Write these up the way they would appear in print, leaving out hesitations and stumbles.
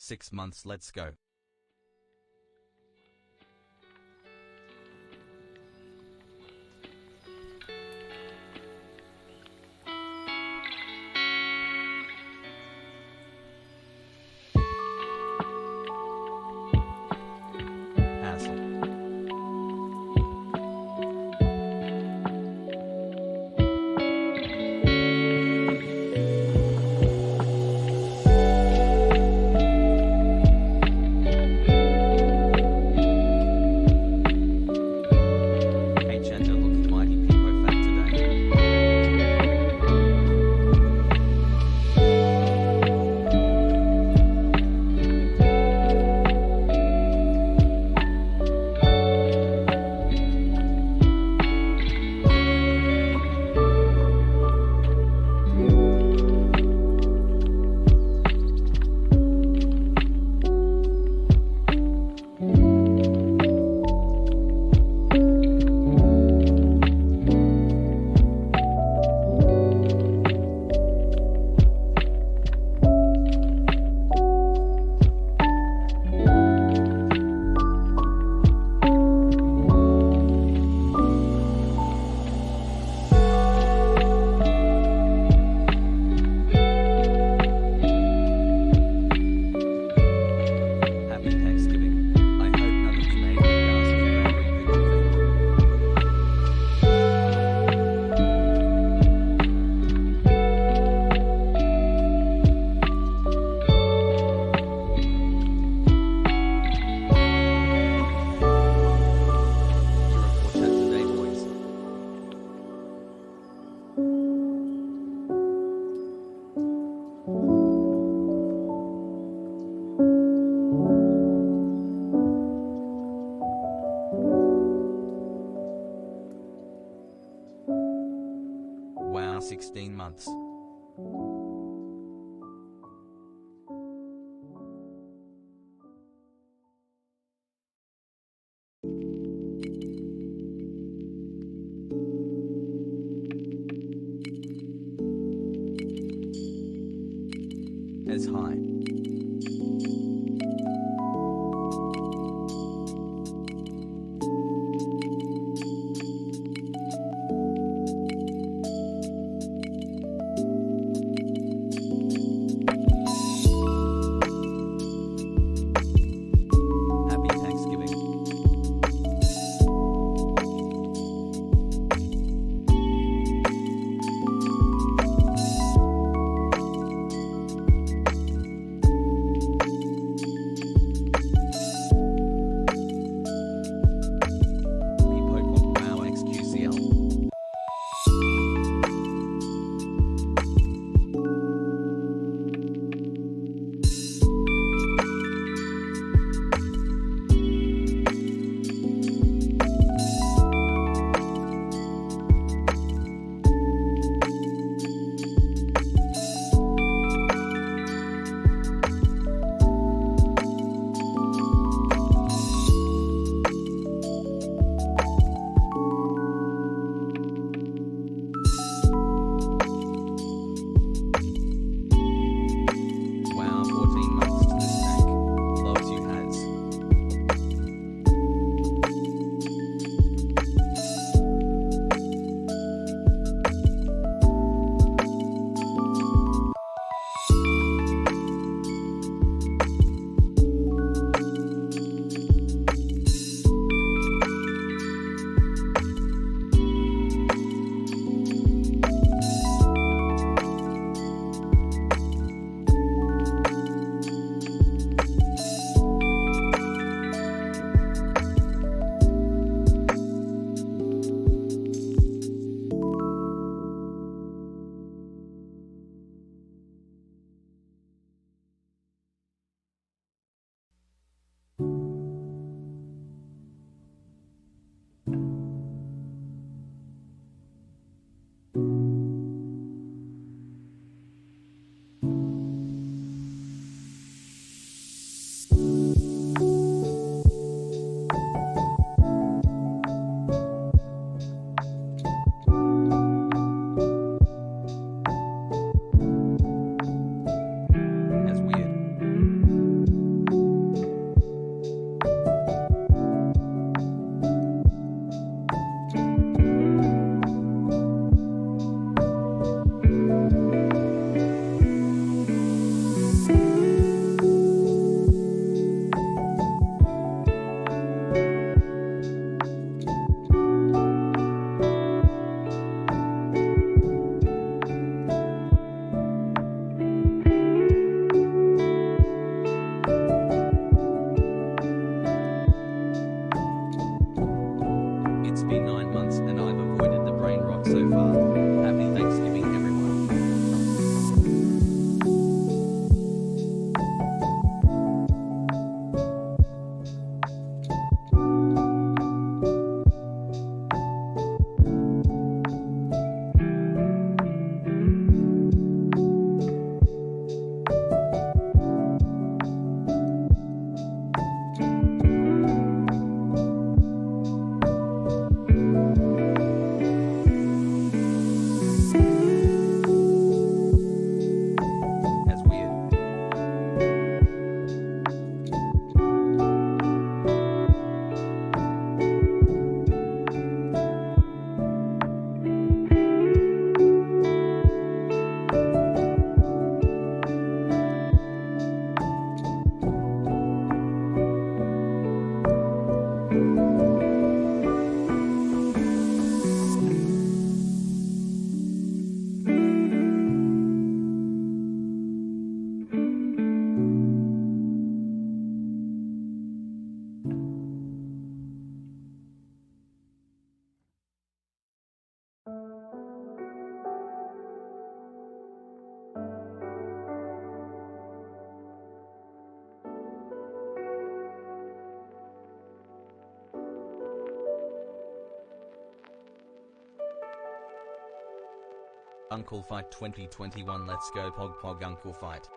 6 months. Let's go. Wow, 16 months. As high. Uncle Fight 2021. Let's go Pog Uncle Fight.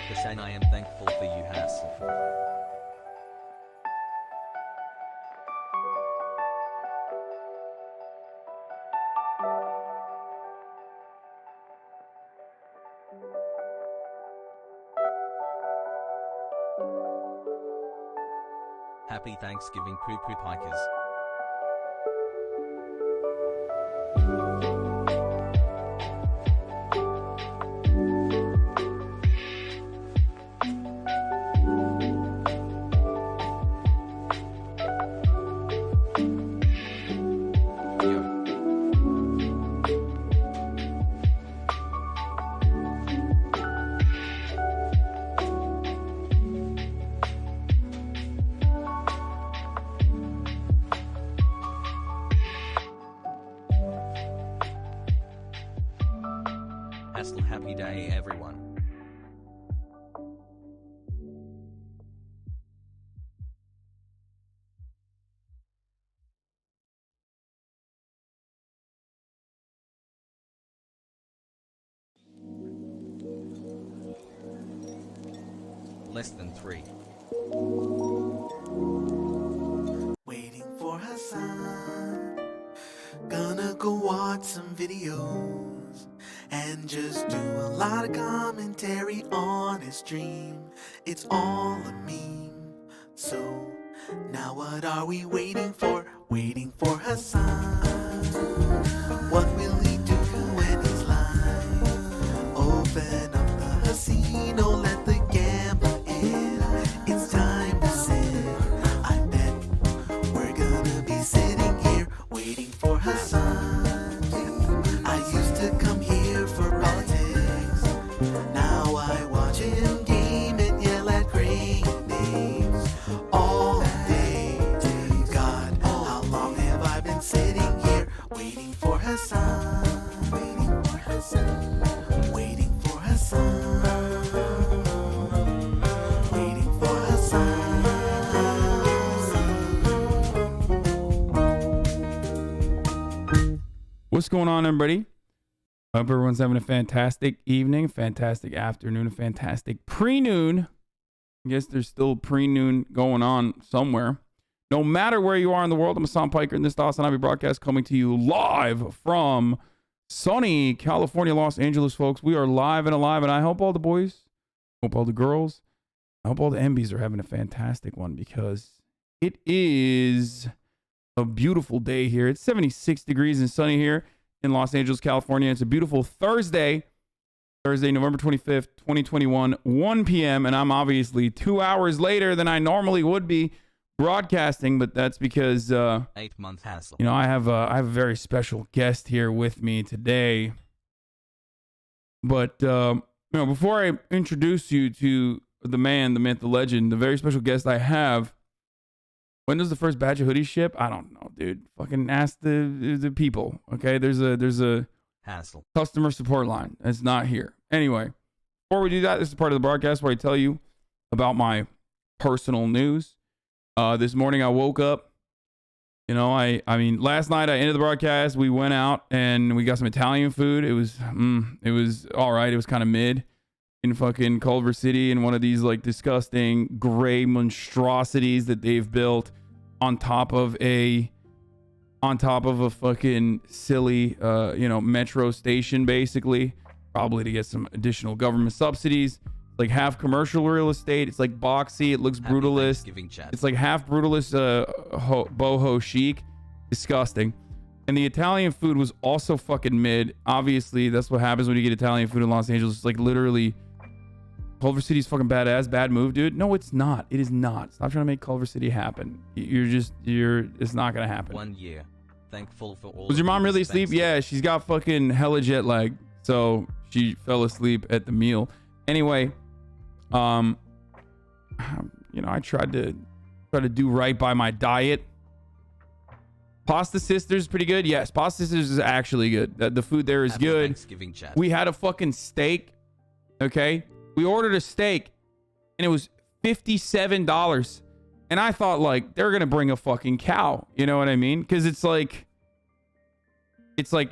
Hasan, I am thankful for you, Hasan. Happy Thanksgiving, poo poo pikers. Happy day, everyone. Less than 3. Waiting for Hasan. Gonna go watch some videos and just do a lot of commentary on his stream. It's all a meme. So now what are we waiting for? Waiting for Hasan. What will he do when he's live? Open up the casino, let the gambler in. It's time to sit. I bet we're gonna be sitting here waiting for Hasan. I used to come here for politics. Now I watch him game and yell at great names all day. God, how long have I been sitting here waiting for Hasan? Waiting for Hasan. Waiting for Hasan. Waiting for Hasan. What's going on, everybody? Hope everyone's having a fantastic evening, fantastic afternoon, a fantastic pre-noon. I guess there's still pre-noon going on somewhere. No matter where you are in the world, I'm Hasan Piker, and this is the HasanAbi broadcast coming to you live from sunny California, Los Angeles, folks. We are live and alive, and I hope all the boys, hope all the girls, I hope all the MBs are having a fantastic one, because it is a beautiful day here. It's 76 degrees and sunny here in Los Angeles, California. It's a beautiful Thursday, November 25th, 2021, 1 p.m. And I'm obviously 2 hours later than I normally would be broadcasting, but that's because, 8-month hassle. you know, I have a very special guest here with me today. But, before I introduce you to the man, the myth, the legend, the very special guest I have, when does the first batch of hoodies ship? I don't know, dude. Fucking ask the people. Okay, there's a Hassle. customer support line that's not here. Anyway, before we do that, this is part of the broadcast where I tell you about my personal news. This morning I woke up. You know, I mean, last night I ended the broadcast. We went out and we got some Italian food. It was all right. It was kind of mid in fucking Culver City in one of these like disgusting gray monstrosities that they've built on top of a fucking silly metro station, basically, probably to get some additional government subsidies. like half commercial real estate. It's like boxy. It looks brutalist. It's like half brutalist, boho chic. Disgusting. And the Italian food was also fucking mid. Obviously, that's what happens when you get Italian food in Los Angeles. It's like literally, Culver City's fucking badass. Bad move, dude. No, it's not. It is not. Stop trying to make Culver City happen. It's not gonna happen. 1 year. Thankful for all. Was your mom really asleep? Yeah, she's got fucking hella jet lag. So she fell asleep at the meal. Anyway, I tried to do right by my diet. Pasta Sisters pretty good. Yes, Pasta Sisters is actually good. The food there is good. We had a fucking steak. Okay, we ordered a steak, and it was $57. And I thought like they're gonna bring a fucking cow. You know what I mean? Because it's like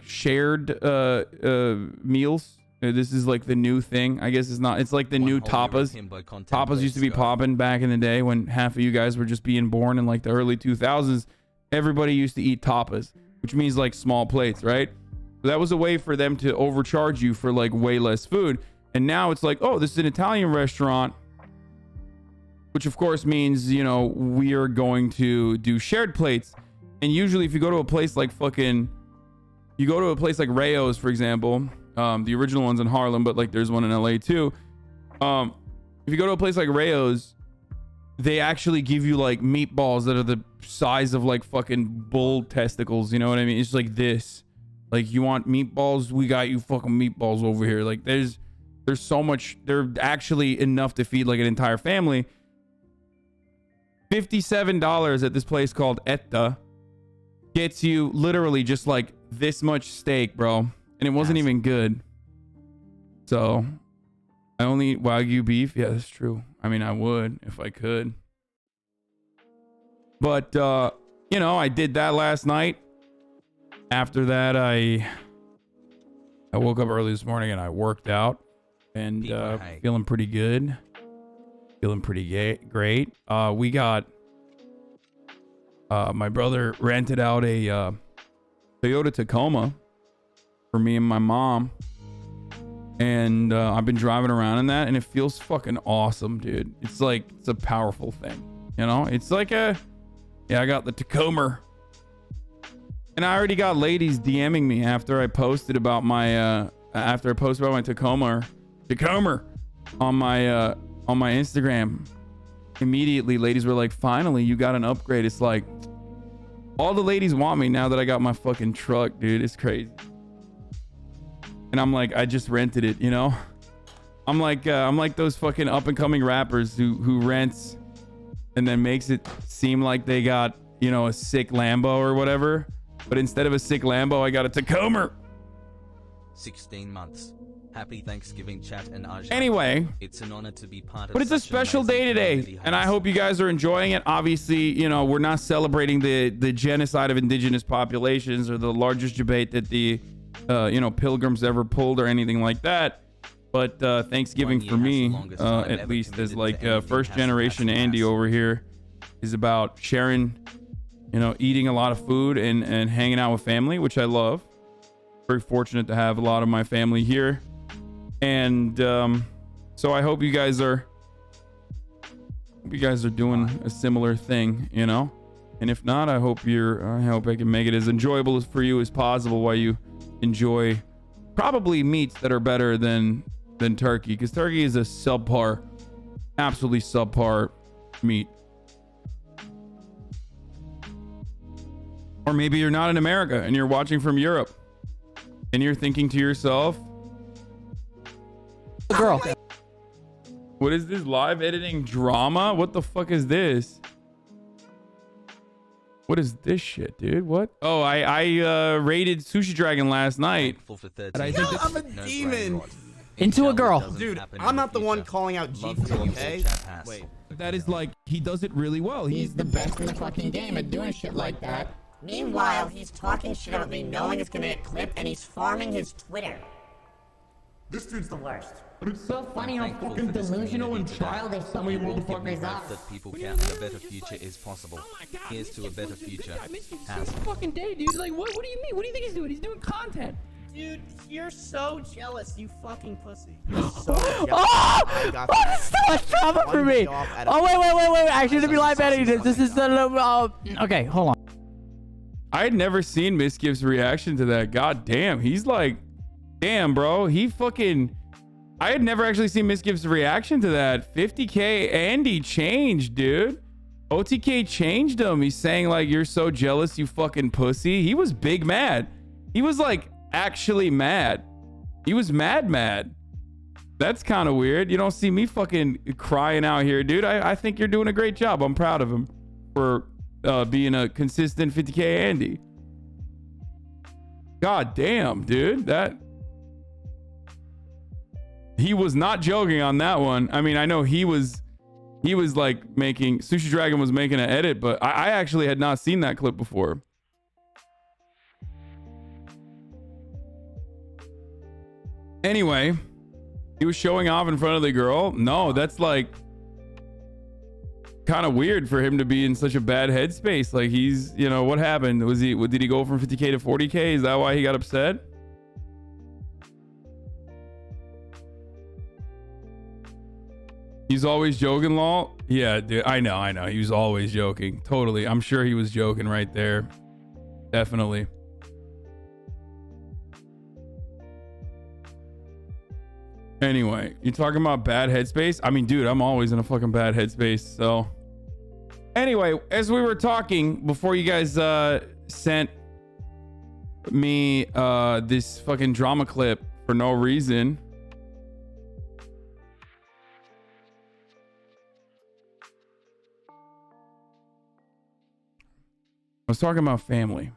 shared meals. This is like the new thing. I guess it's not. It's like the new tapas. Tapas used to be popping back in the day when half of you guys were just being born in like the early 2000s. Everybody used to eat tapas, which means like small plates, right? So that was a way for them to overcharge you for like way less food. And now it's like, oh, this is an Italian restaurant, which of course means, we are going to do shared plates. And usually if you go to a place like Rayo's, for example, the original one's in Harlem, but like there's one in LA too. If you go to a place like Rayo's, they actually give you like meatballs that are the size of like fucking bull testicles. You know what I mean? It's like this. Like, you want meatballs? We got you fucking meatballs over here. Like, there's so much. They're actually enough to feed like an entire family. $57 at this place called Etta gets you literally just like this much steak, bro. And it wasn't even good. So I only eat Wagyu beef. Yeah, that's true. I mean, I would if I could. But, I did that last night. After that, I woke up early this morning and I worked out. And feeling pretty good. Feeling pretty great. We got... my brother rented out a Toyota Tacoma for me and my mom. And I've been driving around in that, and it feels fucking awesome, dude. It's like, it's a powerful thing, It's like I got the Tacoma, and I already got ladies DMing me after I posted about my Tacoma on my Instagram. Immediately, ladies were like, "Finally, you got an upgrade." It's like all the ladies want me now that I got my fucking truck, dude. It's crazy. And I'm like, I just rented it, I'm like those fucking up and coming rappers who rents and then makes it seem like they got, a sick Lambo or whatever. But instead of a sick Lambo, I got a Tacoma. 16 months. Happy Thanksgiving, chat and Aj. Anyway, it's an honor to be part of. But it's a special day today, and I hope you guys are enjoying it. Obviously, we're not celebrating the genocide of indigenous populations or the largest debate that the pilgrims ever pulled or anything like that. But Thanksgiving for me, at least as like first generation Andy over here, is about sharing, eating a lot of food and hanging out with family, which I love. Very fortunate to have a lot of my family here. And so I hope you guys are doing a similar thing, And if not, I hope I can make it as enjoyable for you as possible while you enjoy probably meats that are better than turkey, because turkey is a absolutely subpar meat. Or maybe you're not in America and you're watching from Europe and you're thinking to yourself, girl, what is this live editing drama? What the fuck is this? What is this shit, dude? What? Oh, I raided Sushi Dragon last night. I'm a demon. Into a girl. Dude, I'm not the one calling out G4, okay? Wait. That is like, he does it really well. He's the best in the fucking game at doing shit like that. Meanwhile, he's talking shit about me knowing it's gonna get clipped, and he's farming his Twitter. This dude's the worst. But it's so funny how fucking delusional and childish some of you motherfuckers are. That people count a better future is possible. Here's to a better future. I missed you so fucking day, dude. Like, what do you mean? What do you think he's doing? He's doing content. Dude, you're so jealous, you fucking pussy. I got Oh, this is so much trauma for me. Oh, wait. I shouldn't be live editing this. This is okay, hold on. I had never seen Misgift's reaction to that. God damn, he's like, damn, bro. He fucking. I had never actually seen Misgift's reaction to that. 50K Andy changed, dude. OTK changed him. He's saying like, you're so jealous, you fucking pussy. He was big mad. He was like actually mad. He was mad. That's kind of weird. You don't see me fucking crying out here, dude. I think you're doing a great job. I'm proud of him for being a consistent 50K Andy. God damn, dude. That he was not joking on that one. I mean, I know he was like making Sushi Dragon was making an edit, but I actually had not seen that clip before. Anyway, he was showing off in front of the girl. No, that's like kind of weird for him to be in such a bad headspace. Like he's, you know, what happened? Did he go from 50K to 40K? Is that why he got upset? He's always joking, lol. Yeah, dude, I know. He was always joking. Totally. I'm sure he was joking right there. Definitely. Anyway, you talking about bad headspace? I mean, dude, I'm always in a fucking bad headspace. So anyway, as we were talking before you guys sent me this fucking drama clip for no reason. I was talking about family.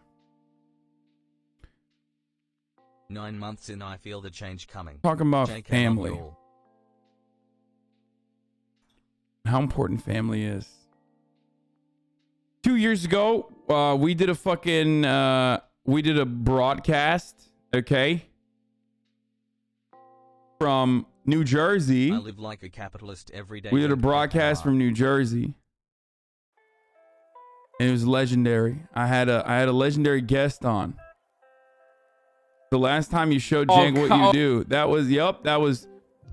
9 months in, I feel the change coming. Talking about JK family. love you all. How important family is. 2 years ago, we did a fucking we did a broadcast, okay? From New Jersey. I live like a capitalist every day. We did a broadcast from New Jersey. And it was legendary. I had a legendary guest on. The last time you showed Jake what you do, that was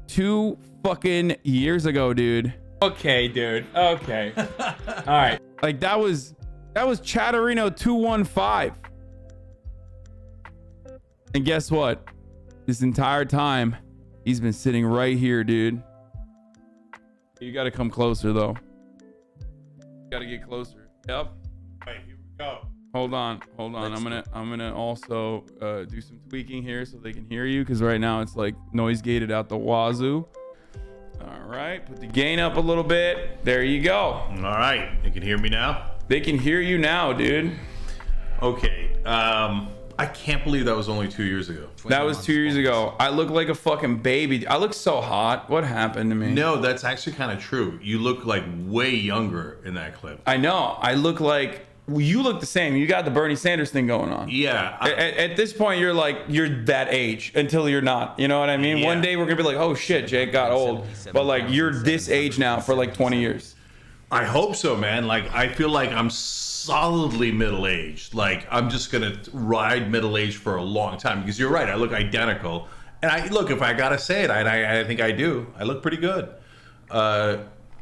2 fucking years ago, dude. Okay, dude. Okay. All right. Like that was Chatterino 215. And guess what? This entire time, he's been sitting right here, dude. You gotta come closer though. You gotta get closer. Yep. Wait, here we go. Hold on. I'm gonna also do some tweaking here so they can hear you, because right now it's like noise gated out the wazoo. All right, put the gain up a little bit. There you go. All right, you can hear me now? They can hear you now, dude. Okay. I can't believe that was only 2 years ago. That was 2 years ago. I look like a fucking baby. I look so hot. What happened to me? No, that's actually kind of true. You look like way younger in that clip. I know. I look like, well, you look the same. You got the Bernie Sanders thing going on. Yeah. At this point, you're that age until you're not. You know what I mean? Yeah. One day we're gonna be like, oh shit, Jake got old. But like, you're this age now for like 20 years. I hope so, man. Like, I feel like I'm solidly middle-aged. Like, I'm just gonna ride middle-aged for a long time, because you're right. I look identical. And I look, if I gotta say it, I think I do. I look pretty good.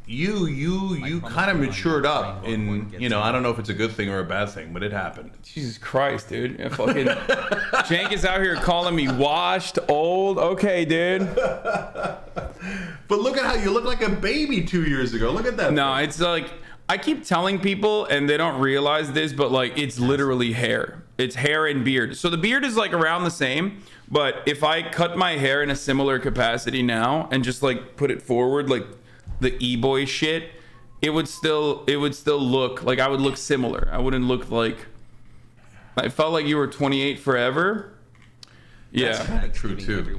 You kind of matured up in, you know, I don't know if it's a good thing or a bad thing, but it happened. Jesus Christ, dude. Fucking Jank is out here calling me washed, old. Okay, dude. But look at how you look like a baby 2 years ago. Look at that. No, it's like, I keep telling people and they don't realize this, but like, it's literally hair. It's hair and beard. So the beard is like around the same, but if I cut my hair in a similar capacity now and just like put it forward, like the e-boy shit, it would still look like I would look similar. I wouldn't look like, I felt like you were 28 forever. Yeah. That's kind of true too.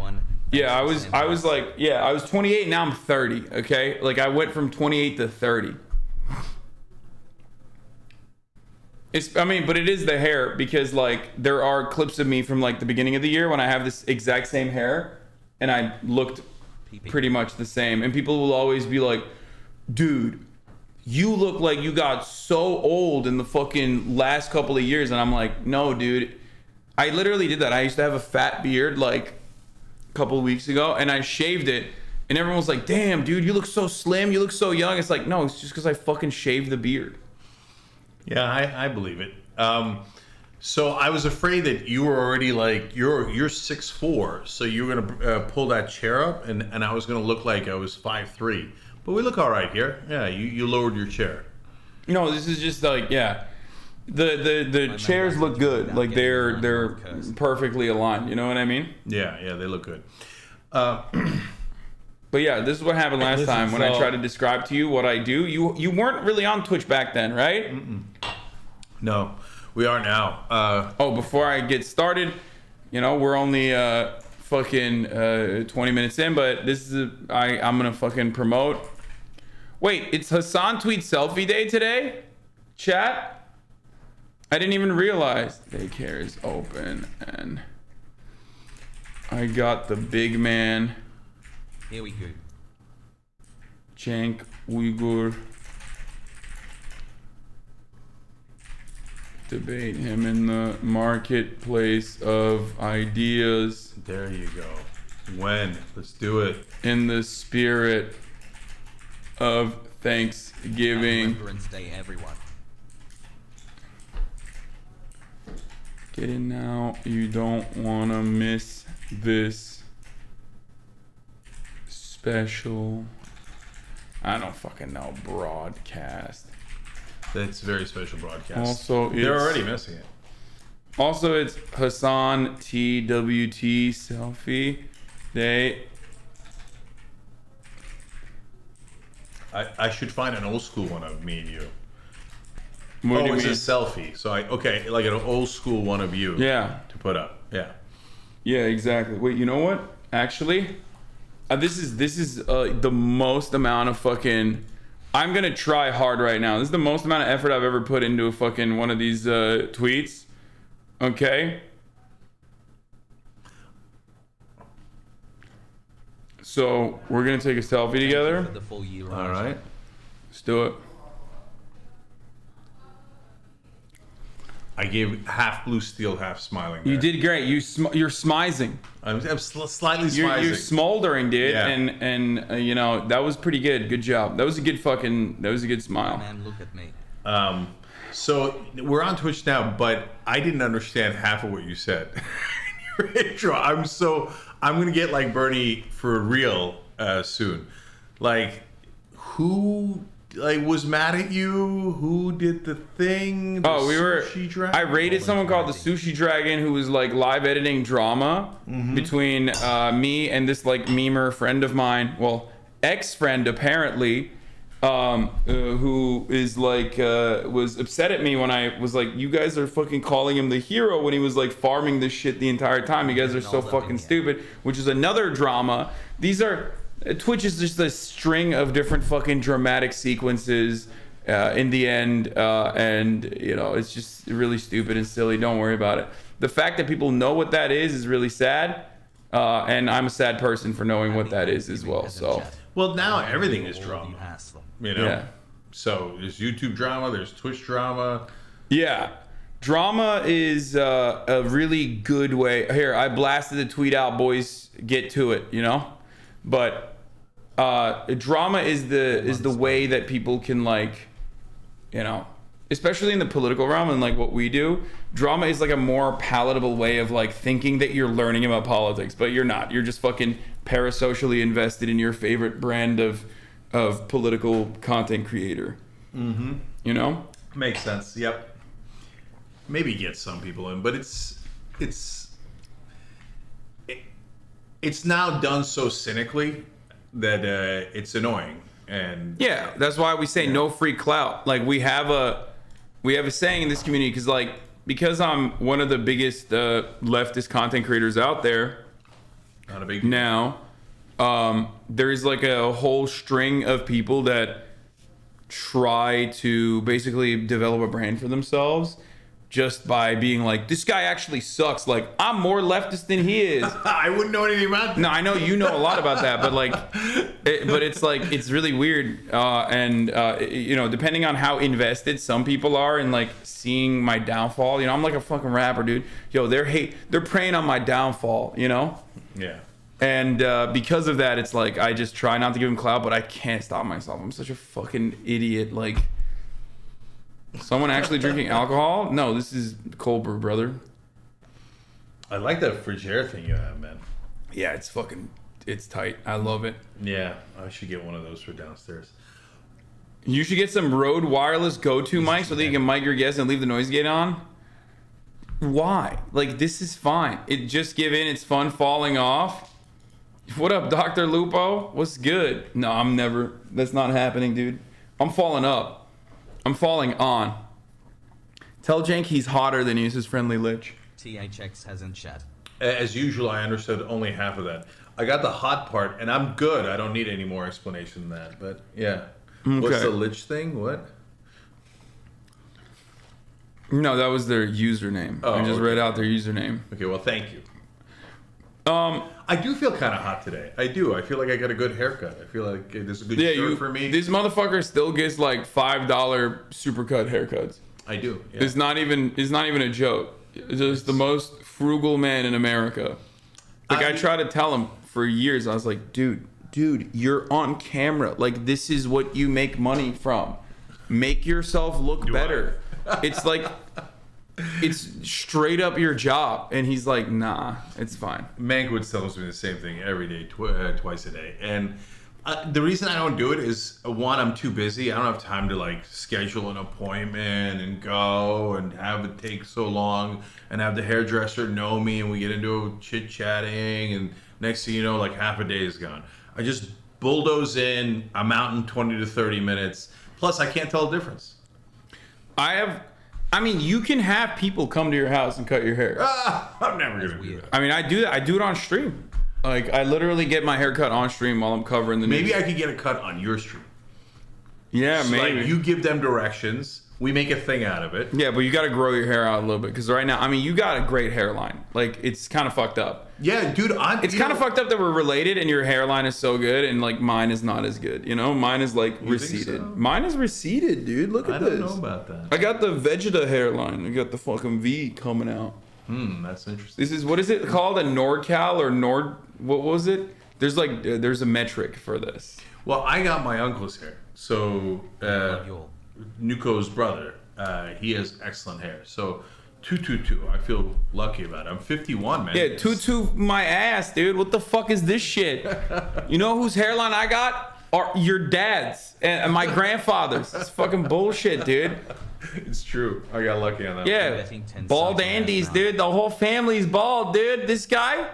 Yeah, I was like, yeah, I was 28, now I'm 30, okay? Like I went from 28 to 30. But it is the hair, because like there are clips of me from like the beginning of the year when I have this exact same hair and I looked pretty much the same, and people will always be like, dude, you look like you got so old in the fucking last couple of years. And I'm like, no, dude, I literally did that. I used to have a fat beard like a couple of weeks ago, and I shaved it, and everyone was like, damn, dude, you look so slim, you look so young. It's like, no, it's just because I fucking shaved the beard. Yeah, I believe it. So I was afraid that you were already like, you're 6'4", so you were gonna pull that chair up, and I was gonna look like I was 5'3". But we look all right here. Yeah, you lowered your chair. No, this is just like, yeah. The chairs look good. Like they're perfectly aligned. You know what I mean? Yeah, they look good. But yeah, this is what happened last time when I tried to describe to you what I do. You weren't really on Twitch back then, right? No, we are now. Before I get started, you know, we're only fucking 20 minutes in, but this is I'm gonna fucking promote. Wait, it's Hasan Tweet Selfie Day today? Chat? I didn't even realize. Daycare is open and I got the big man. Here we go. Cenk Uyghur. Debate him in the marketplace of ideas. There you go. When? Let's do it. In the spirit of Thanksgiving. Remembrance Day, everyone. Get in now. You don't want to miss this special, I don't fucking know, broadcast. That's a very special broadcast. Also, they're already missing it. Also, it's Hasan TWT Selfie Day. I should find an old school one of me and you. What do you it's mean? a selfie. So like an old school one of you. Yeah. To put up. Yeah. Yeah, exactly. Wait, you know what? Actually, this is the most amount of fucking. I'm gonna try hard right now. This is the most amount of effort I've ever put into a fucking one of these tweets. Okay. So we're gonna take a selfie together. The full year. All right. Let's do it. I gave half blue steel, half smiling. There. You did great. You're smizing. I'm slightly You're smizing. smoldering, dude. Yeah. And you know, that was pretty good. Good job. That was a good smile. Man, look at me. So we're on Twitch now, but I didn't understand half of what you said in your intro. I'm gonna get like Bernie for real soon. Like, who was mad at you? Who did the thing? The Sushi Dragon? I rated someone called the Sushi Dragon who was like live editing drama between me and this like memer friend of mine. Well, ex-friend apparently. Who is like was upset at me when I was like, you guys are fucking calling him the hero when he was like farming this shit the entire time. You guys are so fucking stupid, which is another drama. These are Twitch is just a string of different fucking dramatic sequences in the end, and you know, it's just really stupid and silly. Don't worry about it. The fact that people know what that is really sad, and I'm a sad person for knowing what that is as well. So. Well, now everything is drama. You know? Yeah. So there's YouTube drama, there's Twitch drama. Yeah. Drama is a really good way. Here, I blasted the tweet out, boys. Get to it, you know? But drama is the way that people can, like, you know, especially in the political realm and like what we do, drama is like a more palatable way of like thinking that you're learning about politics, but you're not. You're just fucking parasocially invested in your favorite brand of political content creator. Mm-hmm. You know? Makes sense. Yep. Maybe get some people in, but it's now done so cynically that it's annoying. And yeah, that's why we say no free clout. Like we have a saying in this community because I'm one of the biggest leftist content creators out there. Not a big deal. Now, there is like a whole string of people that try to basically develop a brand for themselves just by being like, this guy actually sucks. Like, I'm more leftist than he is. I wouldn't know anything about that. No, I know you know a lot about that, but like, but it's like, it's really weird. You know, depending on how invested some people are in like seeing my downfall, you know, I'm like a fucking rapper, dude. Yo, they're preying on my downfall, you know? Yeah. And because of that, it's like, I just try not to give him clout, but I can't stop myself. I'm such a fucking idiot. Like, someone actually drinking alcohol? No, this is cold brew, brother. I like that Frigidaire thing you have, man. Yeah, it's tight. I love it. Yeah, I should get one of those for downstairs. You should get some Rode wireless go-to mic so that you can mic your guests and leave the noise gate on. Why? Like, this is fine. It just give in. It's fun falling off. What up, Dr. Lupo? What's good? No, I'm never. That's not happening, dude. I'm falling up. I'm falling on. Tell Jank he's hotter than he is his friendly lich. THX has in chat. As usual, I understood only half of that. I got the hot part, and I'm good. I don't need any more explanation than that. But yeah, what's the lich thing? What? No, that was their username. Oh, I just read out their username. Okay, well, thank you. I do feel kind of hot today. I do. I feel like I got a good haircut. I feel like there's a good shirt for me. This motherfucker still gets like $5 supercut haircuts. I do. Yeah. It's not even a joke. It's just the most frugal man in America. Like, I tried to tell him for years. I was like, dude, you're on camera. Like, this is what you make money from. Make yourself look better. It's like, it's straight up your job. And he's like, nah, it's fine. Mank would tell us the same thing every day, twice a day. And the reason I don't do it is, one, I'm too busy. I don't have time to like schedule an appointment and go and have it take so long and have the hairdresser know me and we get into chit-chatting and next thing you know, like half a day is gone. I just bulldoze in. I'm out in 20 to 30 minutes. Plus, I can't tell the difference. I mean, you can have people come to your house and cut your hair. I'm never going to do that. I mean, I do that. I do it on stream. Like, I literally get my hair cut on stream while I'm covering the news. Maybe I could get a cut on your stream. Yeah, So, maybe. like, you give them directions. We make a thing out of it. Yeah, but you got to grow your hair out a little bit. Because right now, I mean, you got a great hairline. Like, it's kind of fucked up. Yeah, dude, It's kind of fucked up that we're related and your hairline is so good and, like, mine is not as good. You know? Mine is, like, receded. So? Mine is receded, dude. Look at this. I don't know about that. I got the Vegeta hairline. I got the fucking V coming out. That's interesting. This is, what is it called? A NordCal or Nord... What was it? There's, like, there's a metric for this. Well, I got my uncle's hair. So, Nuko's brother, he has excellent hair. So, 222, I feel lucky about it. I'm 51, man. Yeah, 22 my ass, dude. What the fuck is this shit? You know whose hairline I got? Are your dad's and my grandfather's. It's fucking bullshit, dude. It's true. I got lucky on that. Yeah, bald Andes, dude. The whole family's bald, dude. This guy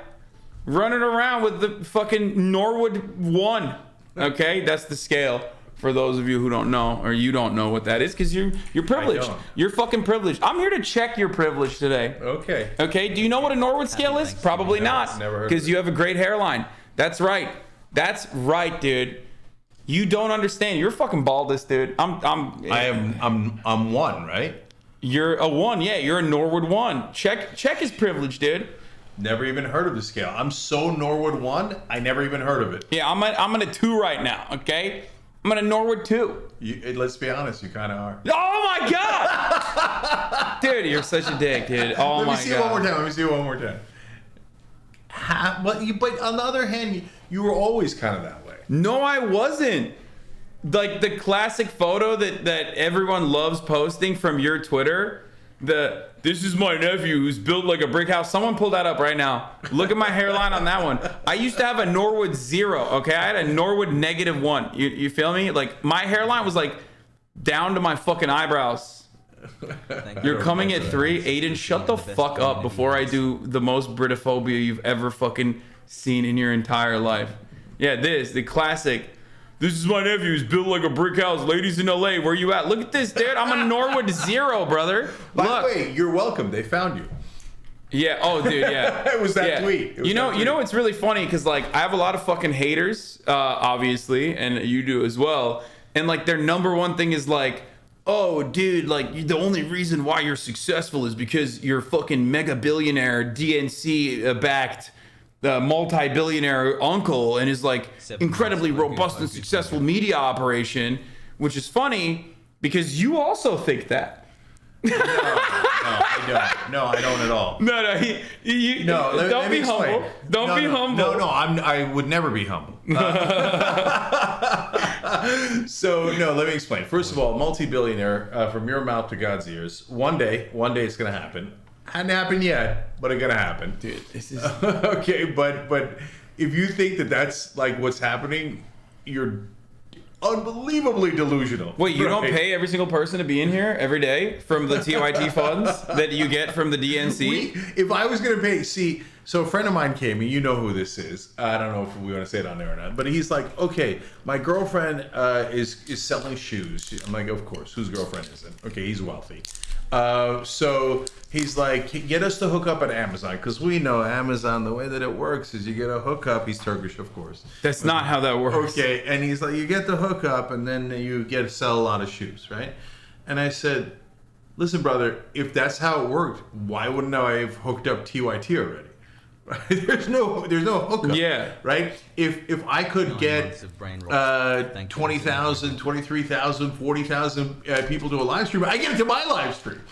running around with the fucking Norwood 1. Okay, that's the scale. For those of you who don't know, or you don't know what that is, because you're privileged. You're fucking privileged. I'm here to check your privilege today. Okay. Okay. Do you know what a Norwood scale is? Probably not. Never heard. Because you have a great hairline. That's right. That's right, dude. You don't understand. You're fucking baldest, dude. I'm 1, right? You're a 1. Yeah, you're a Norwood 1. Check his privilege, dude. Never even heard of the scale. I'm so Norwood 1. I never even heard of it. Yeah, I'm at a 2 right now. Okay. I'm at a Norwood 2. Let's be honest, you kind of are. Oh my god, dude, you're such a dick, dude. Oh my god. Let me see it one more time. But on the other hand, you were always kind of that way. No, I wasn't. Like the classic photo that everyone loves posting from your Twitter. This is my nephew who's built like a brick house. Someone pull that up right now. Look at my hairline on that one. I used to have a Norwood 0, okay? I had a Norwood -1. You feel me? Like, my hairline was like down to my fucking eyebrows. You're coming at 3? Aiden, shut the fuck up before I do the most Britophobia you've ever fucking seen in your entire life. Yeah, the classic. This is my nephew who's built like a brick house. Ladies in LA, where you at? Look at this, dude. I'm a Norwood 0, brother. By the way, you're welcome. They found you. Yeah. Oh, dude. Yeah. It was that tweet. You know, it's really funny because like I have a lot of fucking haters, obviously, and you do as well. And like their number one thing is like, oh, dude, like the only reason why you're successful is because you're fucking mega billionaire, DNC backed, multi-billionaire uncle, and his like incredibly robust and successful media operation, which is funny because you also think that. No, I don't. No, I don't at all. No, don't be humble. Don't be humble. No, I would never be humble. So no, let me explain. First of all, multi-billionaire, from your mouth to God's ears. One day it's gonna happen. Hadn't happened yet, but it's gonna happen. Dude, this is okay. But if you think that that's like what's happening, you're unbelievably delusional. Wait, you don't pay every single person to be in here every day from the TYT funds that you get from the DNC? If I was going to pay, see, so a friend of mine came, and you know who this is. I don't know if we want to say it on there or not, but he's like, okay, my girlfriend is selling shoes. I'm like, of course, whose girlfriend isn't? Okay, he's wealthy. So he's like, get us to hook up at Amazon, because we know Amazon, the way that it works is you get a hookup. He's Turkish, of course. That's not how that works. Okay, and he's like, you get the hookup, and then you get to sell a lot of shoes, right? And I said, listen, brother, if that's how it worked, why wouldn't I have hooked up TYT already? There's no hookup. Yeah. Right? If I could get 20,000, 23,000, 40,000 people to a live stream, I get it to my live stream.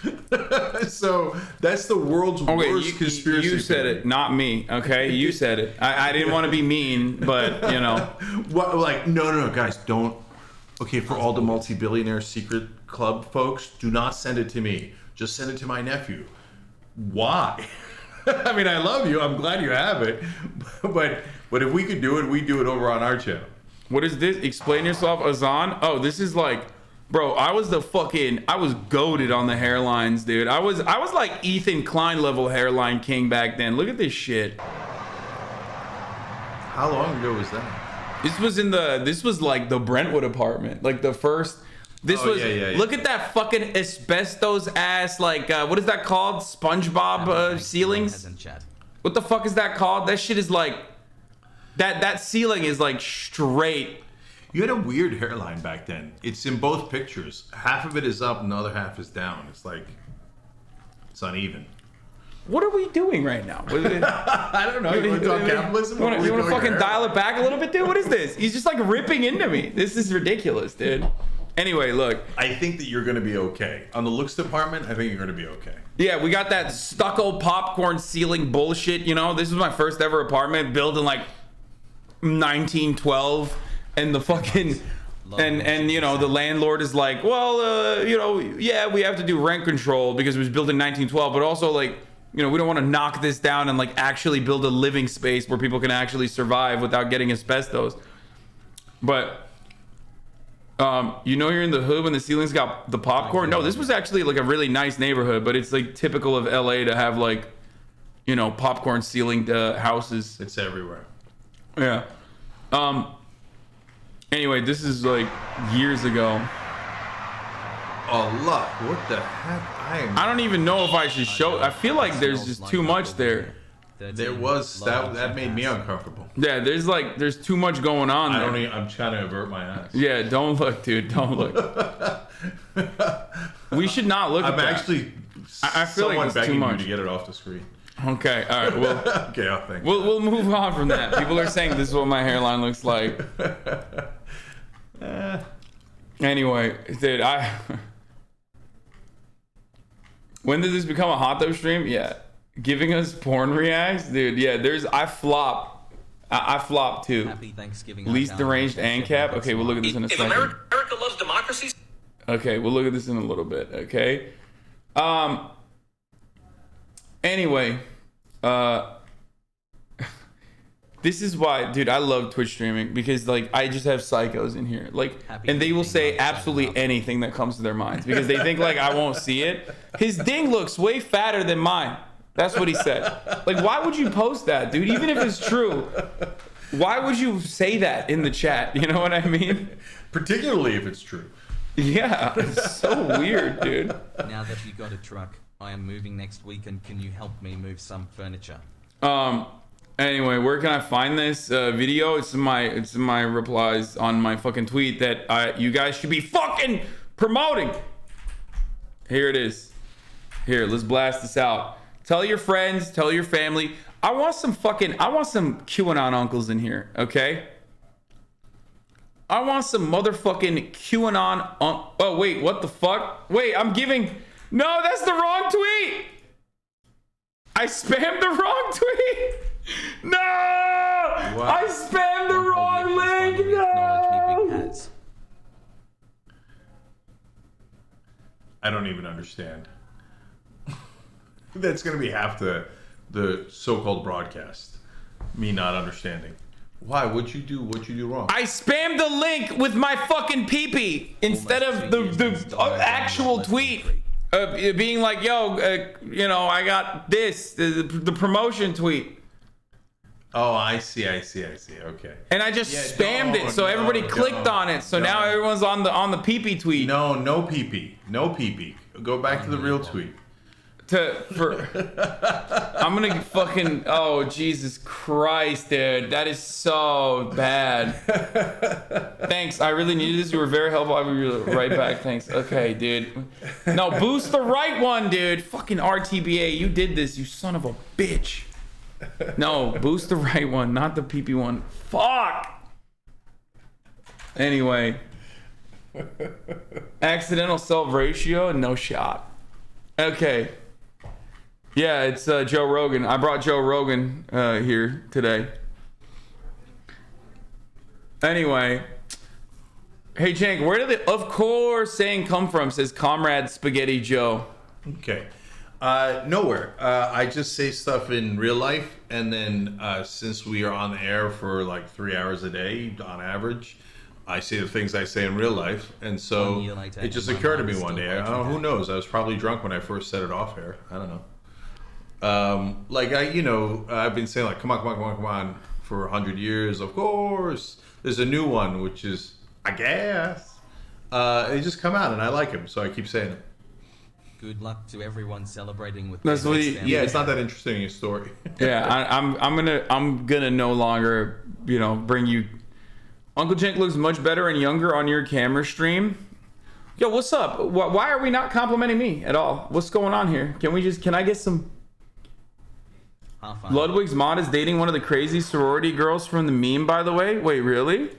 So that's the world's worst conspiracy. You said it, not me. Okay, you said it. I didn't want to be mean, but you know. What? Like no, guys, don't. Okay, for all the multi-billionaire secret club folks, do not send it to me. Just send it to my nephew. Why? I mean, I love you. I'm glad you have it. But if we could do it, we'd do it over on our channel. What is this? Explain yourself, Hasan. Oh, this is like, bro, I was goated on the hairlines, dude. I was like Ethan Klein level hairline king back then. Look at this shit. How long ago was that? This was like the Brentwood apartment. Like the first. Yeah. Look at that fucking asbestos ass, like, what is that called? SpongeBob ceilings? What the fuck is that called? That shit is like, that ceiling is like straight. You had a weird hairline back then. It's in both pictures. Half of it is up and the other half is down. It's like, it's uneven. What are we doing right now? I don't know. You want to talk capitalism? You want to fucking dial it back a little bit, dude? What is this? He's just like ripping into me. This is ridiculous, dude. Anyway, look. I think that you're going to be okay. On the looks department, I think you're going to be okay. Yeah, we got that stucco popcorn ceiling bullshit, you know? This was my first ever apartment, built in like 1912. And the fucking... And you know, the landlord is like, well, you know, yeah, we have to do rent control because it was built in 1912. But also, like, you know, we don't want to knock this down and like actually build a living space where people can actually survive without getting asbestos. But... you know, you're in the hood when the ceiling's got the popcorn. No, this was actually like a really nice neighborhood, but it's like typical of LA to have like, you know, popcorn ceilinged houses. It's everywhere. Yeah. Anyway, this is like years ago. Oh, look, what the heck? I don't even know if I should show. I feel like there's just too much there. There was that made me uncomfortable. Yeah, there's too much going on there. I'm trying to avert my eyes. Yeah, don't look, dude. Don't look. We should not look. I'm actually. I feel like it's begging too much you to get it off the screen. Okay, all right. Well, okay, I'll think. We'll move on from that. People are saying this is what my hairline looks like. Anyway, dude, when did this become a hot tub stream? Yeah. Giving us porn reacts, dude. Yeah, I flop. I flop too. Happy Thanksgiving. Least deranged ANCAP. Okay, we'll look at this in a second. America loves democracy. Okay, we'll look at this in a little bit. Okay. Anyway, this is why, dude, I love Twitch streaming because like I just have psychos in here, like, and they will say absolutely anything that comes to their minds because they think like I won't see it. His ding looks way fatter than mine. That's what he said. Like, why would you post that, dude? Even if it's true, why would you say that in the chat? You know what I mean? Particularly if it's true. Yeah, it's so weird, dude. Now that you got a truck, I am moving next week, and can you help me move some furniture? Anyway, where can I find this video? It's in my replies on my fucking tweet that you guys should be fucking promoting. Here it is. Here, let's blast this out. Tell your friends, tell your family. I want some QAnon uncles in here, okay? I want some motherfucking QAnon oh, wait, what the fuck? Wait, no, that's the wrong tweet. I spammed the wrong tweet. No! What? I spammed the wrong link. No! I don't even understand. That's gonna be half the so-called broadcast. Me not understanding. Why? What'd you do wrong? I spammed the link with my fucking pee-pee instead of the actual tweet. Being like, yo, I got this, the promotion tweet. Oh, I see. Okay. And I just spammed it, so everybody clicked on it. So now everyone's on the pee-pee tweet. No pee-pee. Go back to the real tweet. I'm gonna fucking, oh Jesus Christ, dude, that is so bad. Thanks, I really needed this. You were very helpful. I'll be right back. Thanks. Okay, dude. No, boost the right one, dude. Fucking RTBA, you did this, you son of a bitch. No, boost the right one, not the PP one. Fuck. Anyway, accidental self ratio, no shot. Okay. Yeah, it's Joe Rogan. I brought Joe Rogan here today. Anyway. Hey, Cenk, where did the of course saying come from, says Comrade Spaghetti Joe. Okay. Nowhere. I just say stuff in real life, and then since we are on the air for like 3 hours a day on average, I say the things I say in real life, and so it just occurred to me one day. I don't know, who knows? I was probably drunk when I first set it off air. I don't know. I've been saying like, come on for 100 years. Of course, there's a new one, which is, I guess. They just come out, and I like him, so I keep saying it. Good luck to everyone celebrating with. That's what yeah, it's not that interesting a story. Yeah, I'm gonna no longer, bring you. Uncle Cenk looks much better and younger on your camera stream. Yo, what's up? Why are we not complimenting me at all? What's going on here? Can I get some? Ludwig's mod is dating one of the crazy sorority girls from the meme, by the way. Wait, really?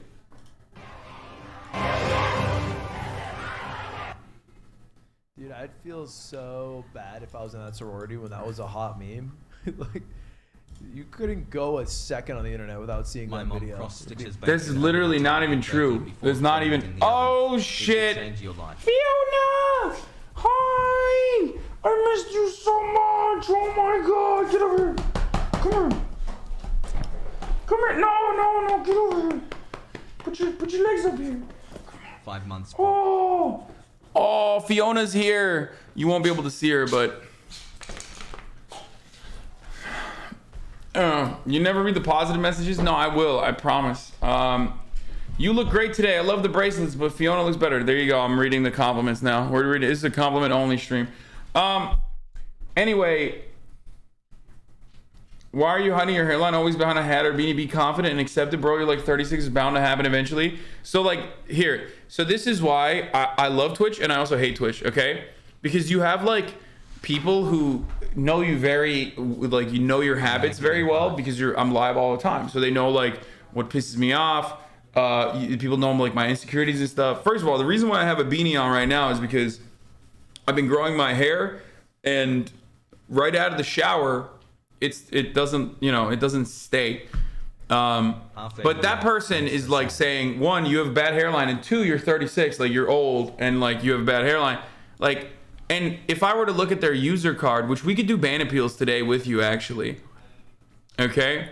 Dude, I'd feel so bad if I was in that sorority when that was a hot meme. Like, you couldn't go a second on the internet without seeing that video. That's literally not even true. There's not even. Oh shit! Fiona! Hi! I missed you so much! Oh my god! Get over here! Come here! Come here! No! Get over here! Put your legs up here! 5 months. Oh, Fiona's here. You won't be able to see her, but you never read the positive messages? No, I will. I promise. You look great today. I love the bracelets, but Fiona looks better. There you go. I'm reading the compliments now. We're reading. This is a compliment only stream. Anyway, why are you hiding your hairline always behind a hat or beanie? Be confident and accept it, bro. You're like 36, is bound to happen eventually. So like here. So this is why I love Twitch and I also hate Twitch. Okay, because you have like people who know you very like your habits very well because I'm live all the time, so they know like what pisses me off. People know like my insecurities and stuff. First of all, the reason why I have a beanie on right now is because I've been growing my hair, and right out of the shower, it doesn't stay. But that person is like saying, one, you have a bad hairline, and two, you're 36, like you're old and like you have a bad hairline. Like, and if I were to look at their user card, which we could do ban appeals today with you actually, okay?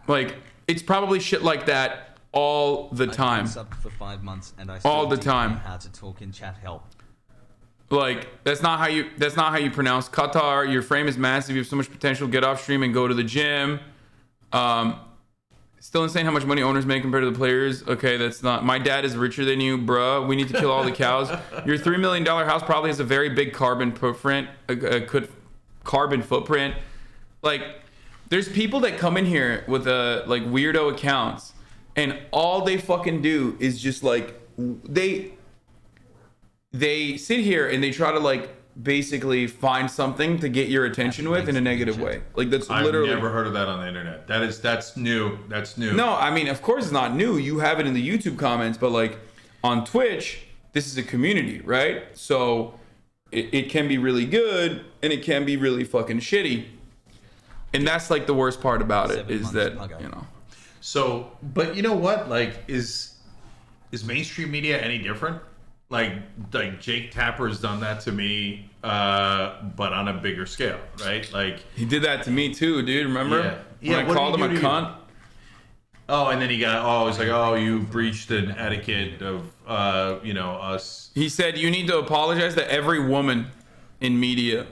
Like, it's probably shit like that all the time. For 5 months and I all the time. How to talk in chat help. Like, that's not how you pronounce Qatar. Your frame is massive. You have so much potential. Get off stream and go to the gym. Still insane how much money owners make compared to the players. Okay, that's not. My dad is richer than you, bruh. We need to kill all the cows. Your $3 million house probably has a very big carbon footprint. Carbon footprint. Like, there's people that come in here with like weirdo accounts, and all they fucking do is just like they sit here and they try to like basically find something to get your attention with in a negative way. Like that's literally. I've never heard of that on the internet. That's new. That's new. No, I mean, of course it's not new. You have it in the YouTube comments, but like on Twitch, this is a community, right? So it can be really good and it can be really fucking shitty. And that's like the worst part about it is that, you know. So, but you know what? Like, is mainstream media any different? Like Jake Tapper's done that to me, but on a bigger scale, right? Like he did that to me too, dude. Remember? Yeah. When I called him a cunt. Oh, and then he got. It's like, oh, you breached an etiquette of, us. He said you need to apologize to every woman in media,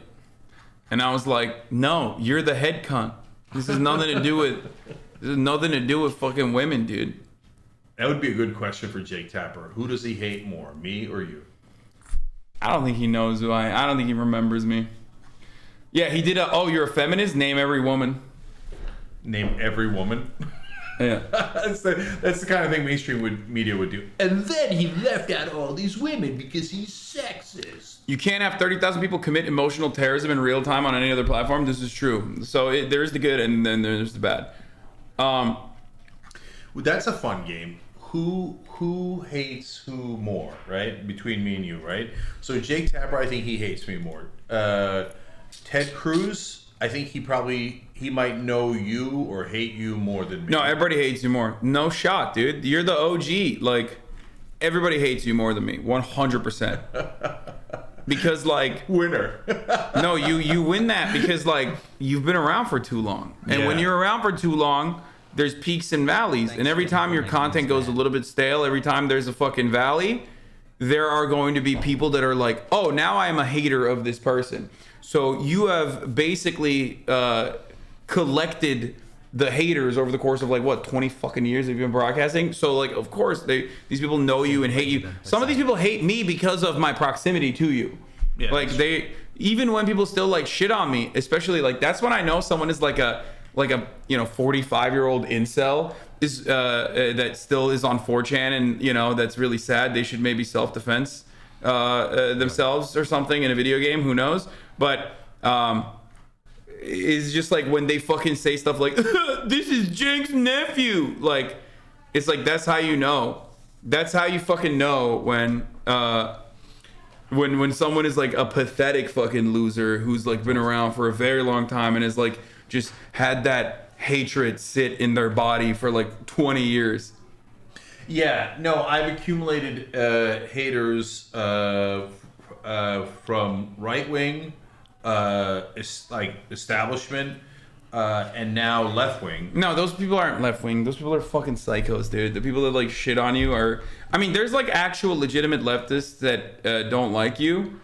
and I was like, no, you're the head cunt. This has nothing to do with. This has nothing to do with fucking women, dude. That would be a good question for Jake Tapper. Who does he hate more, me or you? I don't think he knows who I don't think he remembers me. Yeah, he did oh, you're a feminist? Name every woman. Name every woman? Yeah. that's the kind of thing mainstream media would do. And then he left out all these women because he's sexist. You can't have 30,000 people commit emotional terrorism in real time on any other platform. This is true. So there's the good and then there's the bad. That's a fun game. Who hates who more, right? Between me and you, right? So Jake Tapper, I think he hates me more. Ted Cruz, I think he might know you or hate you more than me. No, everybody hates you more. No shot, dude. You're the OG. Like, everybody hates you more than me. 100%. Because like winner. No, you win that because like you've been around for too long. And when you're around for too long, there's peaks and valleys, and every time your content goes a little bit stale, every time there's a fucking valley, there are going to be people that are like, oh, now I'm a hater of this person. So you have basically collected the haters over the course of like what 20 fucking years have you been broadcasting. So like of course these people know you and hate you. Some of these people hate me because of my proximity to you. Yeah, like they even when people still like shit on me, especially like that's when I know someone is like a 45-year-old incel is that still is on 4chan and that's really sad. They should maybe self-defense themselves or something in a video game, who knows. But it's just like when they fucking say stuff like this is Jake's nephew, like it's like that's how you know. That's how you fucking know when someone is like a pathetic fucking loser who's like been around for a very long time and is like just had that hatred sit in their body for like 20 years. Yeah, no, I've accumulated haters from right wing, like establishment, and now left wing. No, those people aren't left wing. Those people are fucking psychos, dude. The people that like shit on you are. I mean, there's like actual legitimate leftists that don't like you.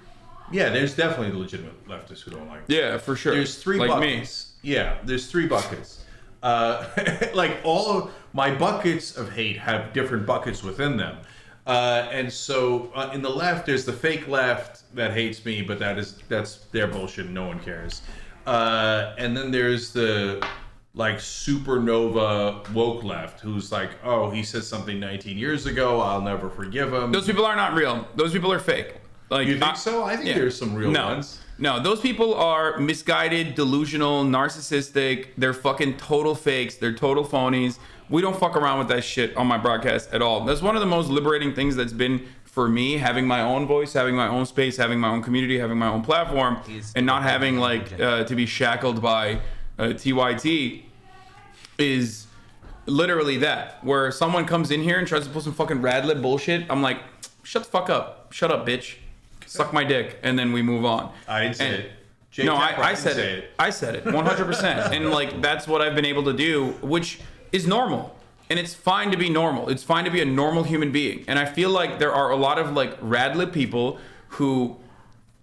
Yeah, there's definitely legitimate leftists who don't like you. Yeah, for sure. There's three like buckets. Me. Yeah, there's 3 buckets. Like all of my buckets of hate have different buckets within them. And so in the left, there's the fake left that hates me, but that's their bullshit. No one cares. And then there's the like supernova woke left who's like, oh, he said something 19 years ago. I'll never forgive him. Those people are not real. Those people are fake. Like, you think so? I think there's some real ones. No, those people are misguided, delusional, narcissistic. They're fucking total fakes. They're total phonies. We don't fuck around with that shit on my broadcast at all. That's one of the most liberating things that's been for me, having my own voice, having my own space, having my own community, having my own platform, and not having like to be shackled by TYT is literally that. Where someone comes in here and tries to pull some fucking rad lib bullshit, I'm like, shut the fuck up. Shut up, bitch. Suck my dick, and then we move on. I didn't say it. I said it. I said it 100%. And like that's what I've been able to do, which is normal. And it's fine to be normal. It's fine to be a normal human being. And I feel like there are a lot of like radlib people who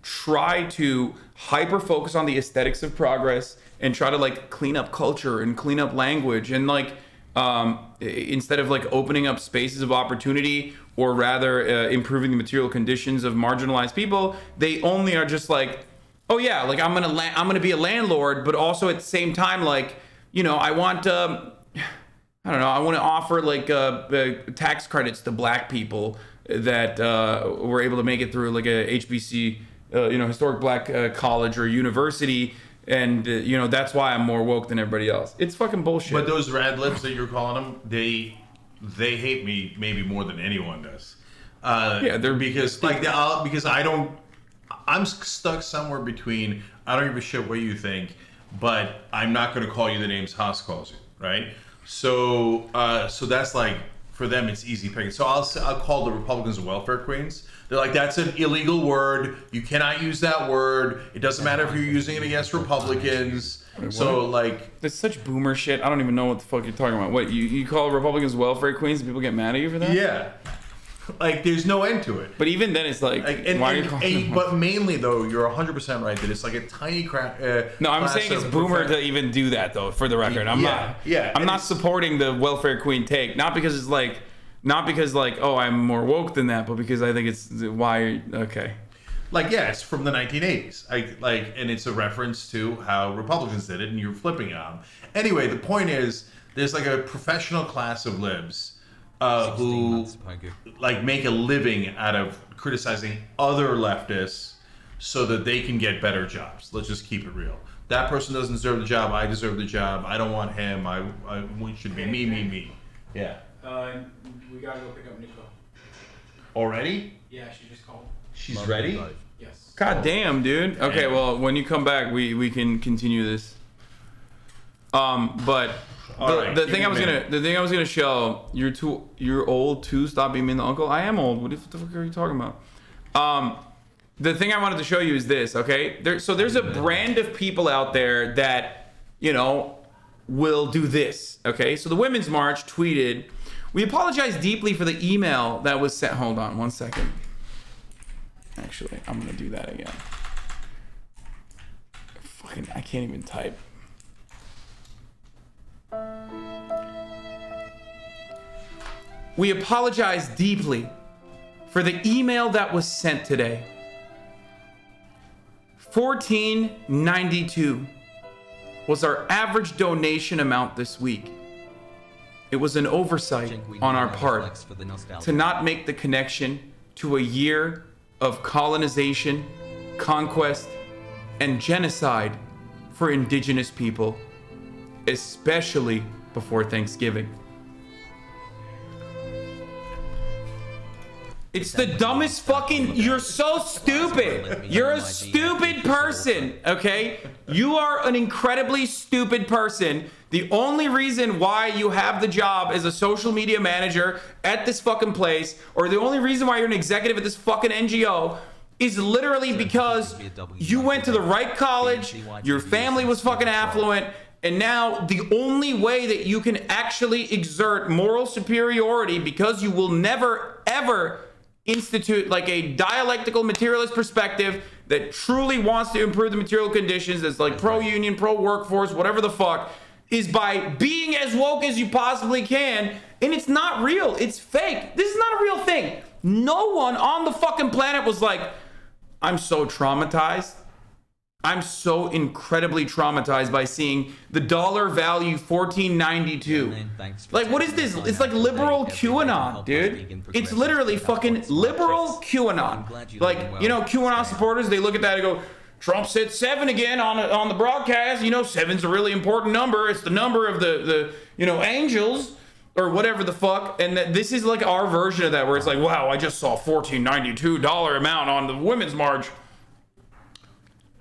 try to hyper focus on the aesthetics of progress and try to like clean up culture and clean up language and like instead of like opening up spaces of opportunity or rather improving the material conditions of marginalized people, they only are just like, oh yeah, like I'm gonna be a landlord, but also at the same time, like, I want I want to offer like tax credits to black people that were able to make it through like a HBC, historic black college or university. And, that's why I'm more woke than everybody else. It's fucking bullshit. But those rad libs that you're calling them, they hate me maybe more than anyone does. They're because I'm stuck somewhere between, I don't give a shit what you think, but I'm not going to call you the names Haas calls you, right? So that's like, for them, it's easy picking. So I'll call the Republicans welfare queens. They're like, that's an illegal word. You cannot use that word. It doesn't matter if you're using it against Republicans. Wait, so like, that's such boomer shit. I don't even know what the fuck you're talking about. What, you call Republicans welfare queens and people get mad at you for that? Yeah. Like, there's no end to it. But even then, it's like why are you calling them? But mainly, though, you're 100% right that it's like a tiny crack. No, I'm saying it's boomer to even do that, though, for the record. I'm not supporting the welfare queen take. Not because oh, I'm more woke than that, but because I think it's okay. Like, yeah, it's from the 1980s. And it's a reference to how Republicans did it, and you're flipping on them. Anyway, the point is, there's like a professional class of libs who like make a living out of criticizing other leftists so that they can get better jobs. Let's just keep it real. That person doesn't deserve the job. I deserve the job. I don't want him. We should be me. Yeah. We gotta go pick up Nico. Already? Yeah, she just called. She's ready? Yes. God damn, dude. Okay, well, when you come back, we can continue this. But the thing I was gonna show, you're old too. Stop being mean to uncle. I am old. What the fuck are you talking about? The thing I wanted to show you is this. Okay, there's a brand of people out there that will do this. Okay, so the Women's March tweeted, "We apologize deeply for the email that was sent." Hold on 1 second. Actually, I'm gonna do that again. Fucking, I can't even type. "We apologize deeply for the email that was sent today. $14.92 was our average donation amount this week. It was an oversight on our part to not make the connection to a year of colonization, conquest, and genocide for indigenous people, especially before Thanksgiving." It's the dumbest fucking... You're so stupid. You're a stupid person, okay? You are an incredibly stupid person. The only reason why you have the job as a social media manager at this fucking place, or the only reason why you're an executive at this fucking NGO, is literally because you went to the right college, your family was fucking affluent, and now the only way that you can actually exert moral superiority, because you will never, ever institute like a dialectical materialist perspective that truly wants to improve the material conditions, that's like pro-union, pro-workforce, whatever the fuck, is by being as woke as you possibly can. And it's not real. It's fake. This is not a real thing. No one on the fucking planet was like, I'm so traumatized. I'm so incredibly traumatized by seeing the dollar value $14.92. Like, what is this? It's like liberal QAnon, dude. It's literally fucking liberal QAnon. Like, QAnon supporters, they look at that and go, Trump said 7 again on the broadcast. 7's a really important number. It's the number of the angels or whatever the fuck. And this is like our version of that, where it's like, wow, I just saw $14.92 amount on the Women's March.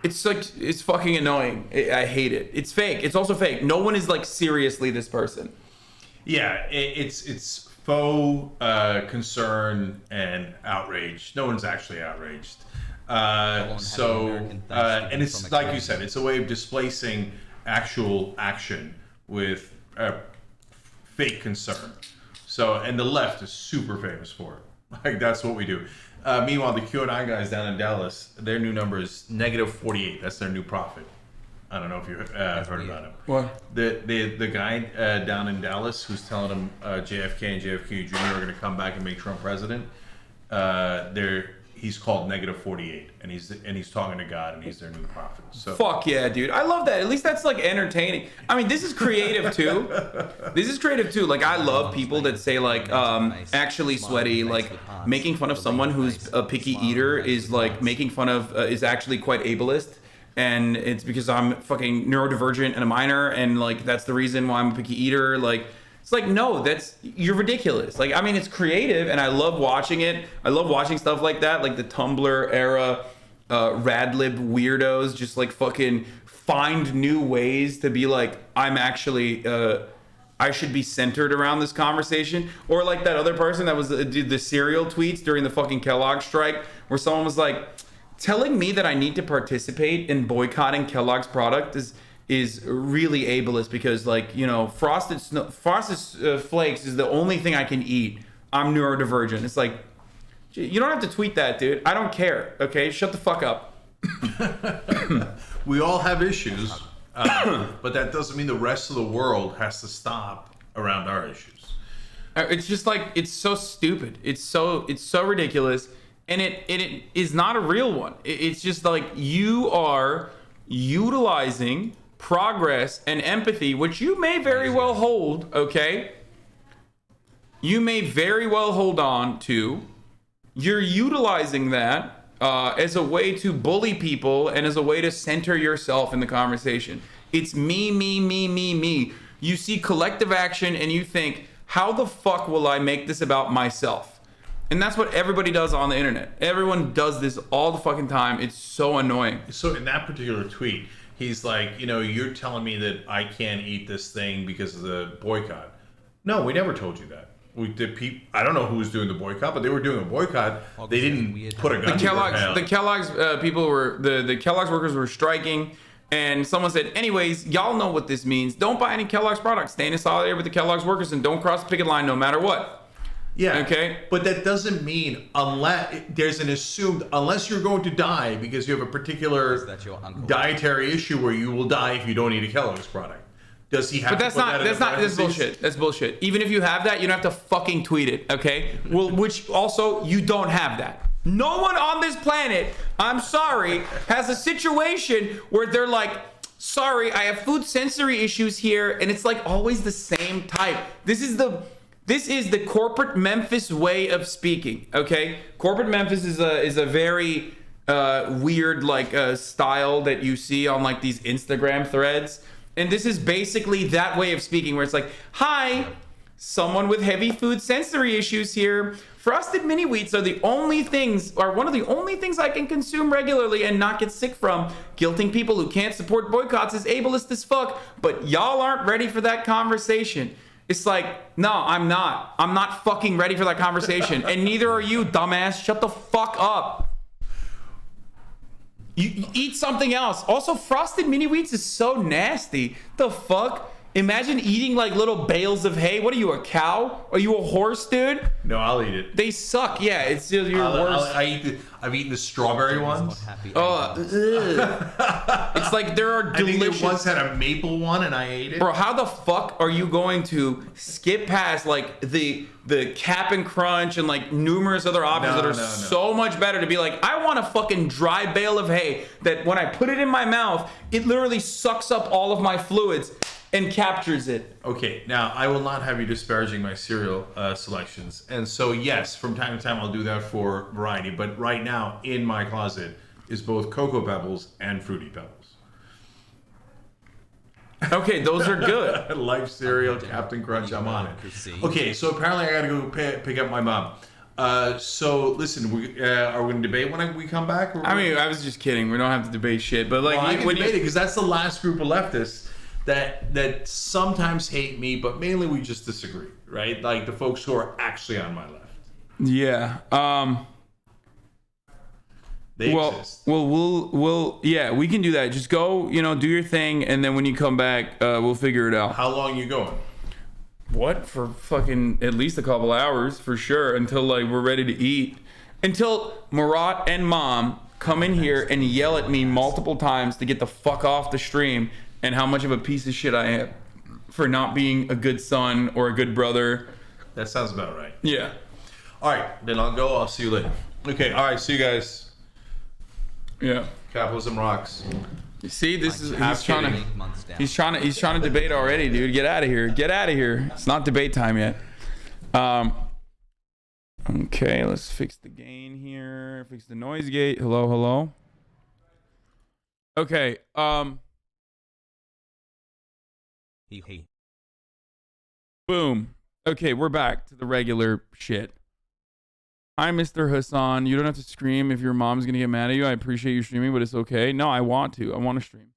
It's like, it's fucking annoying. I hate it. It's fake. It's also fake. No one is like seriously this person. Yeah, it's faux concern and outrage. No one's actually outraged. And it's like you said, it's a way of displacing actual action with fake concern. So, and the left is super famous for it. Like, that's what we do. Meanwhile, the QAnon guys down in Dallas, their new number is -48. That's their new profit. I don't know if you've heard about him. What? The guy down in Dallas who's telling them JFK and JFK Jr. are going to come back and make Trump president. he's called -48, and he's talking to God, and he's their new prophet. So fuck yeah, dude. I love that. At least that's like entertaining. I mean, this is creative too. Like, I love people that say like, actually sweaty, like making fun of someone who's a picky eater is like making fun of, is actually quite ableist. And it's because I'm fucking neurodivergent and a minor, and like that's the reason why I'm a picky eater. Like, it's like, no, you're ridiculous. Like, I mean, it's creative, and I love watching it. I love watching stuff like that, like the Tumblr era radlib weirdos just like fucking find new ways to be like, I'm actually I should be centered around this conversation. Or like that other person that was did the cereal tweets during the fucking Kellogg strike, where someone was like, telling me that I need to participate in boycotting Kellogg's product is really ableist, because like, you know, frosted flakes is the only thing I can eat. I'm neurodivergent. It's like, you don't have to tweet that, dude. I don't care. Okay, shut the fuck up. We all have issues, but that doesn't mean the rest of the world has to stop around our issues. It's just like, it's so stupid. It's so ridiculous. And it is not a real one. It's just like, you are utilizing progress and empathy, which you may very well hold, okay? You may very well hold on to. You're utilizing that as a way to bully people and as a way to center yourself in the conversation. It's me, me, me, me, me. You see collective action and you think, how the fuck will I make this about myself? And that's what everybody does on the internet. Everyone does this all the fucking time. It's so annoying. So in that particular tweet, he's like, you know, you're telling me that I can't eat this thing because of the boycott. No, we never told you that. I don't know who was doing the boycott, but they were doing a boycott. They didn't put a gun to their head. The Kellogg's people were, the Kellogg's workers were striking. And someone said, anyways, y'all know what this means. Don't buy any Kellogg's products. Stay in solidarity with the Kellogg's workers and don't cross the picket line no matter what. Yeah. Okay. But that doesn't mean unless you're going to die because you have a particular dietary issue where you will die if you don't eat a Kellogg's product. Does he have to put that in the parentheses? Bullshit. That's bullshit. Even if you have that, you don't have to fucking tweet it. Okay. Well, which also you don't have that. No one on this planet, I'm sorry, has a situation where they're like, sorry, I have food sensory issues here, and it's like always the same type. This is the corporate Memphis way of speaking, okay? Corporate Memphis is a very weird like style that you see on like these Instagram threads. And this is basically that way of speaking where it's like, hi, someone with heavy food sensory issues here. Frosted mini wheats are the only things, or one of the only things I can consume regularly and not get sick from. Guilting people who can't support boycotts is ableist as fuck, but y'all aren't ready for that conversation. It's like, no, I'm not. I'm not fucking ready for that conversation. And neither are you, dumbass. Shut the fuck up. You eat something else. Also, frosted mini wheats is so nasty. The fuck? Imagine eating like little bales of hay. What are you, a cow? Are you a horse, dude? No, I'll eat it. They suck. Yeah, it's your worst. I've eaten the strawberry ones. Oh, it's like there are delicious. I think there once had a maple one and I ate it. Bro, how the fuck are you going to skip past like the Cap and Crunch and like numerous other options that are so much better to be like, I want a fucking dry bale of hay that when I put it in my mouth, it literally sucks up all of my fluids and captures it. Okay, now I will not have you disparaging my cereal selections. And so yes, from time to time I'll do that for variety, but right now in my closet is both Cocoa Pebbles and Fruity Pebbles. Okay, those are good. Life cereal, Captain Crunch, I'm on it. Okay, so apparently I gotta go pick up my mom. So listen, are we gonna debate when we come back? I mean, I was just kidding. We don't have to debate shit, but like, well, I can debate it because that's the last group of leftists that sometimes hate me, but mainly we just disagree, right? Like the folks who are actually on my left. Yeah. They exist. Well, yeah, we can do that. Just go, do your thing, and then when you come back, we'll figure it out. How long you going? What? For fucking at least a couple hours, for sure, until like we're ready to eat. Until Murat and Mom come in here and yell at me multiple times to get the fuck off the stream, and how much of a piece of shit I am for not being a good son or a good brother. That sounds about right. Yeah. All right, then I'll go. I'll see you later. Okay, all right, see you guys. Yeah. Capitalism rocks. You see, this is half he's trying to debate already, dude. Get out of here. Get out of here. It's not debate time yet. Okay, let's fix the gain here. Fix the noise gate. Hello, hello. Okay. Boom. Okay, we're back to the regular shit. Hi, Mr. Hasan. You don't have to scream if your mom's going to get mad at you. I appreciate you streaming, but it's okay. No, I want to. I want to stream.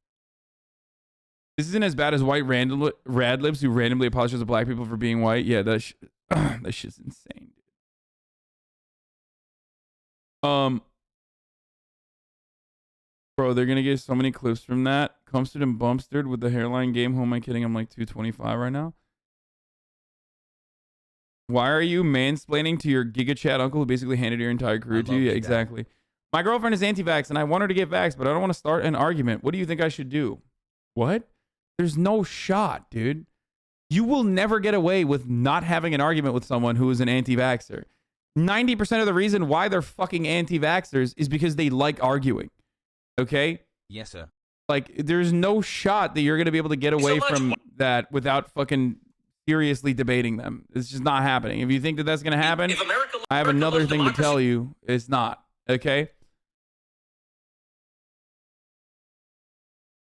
This isn't as bad as white radlibs who randomly apologize to black people for being white. Yeah, that shit's insane, dude. Bro, they're going to get so many clips from that. Cumstered and Bumstered with the hairline game. Who am I kidding? I'm like 225 right now. Why are you mansplaining to your Giga Chat uncle who basically handed your entire career to you? Yeah, exactly. My girlfriend is anti-vax and I want her to get vaxxed, but I don't want to start an argument. What do you think I should do? What? There's no shot, dude. You will never get away with not having an argument with someone who is an anti-vaxxer. 90% of the reason why they're fucking anti-vaxxers is because they like arguing. Okay? Yes, sir. Like, there's no shot that you're going to be able to get away from that without fucking seriously debating them. It's just not happening. If you think that that's going to happen, I have another thing to tell you. It's not. Okay?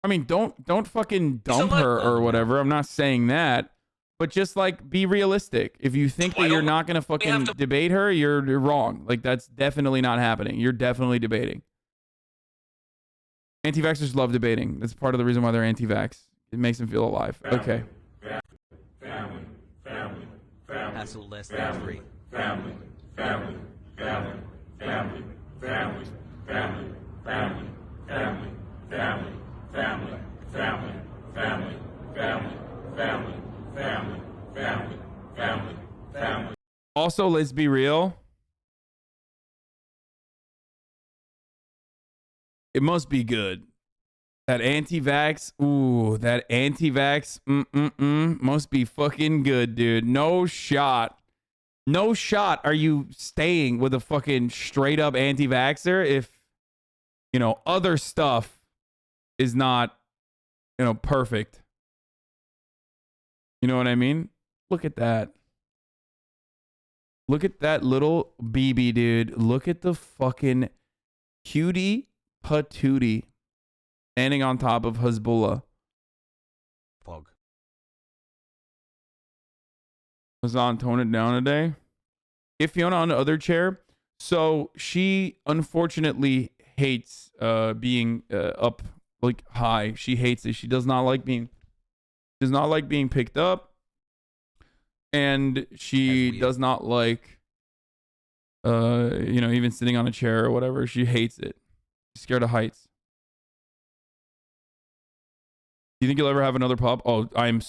I mean, don't fucking dump her or whatever. I'm not saying that. But just, like, be realistic. If you think that you're not going to fucking debate her, you're wrong. Like, that's definitely not happening. You're definitely debating. Anti-vaxxers love debating. That's part of the reason why they're anti-vax. It makes them feel alive. Okay. Hassle less than 3. Also, let's be real. It must be good. That anti-vax, ooh, that anti-vax, must be fucking good, dude. No shot. No shot are you staying with a fucking straight up anti-vaxxer if, you know, other stuff is not, you know, perfect. You know what I mean? Look at that. Look at that little BB, dude. Look at the fucking cutie patootie standing on top of Hezbollah. Pog. Hasan, tone it down today. Get Fiona on the other chair. So she unfortunately hates being up like high. She hates it. She does not like being picked up. And she does not like you know, even sitting on a chair or whatever. She hates it. She's scared of heights. Do you think you'll ever have another pup? Oh, I'm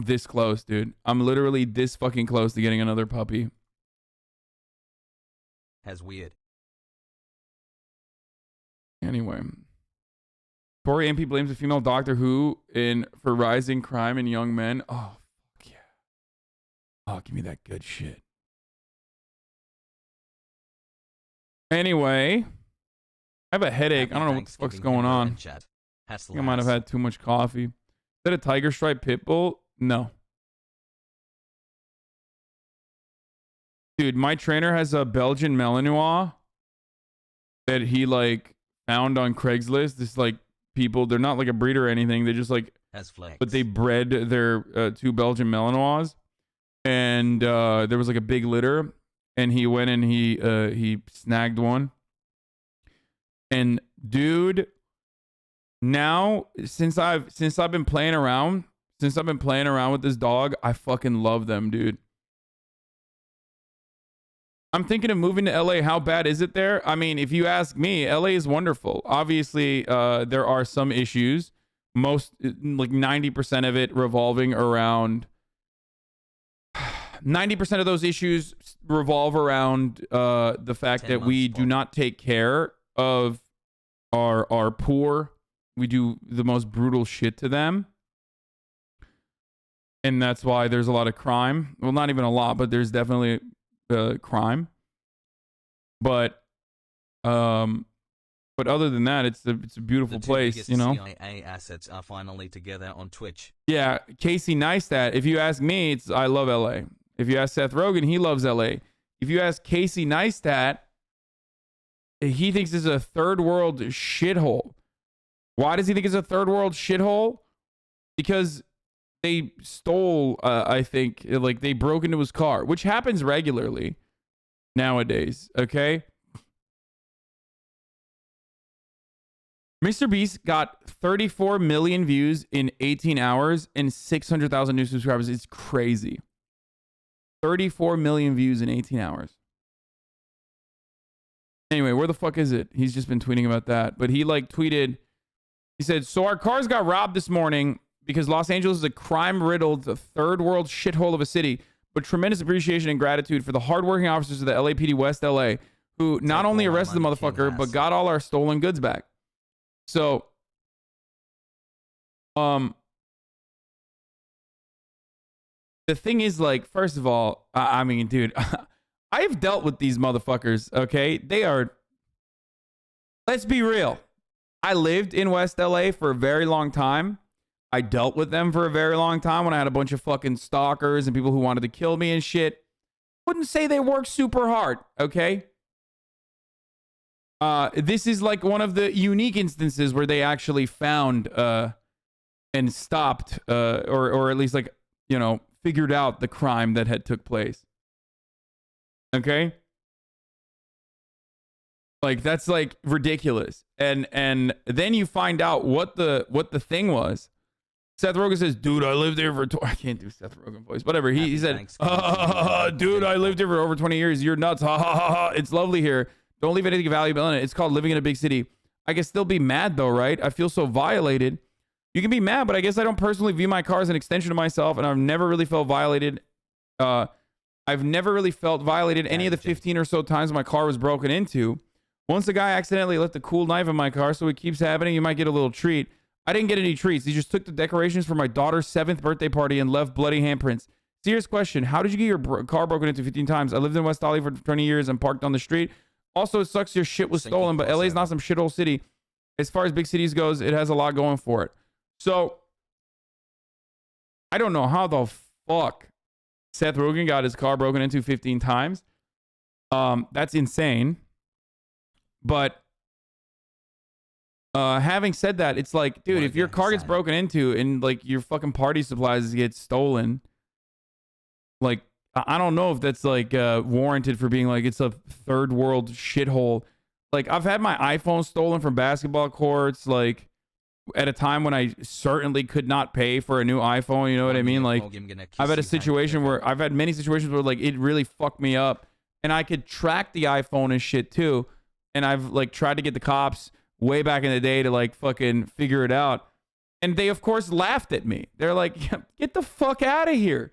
this close, dude. I'm literally this fucking close to getting another puppy. Has weird. Anyway. Tori MP blames a female Doctor Who for rising crime in young men. Oh, fuck yeah. Oh, give me that good shit. Anyway. I have a headache. I don't know what the fuck's going on. I think I might have had too much coffee. Is that a tiger stripe pit bull? No. Dude, my trainer has a Belgian Malinois that he like found on Craigslist. This like people, they're not like a breeder or anything. They just like, but they bred their 2 Belgian Malinois, and there was like a big litter, and he went and he snagged one. And dude, now since I've been playing around with this dog, I fucking love them, dude. I'm thinking of moving to LA. How bad is it there? I mean, if you ask me, LA is wonderful. Obviously, there are some issues. Most, like 90% of it revolving around 90% of those issues revolve around the fact that we do not take care of our poor. We do the most brutal shit to them. And that's why there's a lot of crime. Well, not even a lot, but there's definitely crime. But But other than that, it's a beautiful place, you know. CIA assets are finally together on Twitch. Yeah, Casey Neistat. If you ask me, it's I love LA. If you ask Seth Rogan, he loves LA. If you ask Casey Neistat, he thinks it's a third world shithole. Why does he think it's a third world shithole? Because they stole, I think, like they broke into his car, which happens regularly nowadays. Okay. Mr. Beast got 34 million views in 18 hours and 600,000 new subscribers. It's crazy. 34 million views in 18 hours. Anyway, where the fuck is it? He's just been tweeting about that. But he like tweeted, he said, so our cars got robbed this morning because Los Angeles is a crime-riddled third world shithole of a city, but tremendous appreciation and gratitude for the hardworking officers of the LAPD West LA who not only arrested the motherfucker, but got all our stolen goods back. So, the thing is, like, first of all, I mean, dude, I've dealt with these motherfuckers, okay? They are, let's be real. I lived in West LA for a very long time. I dealt with them for a very long time when I had a bunch of fucking stalkers and people who wanted to kill me and shit. Wouldn't say they worked super hard, okay? This is like one of the unique instances where they actually found and stopped or at least like, you know, figured out the crime that had took place. Okay? Like that's like ridiculous. And then you find out what the thing was. Seth Rogan says, dude, I lived here for I can't do Seth Rogan voice. Whatever. He said, dude, I lived here for over 20 years. You're nuts. Ha ha ha ha. It's lovely here. Don't leave anything valuable in it. It's called living in a big city. I can still be mad though, right? I feel so violated. You can be mad, but I guess I don't personally view my car as an extension of myself, and I've never really felt violated. I've never really felt violated any of the 15 or so times my car was broken into. Once a guy accidentally left a cool knife in my car, so it keeps happening. You might get a little treat. I didn't get any treats. He just took the decorations for my daughter's 7th birthday party and left bloody handprints. Serious question. How did you get your car broken into 15 times? I lived in West Hollywood for 20 years and parked on the street. Also, it sucks your shit was stolen, but LA's not some shithole city. As far as big cities goes, it has a lot going for it. So, I don't know how the fuck Seth Rogan got his car broken into 15 times. That's insane. But having said that, it's like, dude, if your car gets broken into and like your fucking party supplies get stolen, like, I don't know if that's like warranted for being like it's a third world shithole. Like I've had my iPhone stolen from basketball courts, like at a time when I certainly could not pay for a new iPhone. You know what I mean? Like I've had a situation where I've had many situations where like it really fucked me up, and I could track the iPhone and shit too. And I've like tried to get the cops way back in the day to like fucking figure it out, and they of course laughed at me. They're like, "Get the fuck out of here."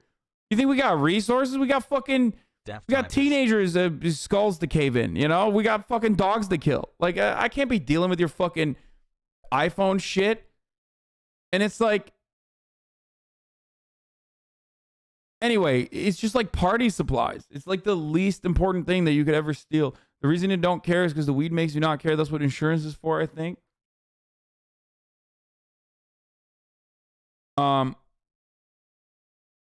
You think we got resources? We got fucking, we got teenagers' skulls to cave in, you know? We got fucking dogs to kill. Like, I can't be dealing with your fucking iPhone shit. And it's like, anyway, it's just like party supplies. It's like the least important thing that you could ever steal. The reason you don't care is because the weed makes you not care. That's what insurance is for, I think.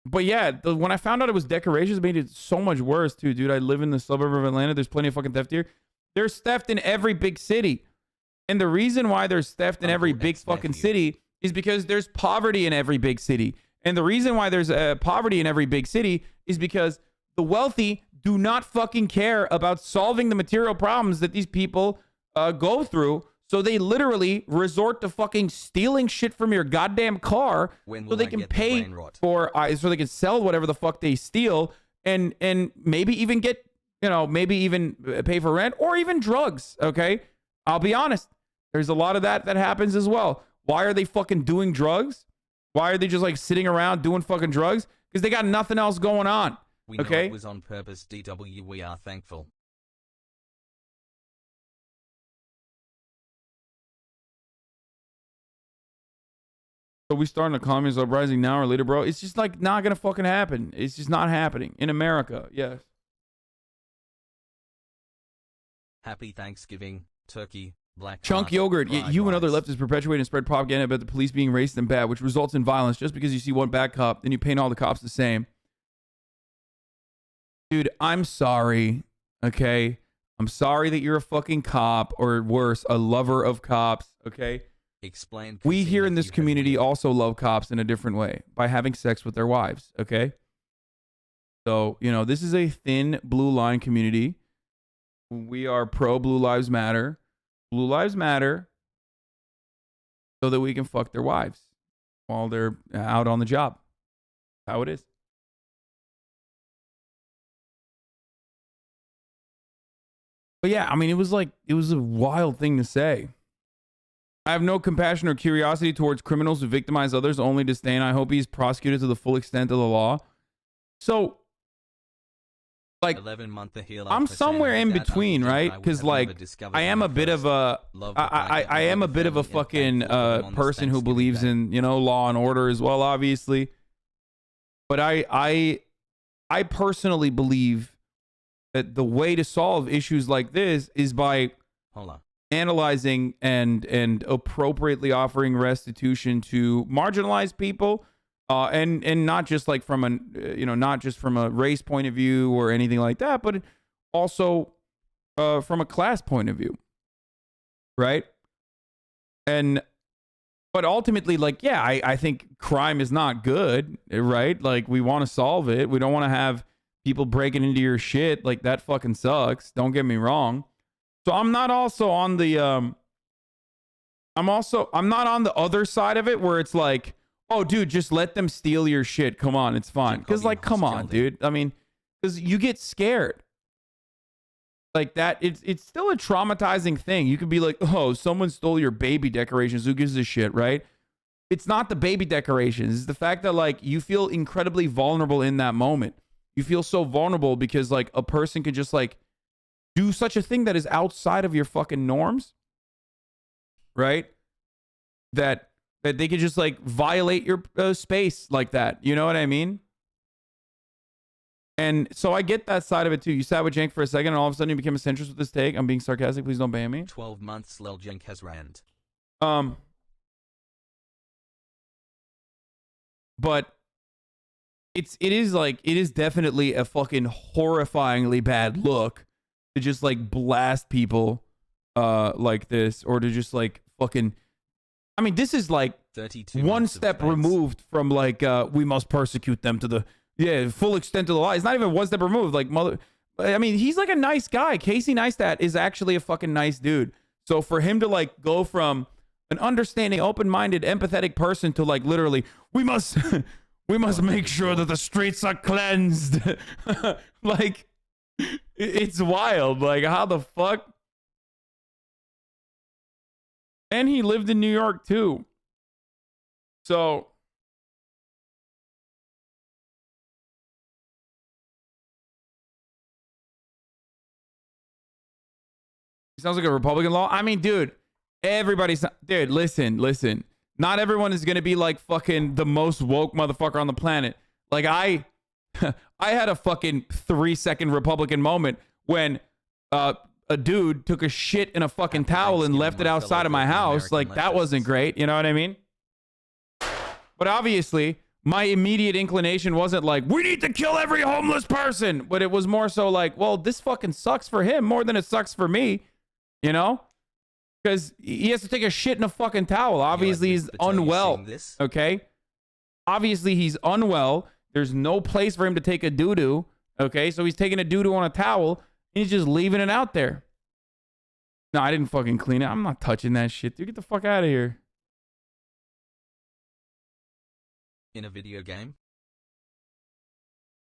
But yeah, when I found out it was decorations, it made it so much worse too, dude. I live in the suburb of Atlanta. There's plenty of fucking theft here. There's theft in every big city. And the reason why there's theft in every big fucking city is because there's poverty in every big city. And the reason why there's poverty in every big city is because the wealthy do not fucking care about solving the material problems that these people go through. So they literally resort to fucking stealing shit from your goddamn car so they can pay for, so they can sell whatever the fuck they steal and maybe even get, you know, maybe even pay for rent or even drugs, okay? I'll be honest. There's a lot of that happens as well. Why are they fucking doing drugs? Why are they just like sitting around doing fucking drugs? Because they got nothing else going on, we know okay? It was on purpose, DW. We are thankful. So we starting a communist uprising now or later, bro? It's just like not gonna fucking happen. It's just not happening in America. Yes. Happy Thanksgiving, turkey, black Chunk heart, yogurt. fried You and other rice. leftists perpetuate and spread propaganda about the police being racist and bad, which results in violence just because you see one bad cop, then you paint all the cops the same. Dude, I'm sorry. Okay? I'm sorry that you're a fucking cop, or worse, a lover of cops. Okay? Explain. We here in if this you have community real- also love cops in a different way, by having sex with their wives. Okay? So, you know, this is a thin blue line community. We are pro Blue Lives Matter. Blue Lives Matter so that we can fuck their wives while they're out on the job. That's how it is. But yeah, I mean, it was a wild thing to say. I have no compassion or curiosity towards criminals who victimize others only to stay, and I hope he's prosecuted to the full extent of the law. So, like, 11-month I'm somewhere in between, right? Because like, I am a bit of a, I am a bit of a fucking person who believes in, you know, law and order as well, obviously. But I personally believe that the way to solve issues like this is by analyzing and appropriately offering restitution to marginalized people. And not just like from not just from a race point of view or anything like that, but also from a class point of view, right? But ultimately, like, yeah, I think crime is not good, right? Like, we want to solve it. We don't want to have people breaking into your shit. Like, that fucking sucks. Don't get me wrong. So I'm not also on the I'm not on the other side of it where it's like, oh, dude, just let them steal your shit. Come on, it's fine. Because, like, come on, dude. I mean, because you get scared. Like that, it's still a traumatizing thing. You could be like, oh, someone stole your baby decorations. Who gives a shit, right? It's not the baby decorations. It's the fact that, like, you feel incredibly vulnerable in that moment. You feel so vulnerable because, like, a person could just, like, do such a thing that is outside of your fucking norms, right? That they could just, like, violate your space like that. You know what I mean? And so I get that side of it too. You sat with Cenk for a second and all of a sudden you became a centrist with this take. I'm being sarcastic. Please don't ban me. 12 months Lil Cenk has rant. But it is definitely a fucking horrifyingly bad look to just, like, blast people like this, or to just, like, fucking, I mean, this is like 32 one step removed from, like, we must persecute them to the full extent of the law. It's not even one step removed. Like, I mean, he's like a nice guy. Casey Neistat is actually a fucking nice dude. So for him to, like, go from an understanding, open-minded, empathetic person to, like, literally, we must make sure that the streets are cleansed. Like, it's wild. Like, how the fuck? And he lived in New York too. So he sounds like a Republican law. I mean, dude, dude, listen. Not everyone is going to be like fucking the most woke motherfucker on the planet. Like, I had a fucking 3-second Republican moment when a dude took a shit in a fucking towel and left it outside of my house. Like, that wasn't great. You know what I mean? But obviously, my immediate inclination wasn't like, we need to kill every homeless person. But it was more so like, well, this fucking sucks for him more than it sucks for me. You know? Because he has to take a shit in a fucking towel. Obviously, he's unwell. Okay? Obviously, he's unwell. There's no place for him to take a doo-doo. Okay? So he's taking a doo-doo on a towel, and he's just leaving it out there. No, I didn't fucking clean it. I'm not touching that shit, dude. Get the fuck out of here. In a video game?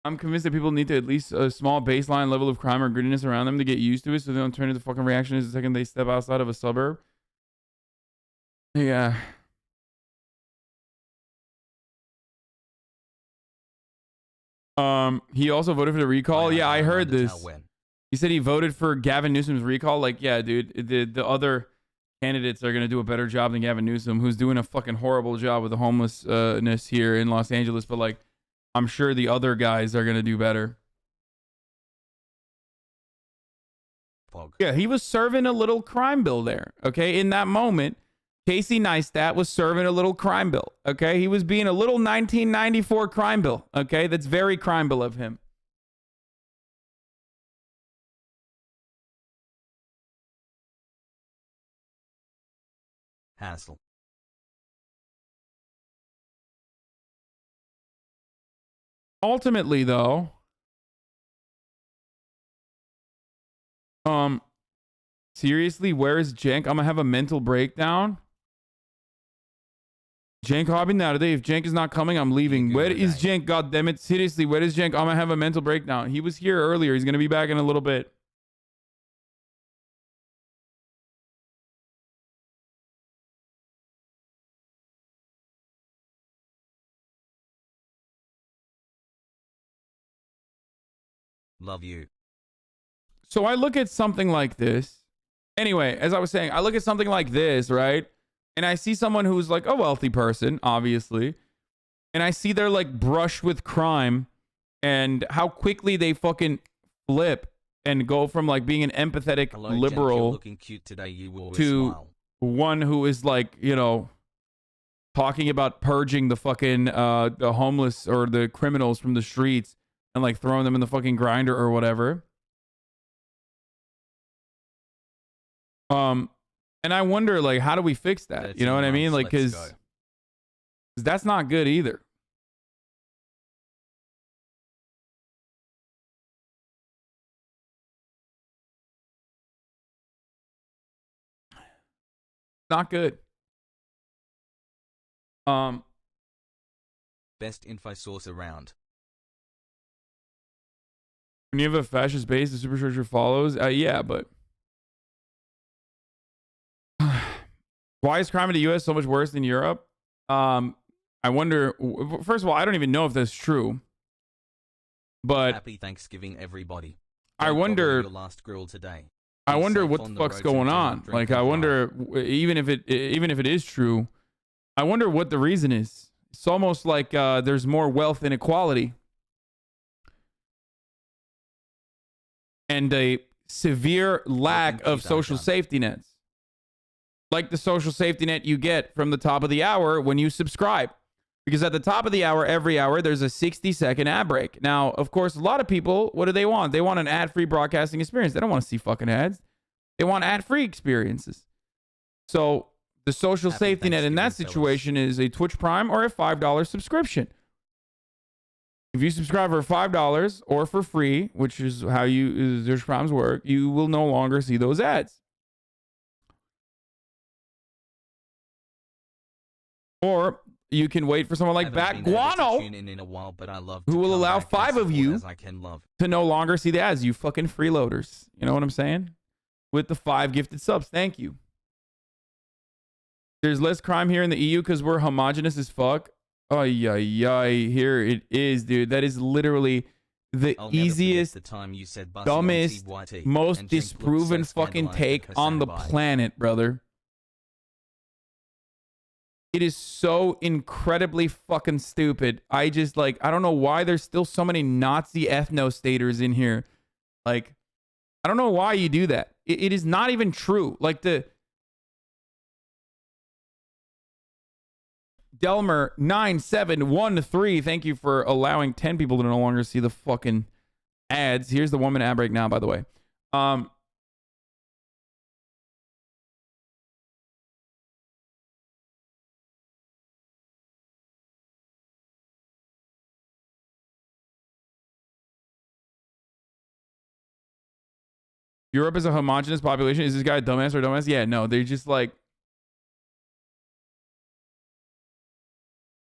I'm convinced that people need to at least a small baseline level of crime or grittiness around them to get used to it so they don't turn into fucking reactionaries the second they step outside of a suburb. Yeah. He also voted for the recall. Yeah, I heard this. He said he voted for Gavin Newsom's recall. Like, yeah, dude, the other candidates are going to do a better job than Gavin Newsom, who's doing a fucking horrible job with the homelessness here in Los Angeles. But, like, I'm sure the other guys are going to do better. Pog. Yeah, he was serving a little crime bill there. Okay, in that moment, Casey Neistat was serving a little crime bill. Okay, he was being a little 1994 crime bill. Okay, that's very crime bill of him. Hassle. Ultimately, though, seriously, where is Cenk? I'm gonna have a mental breakdown. Cenk hopping now today. If Cenk is not coming, I'm leaving. Where is Cenk? God damn it! Seriously, where is Cenk? I'm gonna have a mental breakdown. He was here earlier. He's gonna be back in a little bit. Love you. So I look at something like this. Anyway, as I was saying, I look at something like this, right? And I see someone who's like a wealthy person, obviously. And I see their like brush with crime and how quickly they fucking flip and go from like being an empathetic Hello, Cenk, liberal you're looking cute today. You will to smile. one who is like, you know, talking about purging the fucking the homeless or the criminals from the streets and like throwing them in the fucking grinder or whatever. And I wonder, like, how do we fix that? You know what I mean? Like, because that's not good either. Not good. Best info source around. When you have a fascist base, the superstructure follows. Yeah, but why is crime in the U.S. so much worse than Europe? I wonder. First of all, I don't even know if that's true. But Happy Thanksgiving, everybody. I wonder. Your last grill today. I wonder what the fuck's going on. Like, I wonder, even if it is true, I wonder what the reason is. It's almost like there's more wealth inequality and a severe lack of social safety nets. Like the social safety net you get from the top of the hour when you subscribe. Because at the top of the hour, every hour, there's a 60-second ad break. Now, of course, a lot of people, what do they want? They want an ad-free broadcasting experience. They don't want to see fucking ads. They want ad-free experiences. So the social safety net in that situation is a Twitch Prime or a $5 subscription. If you subscribe for $5 or for free, which is how Twitch Primes work, you will no longer see those ads. Or you can wait for someone like Bat Guano, who will allow 5 of you to no longer see the ads. You fucking freeloaders. You know what I'm saying? With the 5 gifted subs. Thank you. There's less crime here in the EU because we're homogenous as fuck. Oh, yeah. Here it is, dude. That is literally the easiest, dumbest, most disproven fucking take on the planet, brother. It is so incredibly fucking stupid. I just, like, I don't know why there's still so many Nazi ethno-staters in here. Like, I don't know why you do that. It is not even true. Like, the Delmer 9713, thank you for allowing 10 people to no longer see the fucking ads. Here's the 1 minute ad break now, by the way. Europe is a homogenous population. Is this guy a dumbass or a dumbass? Yeah, no, they're just like,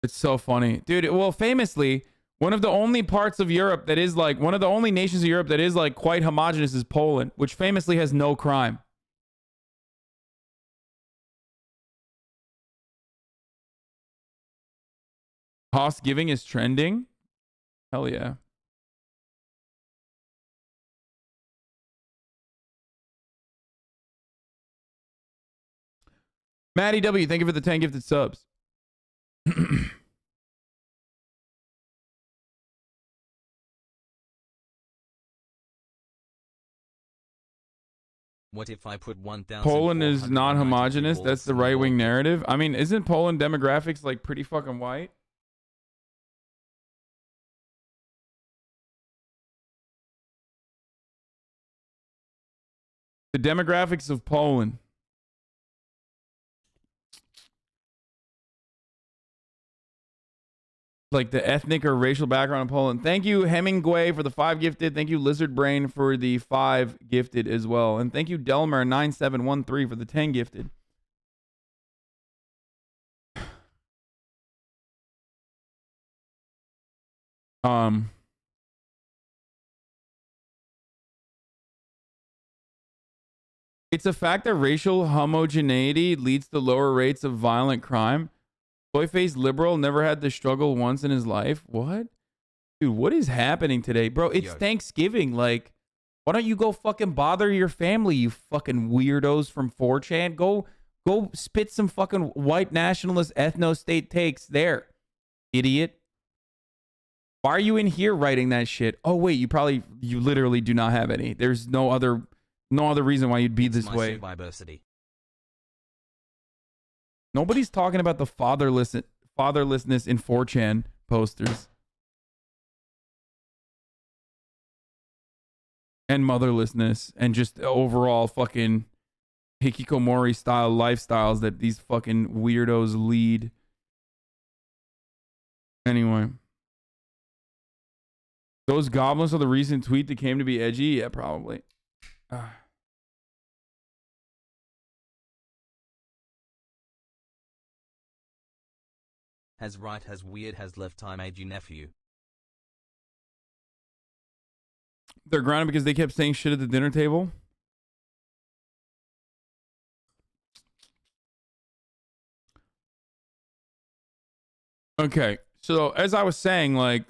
it's so funny. Dude, well, famously, one of the only parts of Europe that is like, one of the only nations of Europe that is like quite homogenous is Poland, which famously has no crime. Hoss giving is trending? Hell yeah. Maddie W, thank you for the 10 gifted subs. What if I put 1,000? Poland is not homogenous. That's the right-wing narrative. I mean, isn't Poland demographics like pretty fucking white? The demographics of Poland. Like the ethnic or racial background of Poland. Thank you, Hemingway, for the 5 gifted. Thank you, Lizard Brain, for the 5 gifted as well. And thank you, Delmer9713, for the 10 gifted. It's a fact that racial homogeneity leads to lower rates of violent crime. Boy-faced liberal never had to struggle once in his life. What? Dude, what is happening today? Bro, it's Thanksgiving. Like, why don't you go fucking bother your family, you fucking weirdos from 4chan? Go spit some fucking white nationalist ethno-state takes there, idiot. Why are you in here writing that shit? Oh, wait, you literally do not have any. There's no other reason why you'd be this way. Diversity. Nobody's talking about the fatherlessness in 4chan posters. And motherlessness and just overall fucking hikikomori style lifestyles that these fucking weirdos lead. Anyway. Those goblins are the recent tweet that came to be edgy? Yeah, probably. Has right, has weird, has left, time, age, you nephew. They're grounded because they kept saying shit at the dinner table. Okay, so as I was saying, like,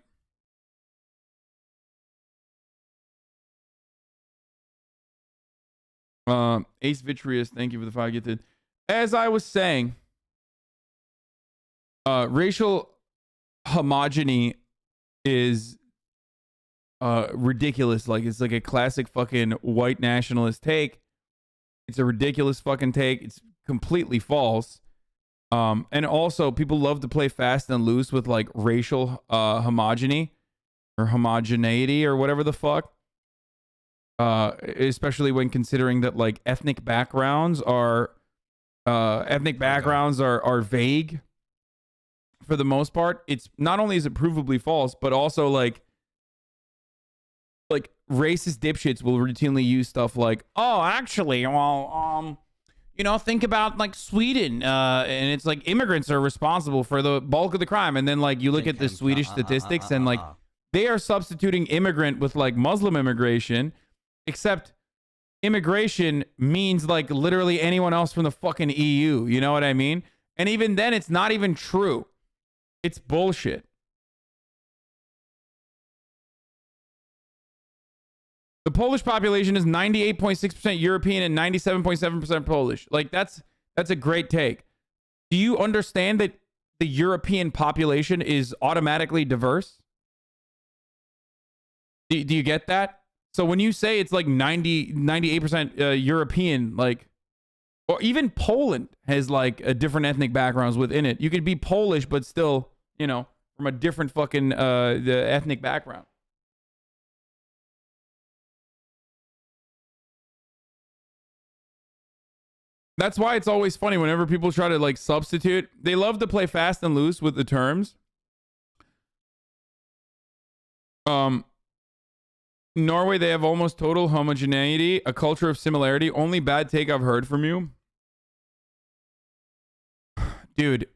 Ace Vitreous, thank you for the 5 gifted. As I was saying, racial homogeny is ridiculous. Like, it's like a classic fucking white nationalist take. It's a ridiculous fucking take. It's completely false. And also, people love to play fast and loose with like racial homogeny or homogeneity or whatever the fuck. Especially when considering that like ethnic backgrounds are vague for the most part. It's not only is it provably false, but also like racist dipshits will routinely use stuff like, oh, actually, well, you know, think about like Sweden, and it's like immigrants are responsible for the bulk of the crime, and then like you look at the Swedish statistics and like they are substituting immigrant with like Muslim immigration. Except immigration means like literally anyone else from the fucking EU. You know what I mean? And even then, it's not even true. It's bullshit. The Polish population is 98.6% European and 97.7% Polish. Like, that's a great take. Do you understand that the European population is automatically diverse? Do you get that? So when you say it's like 98% European, like, or even Poland has like a different ethnic backgrounds within it. You could be Polish, but still, you know, from a different fucking the ethnic background. That's why it's always funny whenever people try to like substitute. They love to play fast and loose with the terms. Norway, they have almost total homogeneity, a culture of similarity. Only bad take I've heard from you. Dude,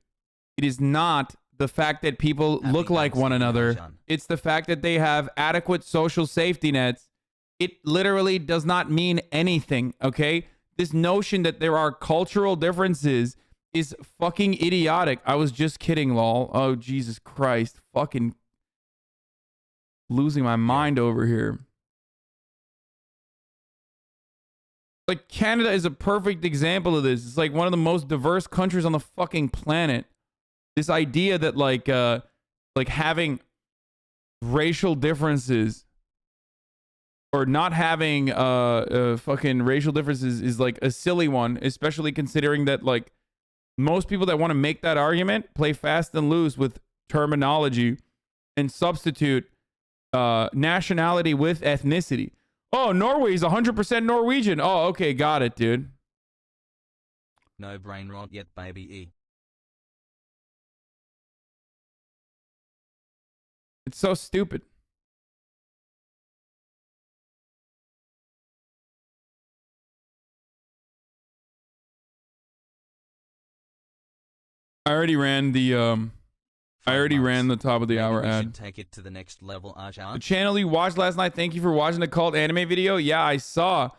it is not the fact that people look like one another. It's the fact that they have adequate social safety nets. It literally does not mean anything, okay? This notion that there are cultural differences is fucking idiotic. I was just kidding, lol. Oh, Jesus Christ. Fucking losing my mind over here. Like, Canada is a perfect example of this. It's like one of the most diverse countries on the fucking planet. This idea that like having racial differences or not having fucking racial differences is like a silly one, especially considering that like most people that want to make that argument play fast and loose with terminology and substitute nationality with ethnicity. Oh, Norway's 100% Norwegian. Oh, okay, got it, dude. No brain rot yet, baby. It's so stupid. I already ran the top of the hour ad. Should take it to the next level, The channel you watched last night. Thank you for watching the cult anime video. Yeah, I saw.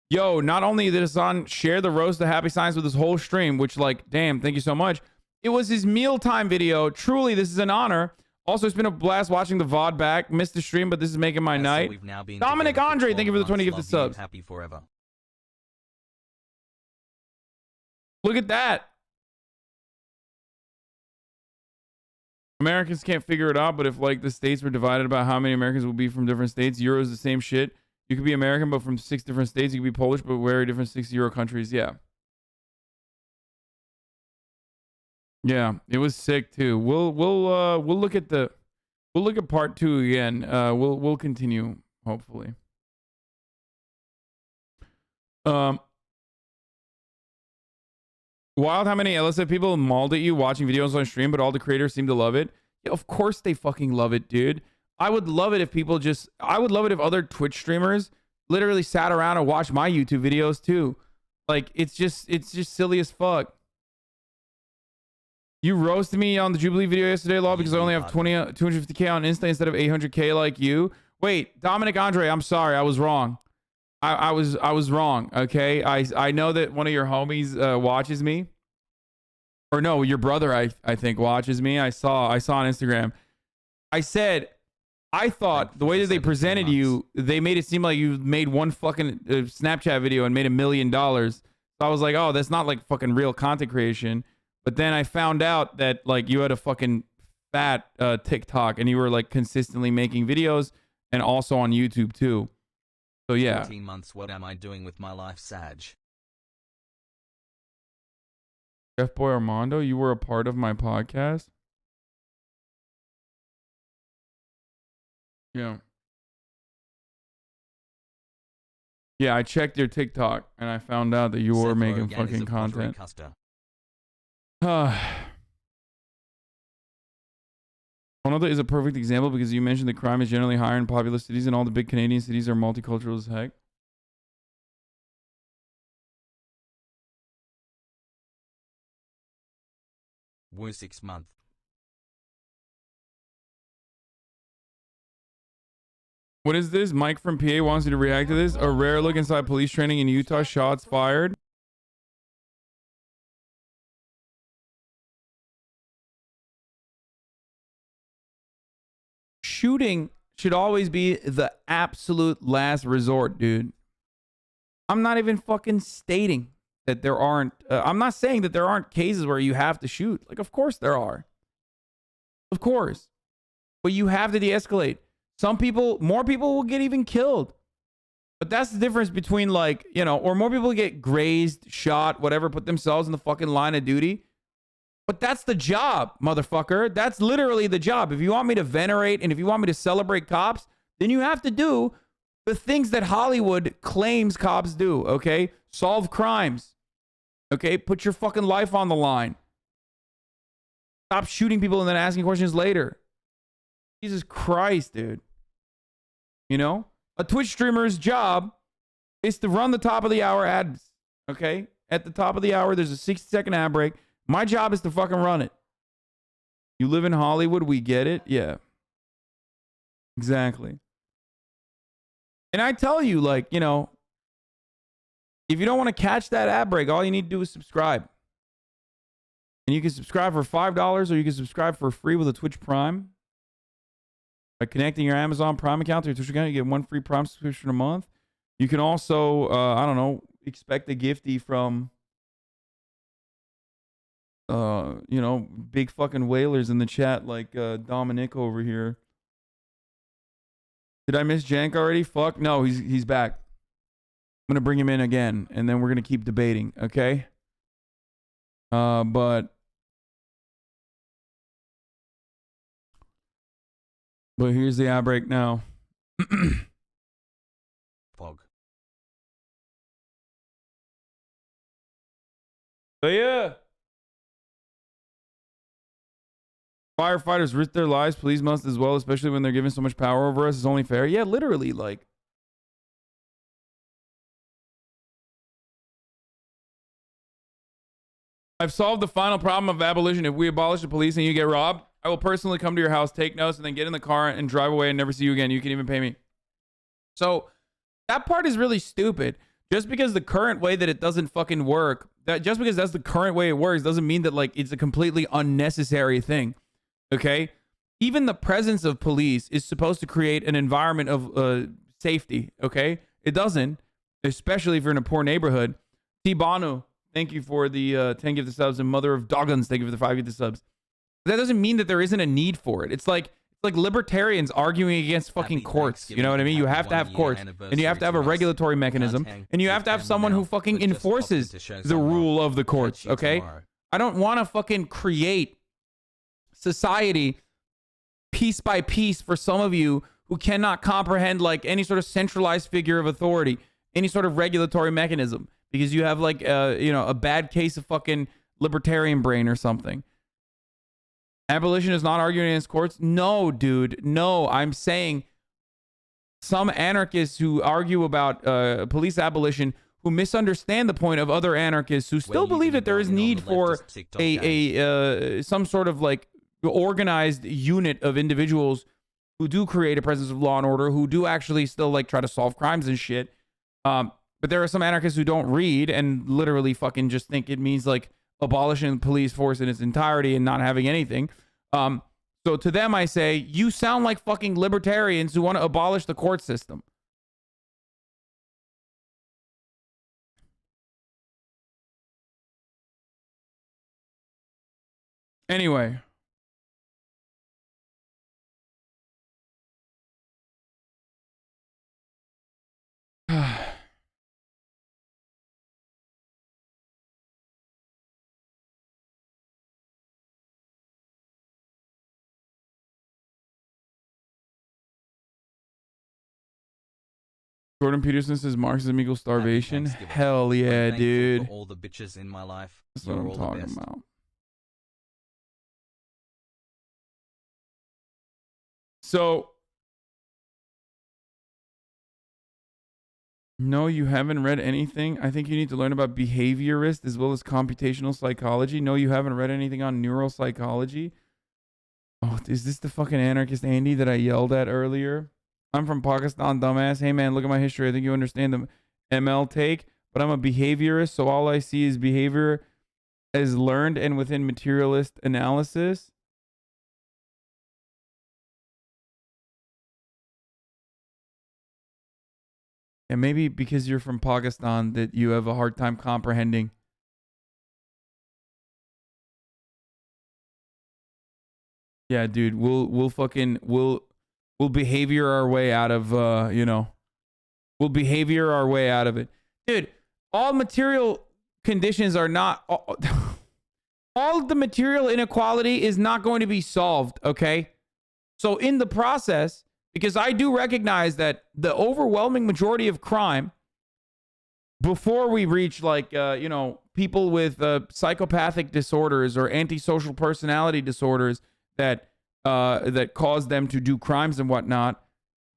Yo, not only did Hasan share the roast of happy science with his whole stream, which like, damn, thank you so much. It was his mealtime video. Truly, this is an honor. Also, it's been a blast watching the VOD back. Missed the stream, but this is making my night. Dominic Andre, thank you for the 20 gifted subs. Happy forever. Look at that. Americans can't figure it out, but if like the states were divided about how many Americans will be from different states, Euro is the same shit. You could be American, but from 6 different states. You could be Polish, but very different 6 Euro countries. Yeah. Yeah, it was sick too. We'll look at part 2 again. We'll continue hopefully. Wild, how many LSF people mauled at you watching videos on stream, but all the creators seem to love it? Yeah, of course they fucking love it, dude. I would love it if people just... I would love it if other Twitch streamers literally sat around and watched my YouTube videos too. Like, it's just silly as fuck. You roasted me on the Jubilee video yesterday, Law, because I only have 250k on Insta instead of 800k like you. Wait, Dominic Andre, I'm sorry. I was wrong. I was wrong, okay? I know that one of your homies watches me. Or no, your brother I think watches me. I saw on Instagram. I said I thought the way that they presented you, they made it seem like you made one fucking Snapchat video and made $1 million. So I was like, "Oh, that's not like fucking real content creation." But then I found out that like you had a fucking fat TikTok and you were like consistently making videos and also on YouTube too. So yeah. 14 months, what am I doing with my life, Sag? Chef Boy Armando, you were a part of my podcast? Yeah. Yeah, I checked your TikTok and I found out that you were making fucking content. Canada is a perfect example because you mentioned the crime is generally higher in populous cities and all the big Canadian cities are multicultural as heck. Woo 6 month. What is this? Mike from PA wants you to react to this. A rare look inside police training in Utah. Shots fired. Shooting should always be the absolute last resort, dude. I'm not even fucking stating that there aren't... I'm not saying that there aren't cases where you have to shoot. Like, of course there are. Of course. But you have to de-escalate. Some people... More people will get even killed. But that's the difference between, like, you know... Or more people get grazed, shot, whatever, put themselves in the fucking line of duty. But that's the job, motherfucker. That's literally the job. If you want me to venerate and if you want me to celebrate cops, then you have to do the things that Hollywood claims cops do, okay? Solve crimes. Okay? Put your fucking life on the line. Stop shooting people and then asking questions later. Jesus Christ, dude. You know? A Twitch streamer's job is to run the top of the hour ads, okay? At the top of the hour, there's a 60-second ad break. My job is to fucking run it. You live in Hollywood, we get it. Yeah. Exactly. And I tell you, like, you know, if you don't want to catch that ad break, all you need to do is subscribe. And you can subscribe for $5 or you can subscribe for free with a Twitch Prime. By connecting your Amazon Prime account to your Twitch account, you get one free Prime subscription a month. You can also, I don't know, expect a gifty from... you know, big fucking whalers in the chat like Dominic over here. Did I miss Jank already? Fuck. No, he's back. I'm going to bring him in again, and then we're going to keep debating, okay? But here's the outbreak now. Pog. So yeah. Firefighters risk their lives. Police must as well, especially when they're given so much power over us. It's only fair. Yeah, literally, like. I've solved the final problem of abolition. If we abolish the police and you get robbed, I will personally come to your house, take notes, and then get in the car and drive away and never see you again. You can even pay me. So that part is really stupid. Just because the current way that it doesn't fucking work, that just because that's the current way it works doesn't mean that like it's a completely unnecessary thing. Okay? Even the presence of police is supposed to create an environment of safety. Okay? It doesn't, especially if you're in a poor neighborhood. Tibanu, thank you for the 10 gifted subs, and Mother of Doggins, thank you for the 5 gifted subs. That doesn't mean that there isn't a need for it. It's like libertarians arguing against fucking courts. You know what I mean? You have to have courts, and you have to have a regulatory mechanism, and you have to have someone who fucking enforces the rule of the courts, okay? I don't want to fucking create society piece by piece for some of you who cannot comprehend like any sort of centralized figure of authority, any sort of regulatory mechanism, because you have like a bad case of fucking libertarian brain or something. Abolition is not arguing against courts. No, dude. No, I'm saying some anarchists who argue about police abolition, who misunderstand the point of other anarchists who still believe that there is need for some sort of like organized unit of individuals who do create a presence of law and order, who do actually still like try to solve crimes and shit. But there are some anarchists who don't read and literally fucking just think it means like abolishing the police force in its entirety and not having anything. So to them, I say, you sound like fucking libertarians who want to abolish the court system. Anyway. Jordan Peterson says Marxism equals starvation. Hell yeah, dude. All the bitches in my life. That's what I'm talking about. So, no, you haven't read anything. I think you need to learn about behaviorist as well as computational psychology. No, you haven't read anything on neuropsychology. Oh, is this the fucking anarchist Andy that I yelled at earlier? I'm from Pakistan, dumbass. Hey, man, look at my history. I think you understand the ML take, but I'm a behaviorist, so all I see is behavior as learned and within materialist analysis. And maybe because you're from Pakistan that you have a hard time comprehending. Yeah, dude, we'll behavior our way out of, we'll behavior our way out of it. Dude, all material conditions are not, all of the material inequality is not going to be solved, okay? So in the process, because I do recognize that the overwhelming majority of crime, before we reach like, people with psychopathic disorders or antisocial personality disorders that cause them to do crimes and whatnot.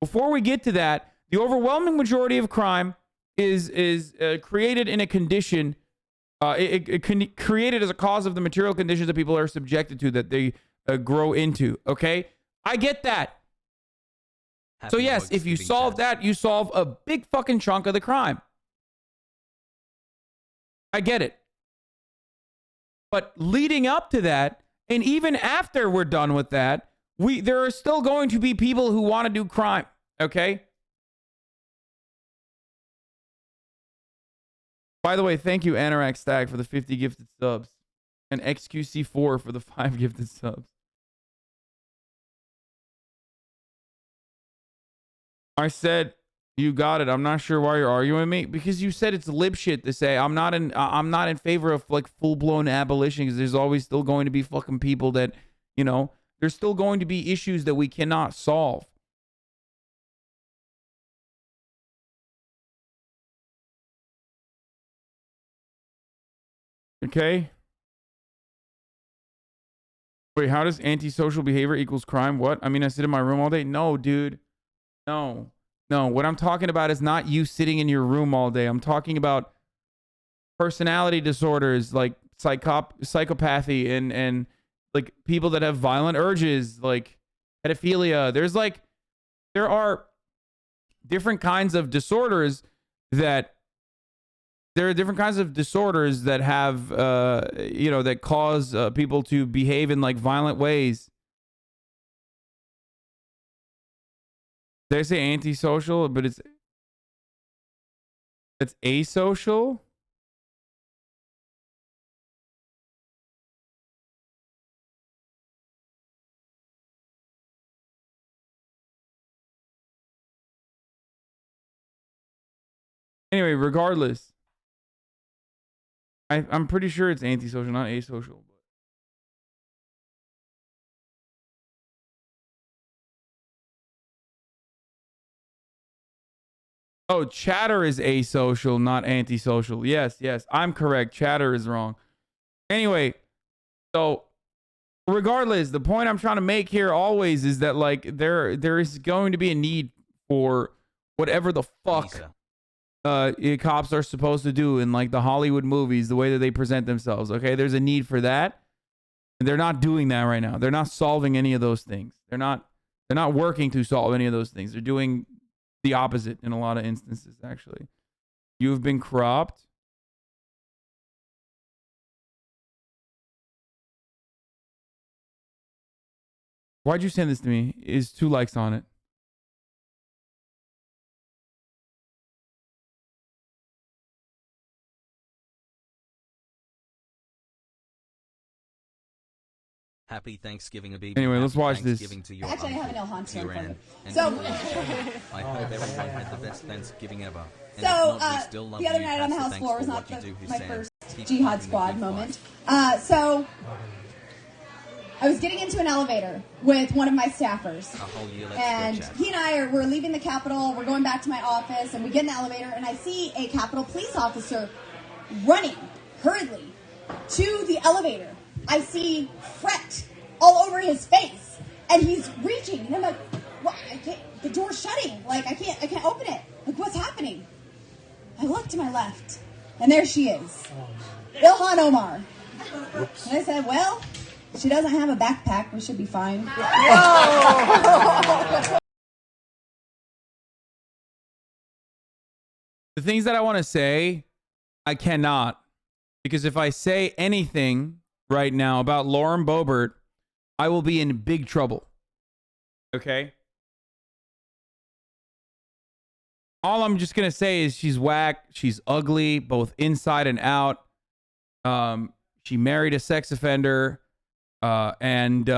Before we get to that, the overwhelming majority of crime is created in a condition, created as a cause of the material conditions that people are subjected to, that they grow into. Okay, I get that. So yes, if you solve that, you solve a big fucking chunk of the crime. I get it. But leading up to that, and even after we're done with that, there are still going to be people who want to do crime, okay? By the way, thank you, Anorak Stag, for the 50 gifted subs. And XQC4 for the 5 gifted subs. I said you got it. I'm not sure why you're arguing with me because you said it's lib shit to say I'm not in favor of like full blown abolition because there's always still going to be fucking people that, you know, there's still going to be issues that we cannot solve. Okay. Wait, how does antisocial behavior equals crime? What? I mean, I sit in my room all day? No, dude. No. No, what I'm talking about is not you sitting in your room all day. I'm talking about personality disorders like psychopathy and like people that have violent urges, like pedophilia. There are different kinds of disorders that have, you know, that cause people to behave in like violent ways. Did I say antisocial? But it's asocial. Anyway, regardless, I'm pretty sure it's antisocial, not asocial. Oh, chatter is asocial, not antisocial. Yes, I'm correct. Chatter is wrong. Anyway, so regardless, the point I'm trying to make here always is that like there is going to be a need for whatever the fuck cops are supposed to do in like the Hollywood movies, the way that they present themselves. Okay, there's a need for that. And they're not doing that right now. They're not solving any of those things. They're not working to solve any of those things. They're doing the opposite in a lot of instances, actually. You've been cropped. Why'd you send this to me? Is 2 likes on it. Happy Thanksgiving, Abib. Anyway, let's watch this. Actually, I have an Ilhan story for you. So, I hope everyone had the best Thanksgiving ever. And So, if not, we still love the other you. night on the Pastor, House thanks floor for was not what you do, my Hasan. first Keep Jihad fighting the Squad good moment. fight. So, I was getting into an elevator with one of my staffers. A whole year, let's And go, Chad. he and I we're leaving the Capitol. We're going back to my office, and we get in the elevator, and I see a Capitol police officer running hurriedly to the elevator. I see fret all over his face, and he's reaching, and I'm like, "What? I can't. The door's shutting. Like I can't open it. Like what's happening?" I look to my left, and there she is, Ilhan Omar. Oops. And I said, "Well, she doesn't have a backpack. We should be fine." The things that I want to say, I cannot. Because if I say anything right now about Lauren Boebert, I will be in big trouble. Okay? All I'm just going to say is she's whack. She's ugly, both inside and out. She married a sex offender. And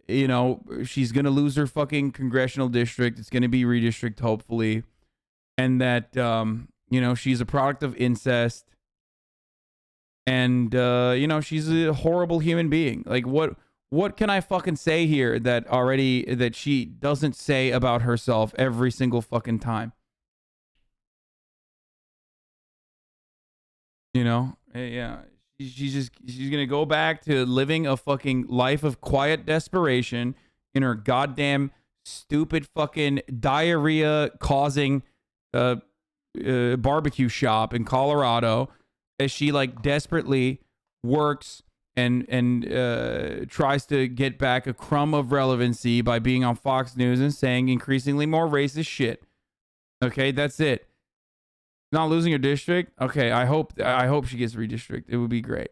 you know, she's going to lose her fucking congressional district. It's going to be redistrict, hopefully. And that, you know, she's a product of incest. And, you know, she's a horrible human being. Like, what can I fucking say here that she doesn't say about herself every single fucking time? You know? Yeah. She's going to go back to living a fucking life of quiet desperation in her goddamn stupid fucking diarrhea causing barbecue shop in Colorado as she like desperately works and tries to get back a crumb of relevancy by being on Fox News and saying increasingly more racist shit. Okay, that's it. Not losing her district? Okay, I hope she gets redistricted. It would be great.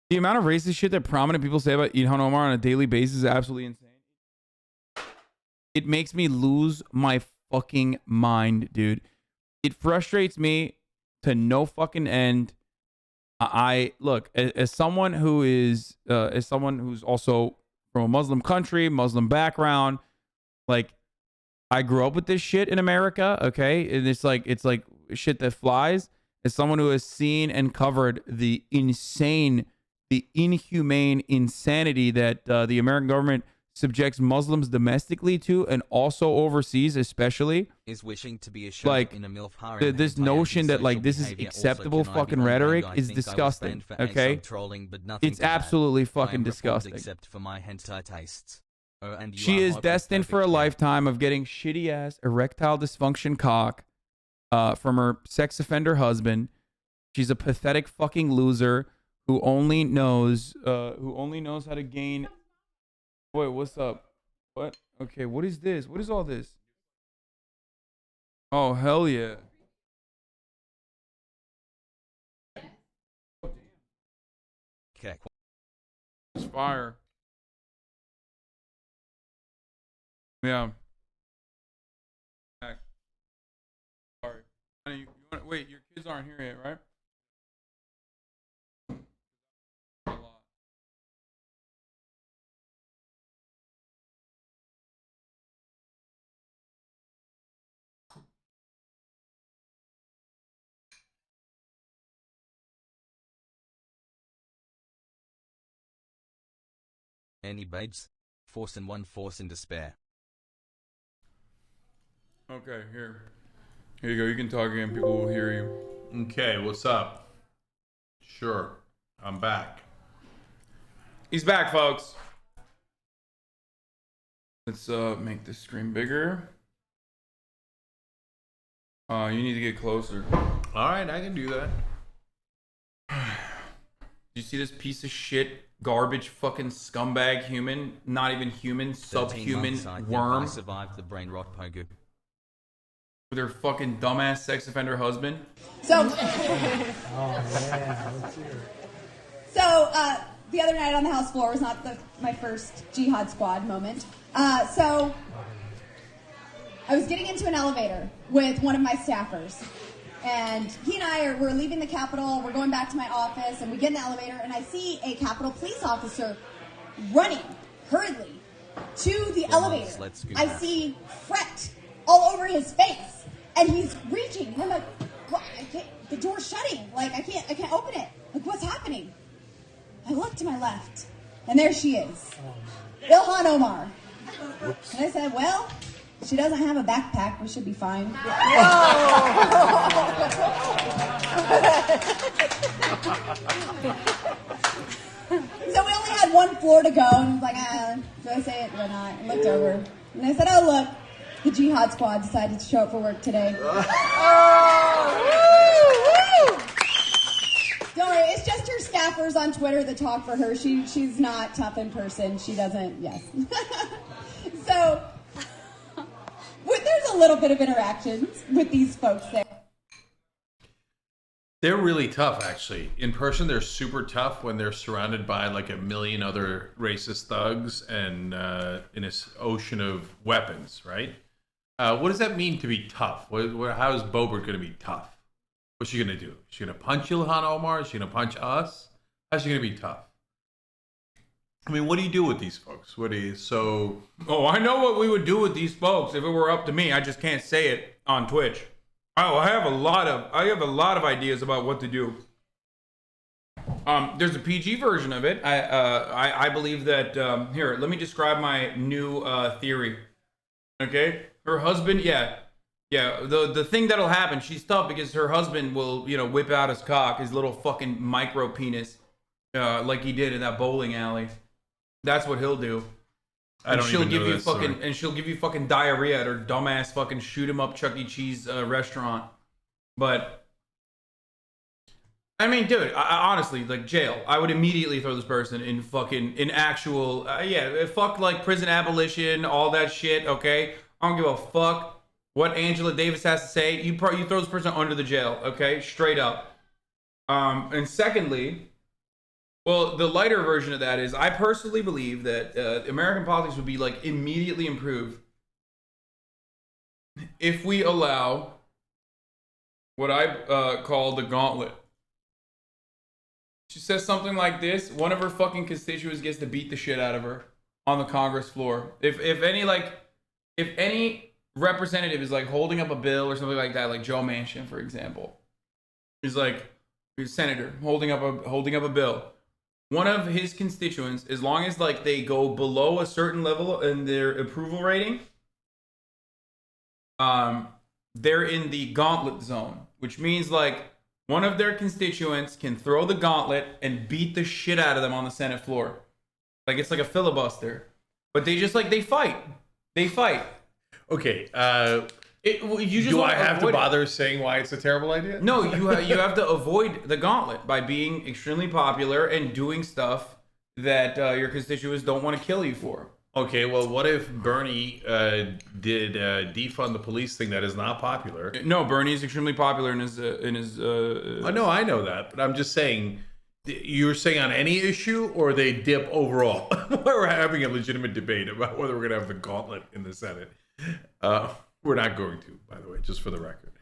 The amount of racist shit that prominent people say about Ilhan Omar on a daily basis is absolutely insane. It makes me lose my fucking mind, dude. It frustrates me to no fucking end I look as someone who is as someone who's also from a Muslim country, Muslim background, like I grew up with this shit in America, okay? And it's like shit that flies. As someone who has seen and covered the inhumane insanity that the American government subjects Muslims domestically to, and also overseas, especially, is wishing to be a like in a MILF harem this notion that like this is acceptable fucking rhetoric is disgusting. Okay, it's absolutely fucking disgusting. Except for my hentai tastes. And she is destined for a lifetime of getting shitty ass erectile dysfunction cock from her sex offender husband. She's a pathetic fucking loser who only knows how to gain. Wait, what's up? What? Okay, what is this? What is all this? Oh, hell yeah. Okay. It's fire. Yeah. Sorry. Honey, you want, wait, your kids aren't here yet, right? Any babes? Force in one, force in despair. Okay, here you go. You can talk again. People will hear you. Okay, what's up? Sure, I'm back. He's back, folks. Let's make this screen bigger. You need to get closer. All right, I can do that. You see this piece of shit, garbage, fucking scumbag human, not even human, subhuman worm. I survived the brain rot, PogU. With her fucking dumbass sex offender husband. So, the other night on the House floor was not my first Jihad Squad moment. So, I was getting into an elevator with one of my staffers. And he and I we're leaving the Capitol, we're going back to my office, and we get in the elevator, and I see a Capitol police officer running hurriedly to the elevator. I see fret all over his face, and he's reaching, and I'm like, well, the door's shutting, like, I can't open it. Like, what's happening? I look to my left, and there she is, Ilhan Omar. Oops. And I said, well, she doesn't have a backpack. We should be fine. So we only had one floor to go. And I was like, do I say it or not? I looked over. And I said, oh, look. The Jihad Squad decided to show up for work today. Don't worry. It's just her staffers on Twitter that talk for her. She's not tough in person. She doesn't, yes. So... there's a little bit of interactions with these folks there. They're really tough, actually. In person, they're super tough when they're surrounded by like a million other racist thugs and in this ocean of weapons, right? What does that mean to be tough? How is Boebert going to be tough? What's she going to do? Is she going to punch Ilhan Omar? Is she going to punch us? How's she going to be tough? I mean, what do you do with these folks? Oh, I know what we would do with these folks if it were up to me. I just can't say it on Twitch. Oh, I have a lot of ideas about what to do. There's a PG version of it. I believe that here, let me describe my new theory. Okay? Her husband, the thing that'll happen, she's tough because her husband will, whip out his cock, his little fucking micro penis, like he did in that bowling alley. That's what he'll do. She'll give you fucking diarrhea at her dumbass fucking shoot 'em up Chuck E. Cheese restaurant. But I mean, dude, I honestly, like, jail. I would immediately throw this person in actual fuck, like, prison abolition, all that shit. Okay, I don't give a fuck what Angela Davis has to say. You throw this person under the jail. Okay, straight up. And secondly. Well, the lighter version of that is I personally believe that American politics would be like immediately improved if we allow what I call the gauntlet. She says something like this. One of her fucking constituents gets to beat the shit out of her on the Congress floor. If any representative is like holding up a bill or something like that, like Joe Manchin, for example, is like a senator holding up a bill. One of his constituents, as long as like they go below a certain level in their approval rating, they're in the gauntlet zone, which means like one of their constituents can throw the gauntlet and beat the shit out of them on the Senate floor. Like it's like a filibuster, but they just like they fight. Okay. You just do I have to bother saying why it's a terrible idea? No, you have to avoid the gauntlet by being extremely popular and doing stuff that your constituents don't want to kill you for. Okay, well, what if Bernie did defund the police thing that is not popular? No, Bernie is extremely popular in his. I know that, but I'm just saying. You're saying on any issue, or they dip overall? We're having a legitimate debate about whether we're going to have the gauntlet in the Senate. We're not going to, by the way, just for the record.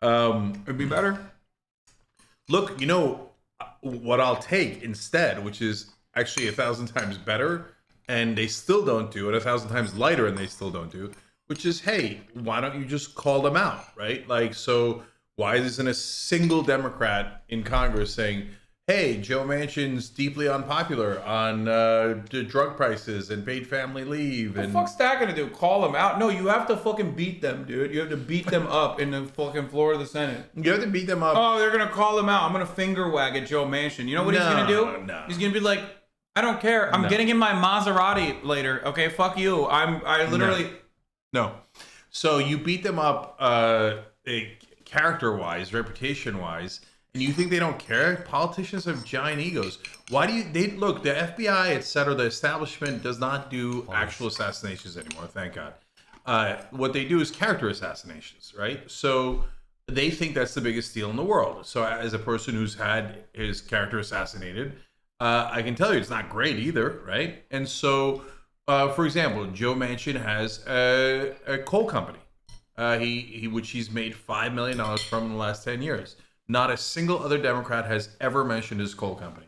It'd be better. Look, you know what I'll take instead, which is actually 1,000 times better, and they still don't do it, 1,000 times lighter, and they still don't do, which is, hey, why don't you just call them out, right? Like, so why isn't a single Democrat in Congress saying, hey, Joe Manchin's deeply unpopular on the drug prices and paid family leave. What the fuck's that gonna do? Call them out? No, you have to fucking beat them, dude. You have to beat them up in the fucking floor of the Senate. You have to beat them up. Oh, they're gonna call him out. I'm gonna finger wag at Joe Manchin. You know what he's gonna do? No. He's gonna be like, I don't care. I'm getting in my Maserati later. Okay, fuck you. I literally. No. So you beat them up character-wise, reputation-wise. And you think they don't care? Politicians have giant egos. Why do they look? The FBI, etc., the establishment does not do actual assassinations anymore. Thank God. What they do is character assassinations, right? So they think that's the biggest deal in the world. So as a person who's had his character assassinated, I can tell you it's not great either, right? And so, for example, Joe Manchin has a coal company, which he's made $5 million from in the last 10 years. Not a single other Democrat has ever mentioned his coal company.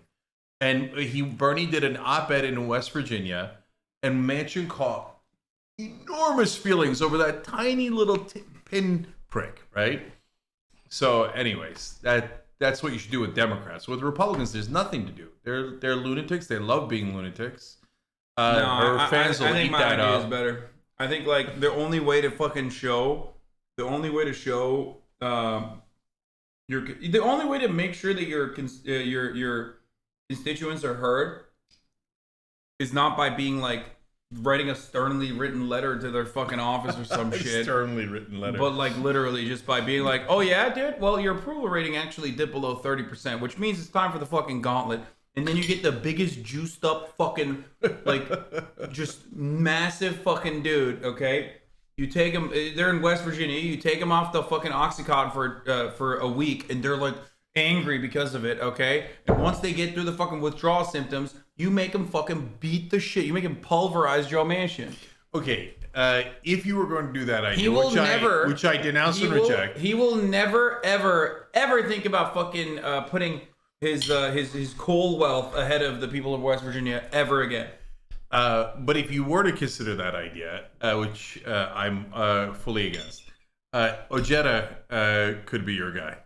And Bernie did an op-ed in West Virginia, and Manchin caught enormous feelings over that tiny little pin prick, right? So anyways, that's what you should do with Democrats. With Republicans, there's nothing to do. They're lunatics. They love being lunatics. I fans will think eat my that idea up. is better. I think like the only way to make sure that your constituents are heard is not by being like writing a sternly written letter to their fucking office or some shit. Sternly written letter. But like literally just by being like, oh yeah, dude, well your approval rating actually dipped below 30%, which means it's time for the fucking gauntlet. And then you get the biggest juiced up fucking like just massive fucking dude, okay? You take them, they're in West Virginia, you take them off the fucking Oxycontin for a week, and they're like angry because of it, okay? And once they get through the fucking withdrawal symptoms, you make them fucking beat the shit. You make them pulverize Joe Manchin. Okay, if you were going to do that idea, which I denounce and reject. He will never, ever think about fucking putting his coal wealth ahead of the people of West Virginia ever again. But if you were to consider that idea, which I'm fully against, Ojeda could be your guy.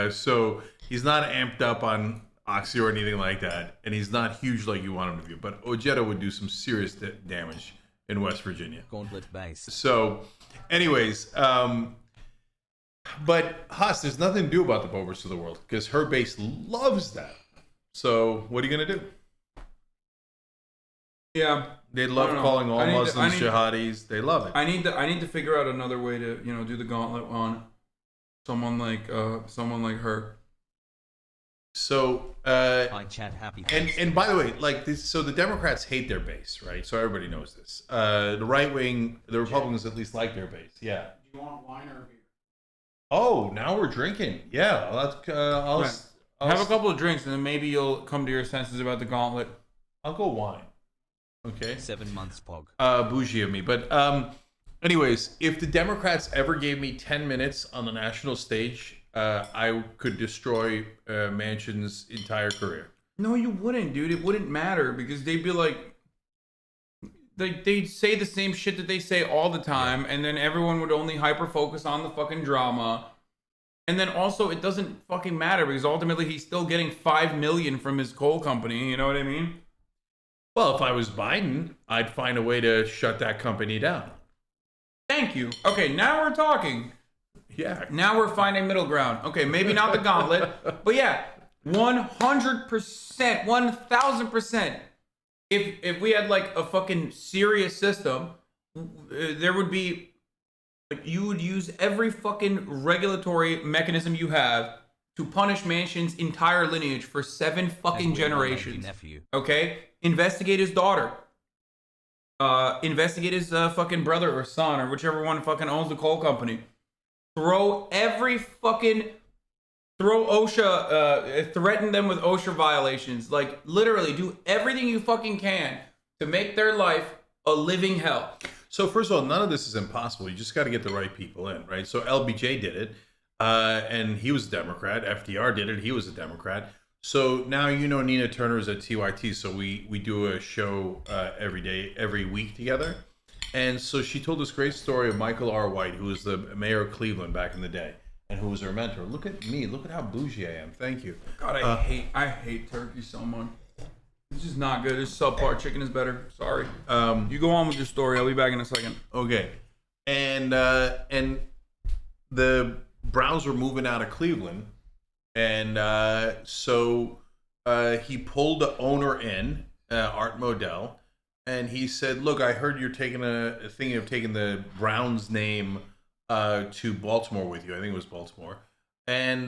So he's not amped up on Oxy or anything like that, and he's not huge like you want him to be. But Ojeda would do some serious damage in West Virginia. Gauntlet base. So, anyways, but Haas, there's nothing to do about the Boeberts of the world because her base loves that. So what are you gonna do? Yeah, they love calling all Muslims jihadis. They love it. I need to figure out another way to do the gauntlet on someone like her. So I chat happy. And by the way, like this, so the Democrats hate their base, right? So everybody knows this. The right wing, the Republicans at least like their base. Yeah. Do you want wine or beer? Oh, now we're drinking. Yeah, I'll have a couple of drinks, and then maybe you'll come to your senses about the gauntlet. I'll go wine. Okay. 7 months, Pog. Bougie of me. But anyways, if the Democrats ever gave me 10 minutes on the national stage, I could destroy Manchin's entire career. No, you wouldn't, dude. It wouldn't matter because they'd be like, they'd say the same shit that they say all the time, and then everyone would only hyper focus on the fucking drama. And then also, it doesn't fucking matter because ultimately he's still getting $5 million from his coal company. You know what I mean? Well, if I was Biden, I'd find a way to shut that company down. Thank you. Okay, now we're talking. Yeah. Now we're finding middle ground. Okay, maybe not the gauntlet, but yeah, 100%, 1000%. If we had like a fucking serious system, there would be, like, you would use every fucking regulatory mechanism you have to punish Manchin's entire lineage for 7 fucking generations. Okay? Investigate his daughter. Investigate his fucking brother or son or whichever one fucking owns the coal company. Throw OSHA, threaten them with OSHA violations. Like, literally, do everything you fucking can to make their life a living hell. So, first of all, none of this is impossible. You just got to get the right people in, right? So, LBJ did it, and he was a Democrat. FDR did it. He was a Democrat. So, now you know Nina Turner is at TYT, so we do a show every week together. And so she told this great story of Michael R. White, who was the mayor of Cleveland back in the day, and who was her mentor. Look at me. Look at how bougie I am. Thank you. God, I hate turkey so much. It's just not good. It's subpar. Chicken is better. Sorry. You go on with your story. I'll be back in a second. Okay. And the Browns were moving out of Cleveland, and so he pulled the owner in, Art Modell, and he said, "Look, I heard you're taking thinking of taking the Browns name to Baltimore with you. I think it was Baltimore." And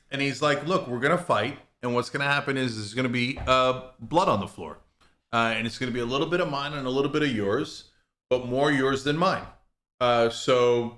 he's like, "Look, we're gonna fight, and what's gonna happen is there's gonna be blood on the floor, and it's gonna be a little bit of mine and a little bit of yours, but more yours than mine. So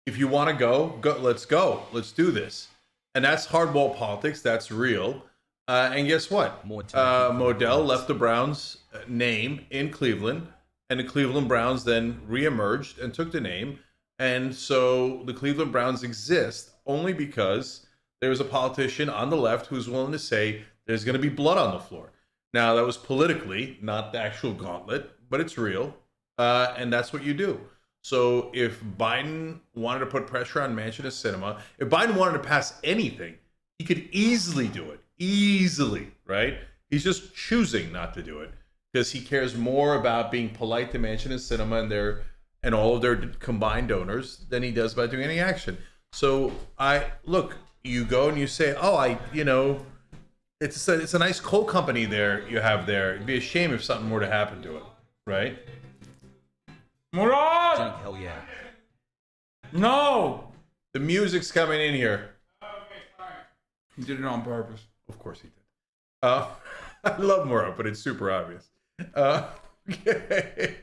if you want to go, let's go. Let's do this." And that's hardball politics. That's real. And guess what? Modell left the Browns name in Cleveland, and the Cleveland Browns then reemerged and took the name. And so the Cleveland Browns exist only because there was a politician on the left who's willing to say there's going to be blood on the floor. Now, that was politically, not the actual gauntlet, but it's real. And that's what you do. So if Biden wanted to put pressure on Manchin and Sinema, if Biden wanted to pass anything, he could easily do it. Easily, right? He's just choosing not to do it because he cares more about being polite to Manchin and Sinema and all of their combined donors than he does about doing any action. So you go and you say, it's a nice coal company there you have there. It'd be a shame if something were to happen to it, right? Murat! Hell yeah. No! The music's coming in here. He did it on purpose. Of course he did. I love Murat, but it's super obvious. Okay.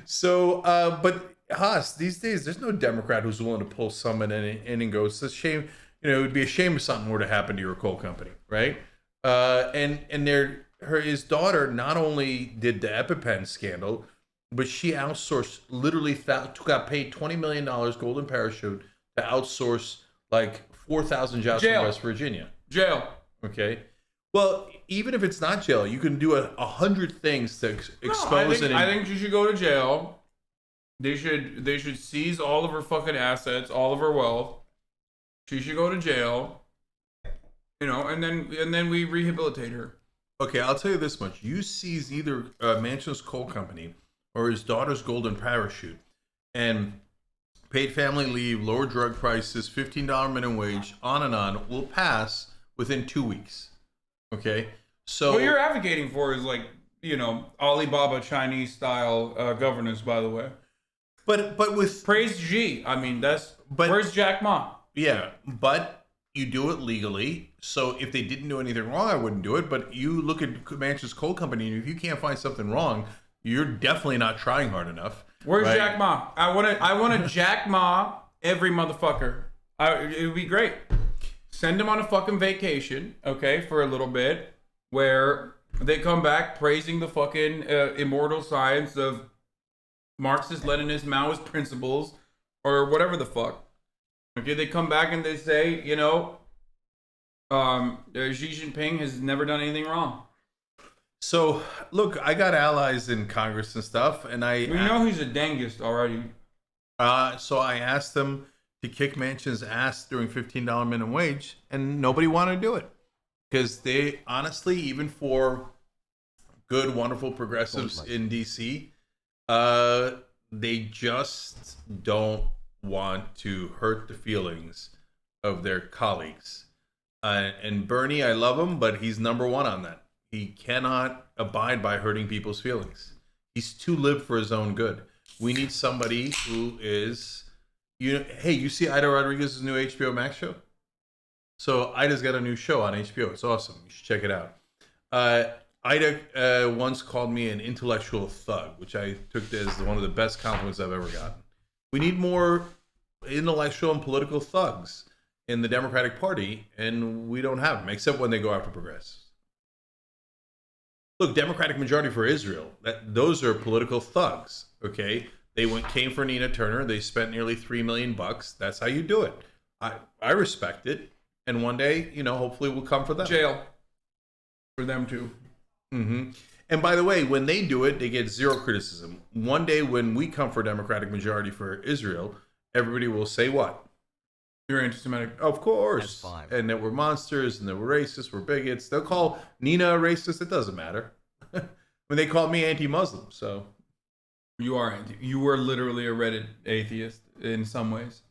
So, but Haas, these days, there's no Democrat who's willing to pull someone in and go, it's a shame, it would be a shame if something were to happen to your coal company, right? His daughter not only did the EpiPen scandal, but she outsourced, literally got paid $20 million golden parachute to outsource like 4,000 jobs from West Virginia. Jail. Okay. Well, even if it's not jail, you can do 100 things to expose it. I think she should go to jail. They should seize all of her fucking assets, all of her wealth. She should go to jail. And then we rehabilitate her. Okay, I'll tell you this much: you seize either Manchin's coal company or his daughter's golden parachute, and paid family leave, lower drug prices, $15 minimum wage, on and on, will pass within 2 weeks. Okay? So what you're advocating for is like, Alibaba Chinese style governance, by the way. But with praise G. I mean, where's Jack Ma? Yeah, but you do it legally. So if they didn't do anything wrong, I wouldn't do it. But you look at Manchin's coal company, and if you can't find something wrong, you're definitely not trying hard enough. Where's right? Jack Ma? I want to Jack Ma every motherfucker. It would be great. Send him on a fucking vacation, okay, for a little bit, where they come back praising the fucking immortal science of Marxist, Leninist, Maoist principles, or whatever the fuck. Okay, they come back and they say, Xi Jinping has never done anything wrong. So, look, I got allies in Congress and stuff, and We know he's a dangest already. So I asked them to kick Manchin's ass during $15 minimum wage, and nobody wanted to do it. Because they, honestly, even for good, wonderful progressives in D.C., they just don't want to hurt the feelings of their colleagues. And Bernie, I love him, but he's number one on that. He cannot abide by hurting people's feelings. He's too lib for his own good. We need somebody who is, hey, you see Ida Rodriguez's new HBO Max show? So Ida's got a new show on HBO. It's awesome. You should check it out. Ida once called me an intellectual thug, which I took as one of the best compliments I've ever gotten. We need more intellectual and political thugs in the Democratic Party, and we don't have them, except when they go after progressives. Look, Democratic majority for Israel. Those are political thugs. Okay, they came for Nina Turner. They spent nearly $3 million. That's how you do it. I respect it, and one day, hopefully, we'll come for them. Jail for them too. Mm-hmm. And by the way, when they do it, they get zero criticism. One day, when we come for Democratic majority for Israel, everybody will say what? You're anti-Semitic. Of course. And that we're monsters and that we're racist, we're bigots. They'll call Nina a racist. It doesn't matter. When they called me anti-Muslim, so. You were literally a Reddit atheist in some ways.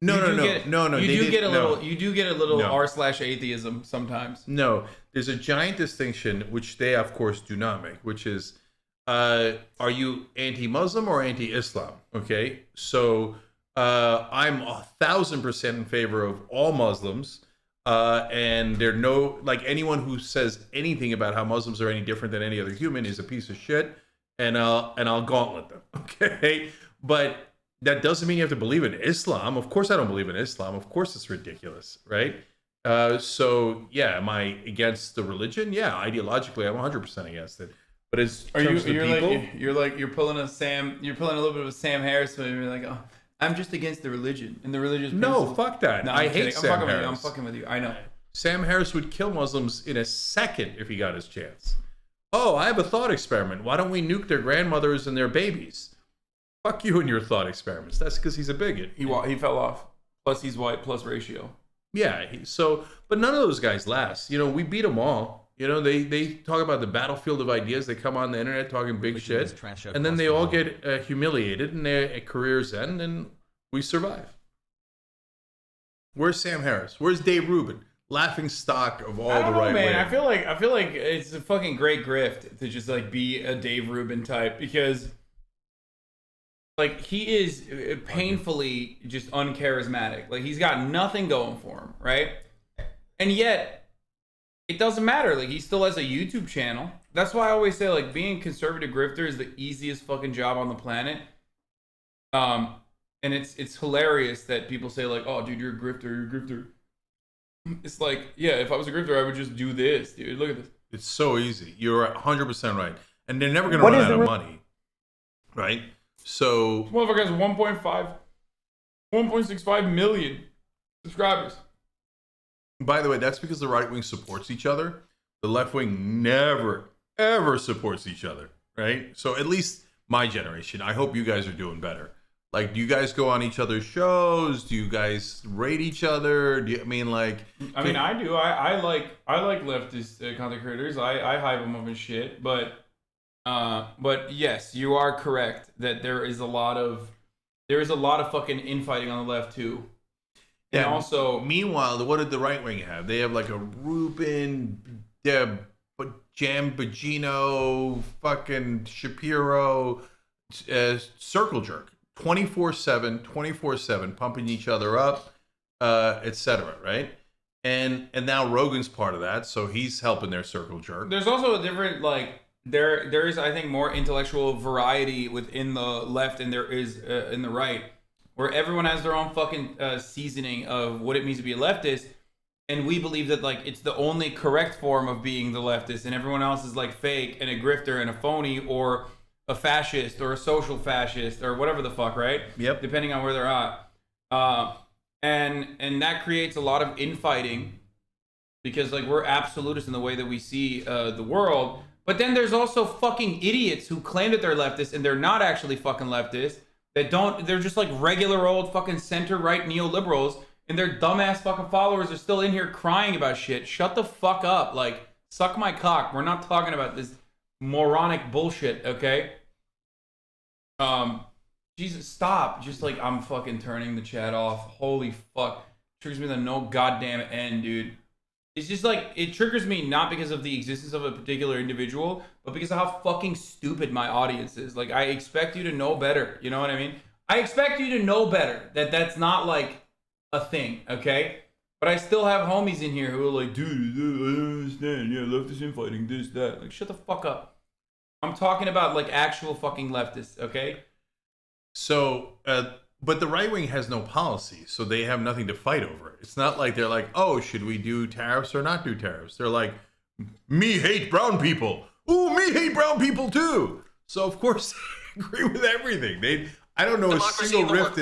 No. You do get a little r/atheism sometimes. No, there's a giant distinction, which they, of course, do not make, which is, are you anti-Muslim or anti-Islam? Okay, so I'm 1,000% in favor of all Muslims, and anyone who says anything about how Muslims are any different than any other human is a piece of shit, and I'll gauntlet them. Okay, but that doesn't mean you have to believe in Islam. Of course I don't believe in Islam. Of course it's ridiculous, right? So yeah, am I against the religion? Yeah, ideologically I'm 100% against it. But you're pulling a little bit of a Sam Harris, but you're like, oh, I'm just against the religion and the religious principle. No, fuck that. No, I hate Sam Harris. I'm fucking with you. I know. Sam Harris would kill Muslims in a second if he got his chance. Oh, I have a thought experiment. Why don't we nuke their grandmothers and their babies? Fuck you and your thought experiments. That's because he's a bigot. He fell off. Plus he's white. Plus ratio. Yeah. But none of those guys last. We beat them all. They talk about the battlefield of ideas. They come on the internet talking big shit, and then they all get humiliated, and their careers end, and we survive. Where's Sam Harris? Where's Dave Rubin? Laughing stock of all the right man. way. I feel like it's a fucking great grift to just be a Dave Rubin type, because he is painfully just uncharismatic. He's got nothing going for him, right? And yet it doesn't matter. He still has a YouTube channel. That's why I always say being a conservative grifter is the easiest fucking job on the planet. And it's hilarious that people say oh dude, you're a grifter. It's yeah, if I was a grifter, I would just do this, dude. Look at this. It's so easy. You're 100% right. And they're never going to run out of money. Right? So... This motherfucker has 1.65 million subscribers. By the way, that's because the right wing supports each other. The left wing never, ever supports each other. Right? So at least my generation. I hope you guys are doing better. Do you guys go on each other's shows? Do you guys rate each other? I do. I like leftist content creators. I hype them up and shit. But yes, you are correct that there is a lot of fucking infighting on the left too. And also, meanwhile, what did the right wing have? They have a Rubin, Deb, Jambagino, fucking Shapiro, circle jerk. 24/7, pumping each other up, etc. Right? And now Rogan's part of that, so he's helping their circle jerk. There's also a different there is, I think, more intellectual variety within the left than there is in the right, where everyone has their own fucking seasoning of what it means to be a leftist, and we believe that it's the only correct form of being the leftist, and everyone else is fake and a grifter and a phony or a fascist or a social fascist or whatever the fuck, right? Yep. Depending on where they're at. And that creates a lot of infighting because like we're absolutists in the way that we see the world. But then there's also fucking idiots who claim that they're leftists and they're not actually fucking leftists. They're just like regular old fucking center-right neoliberals, and their dumbass fucking followers are still in here crying about shit. Shut the fuck up. Like, suck my cock. We're not talking about this moronic bullshit, okay? Jesus, stop. Just like, I'm fucking turning the chat off. Holy fuck. Triggers me to no goddamn end, dude. It's just like, it triggers me not because of the existence of a particular individual, but because of how fucking stupid my audience is. Like, I expect you to know better. You know what I mean? I expect you to know better that that's not like a thing, okay? But I still have homies in here who are like, dude, I don't understand. Yeah, leftist infighting, this, that. Like, shut the fuck up. I'm talking about like actual fucking leftists, okay? So, but the right wing has no policy, so they have nothing to fight over. It's not like they're like, oh, should we do tariffs or not do tariffs? They're like, me hate brown people. Ooh, me hate brown people too. So of course they agree with everything. I don't know Democracy a single rift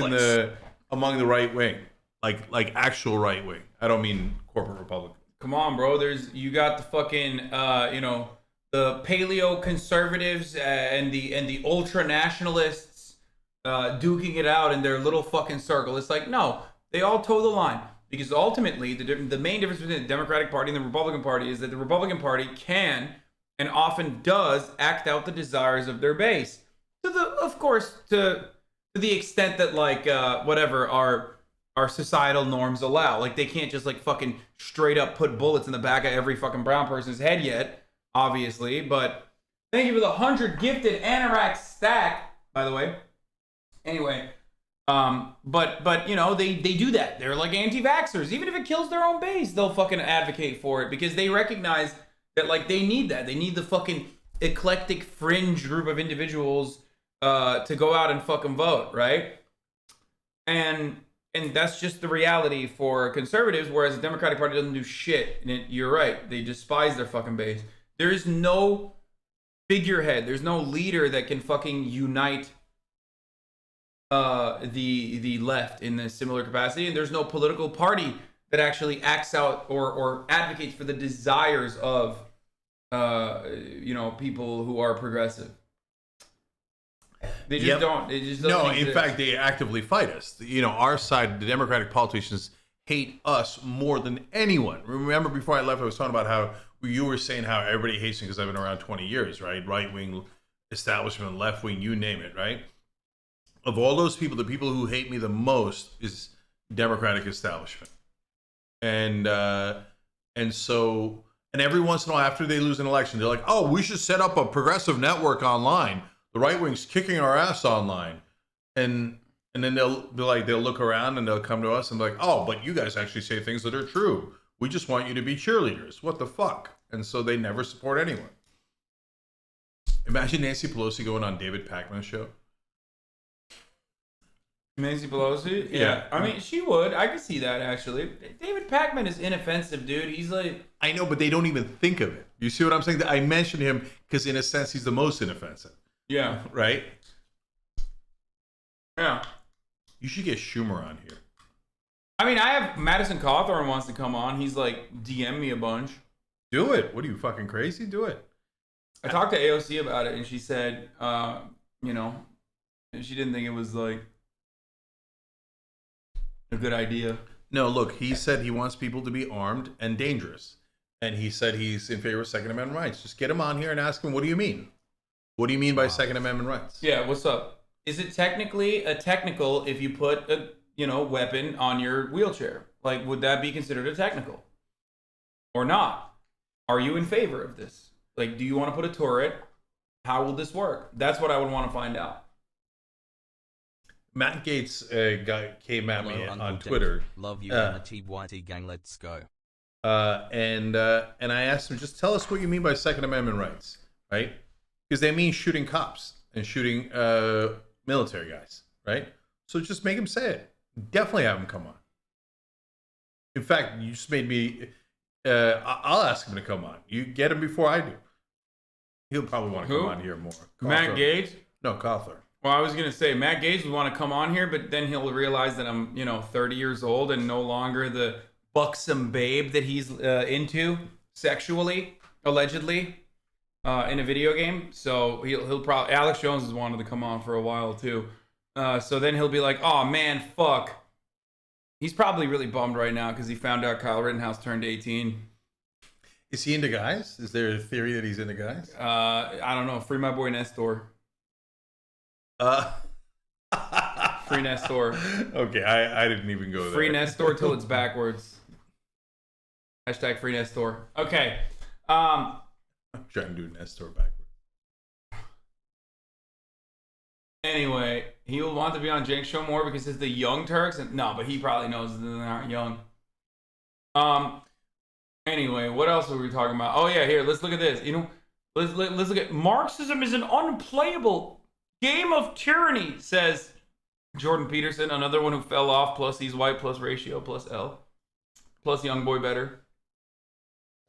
among the right wing, like actual right wing. I don't mean corporate Republican. Come on, bro. You got the fucking the paleo conservatives and the ultra nationalists duking it out in their little fucking circle. It's like, no, they all toe the line, because ultimately the main difference between the Democratic Party and the Republican Party is that the Republican Party can and often does act out the desires of their base, of course to the extent that like whatever our societal norms allow. Like, they can't just like fucking straight up put bullets in the back of every fucking brown person's head yet, obviously. But thank you for the 100 gifted anorak stack, by the way. Anyway, but you know, they do that. They're like anti-vaxxers. Even if it kills their own base, they'll fucking advocate for it, because they recognize that like they need that. They need the fucking eclectic fringe group of individuals to go out and fucking vote, right? And that's just the reality for conservatives, whereas the Democratic Party doesn't do shit. And you're right, they despise their fucking base. There is no figurehead, there's no leader that can fucking unite the left in a similar capacity, and there's no political party that actually acts out or advocates for the desires of people who are progressive. They just don't. It just doesn't exist. In fact, they actively fight us. You know, our side, the Democratic politicians, hate us more than anyone. Remember, before I left, I was talking about how you were saying how everybody hates me because I've been around 20 years, right? Right wing establishment, left wing, you name it, right? Of all those people, the people who hate me the most is Democratic establishment. And every once in a while, after they lose an election, they're like, oh, we should set up a progressive network online. The right wing's kicking our ass online. And then they'll look around and they'll come to us and be like, oh, but you guys actually say things that are true. We just want you to be cheerleaders. What the fuck? And so they never support anyone. Imagine Nancy Pelosi going on David Pakman's show. Nancy Pelosi? Yeah. I mean, she would. I could see that, actually. David Pakman is inoffensive, dude. He's like... I know, but they don't even think of it. You see what I'm saying? I mentioned him because, in a sense, he's the most inoffensive. Yeah. Right? Yeah. You should get Schumer on here. I mean, I have... Madison Cawthorn wants to come on. He's like, DM me a bunch. Do it. What are you, fucking crazy? Do it. I talked to AOC about it, and she said, she didn't think it was, like... a good idea. No, look, he said he wants people to be armed and dangerous. And he said he's in favor of Second Amendment rights. Just get him on here and ask him, what do you mean? What do you mean by Second Amendment rights? Yeah, what's up? Is it technically a technical if you put a, weapon on your wheelchair? Like, would that be considered a technical? Or not? Are you in favor of this? Like, do you want to put a turret? How will this work? That's what I would want to find out. Matt Gates came at me on Twitter. Love you, TYT gang. Let's go. And I asked him, just tell us what you mean by Second Amendment rights, right? Because they mean shooting cops and shooting military guys, right? So just make him say it. Definitely have him come on. In fact, you just made me. I'll ask him to come on. You get him before I do. He'll probably want to come on here more. Matt Gates? No, Cawthorn. Well, I was going to say, Matt Gates would want to come on here, but then he'll realize that I'm, 30 years old and no longer the buxom babe that he's into sexually, allegedly, in a video game. So he'll probably, Alex Jones has wanted to come on for a while too. So then he'll be like, oh man, fuck. He's probably really bummed right now because he found out Kyle Rittenhouse turned 18. Is he into guys? Is there a theory that he's into guys? I don't know. Free my boy Nestor. Free Nestor. Okay, I didn't even go there. Free Nestor till it's backwards. Hashtag free Nestor. Okay. I'm trying to do Nestor backwards. Anyway, he'll want to be on Cenk's show more because it's the young Turks. And no, but he probably knows that they aren't young. Anyway, what else were we talking about? Oh yeah, here, let's look at this. You know, let's look at Marxism is an unplayable game of tyranny, says Jordan Peterson, another one who fell off, plus he's white, plus ratio, plus L, plus young boy better.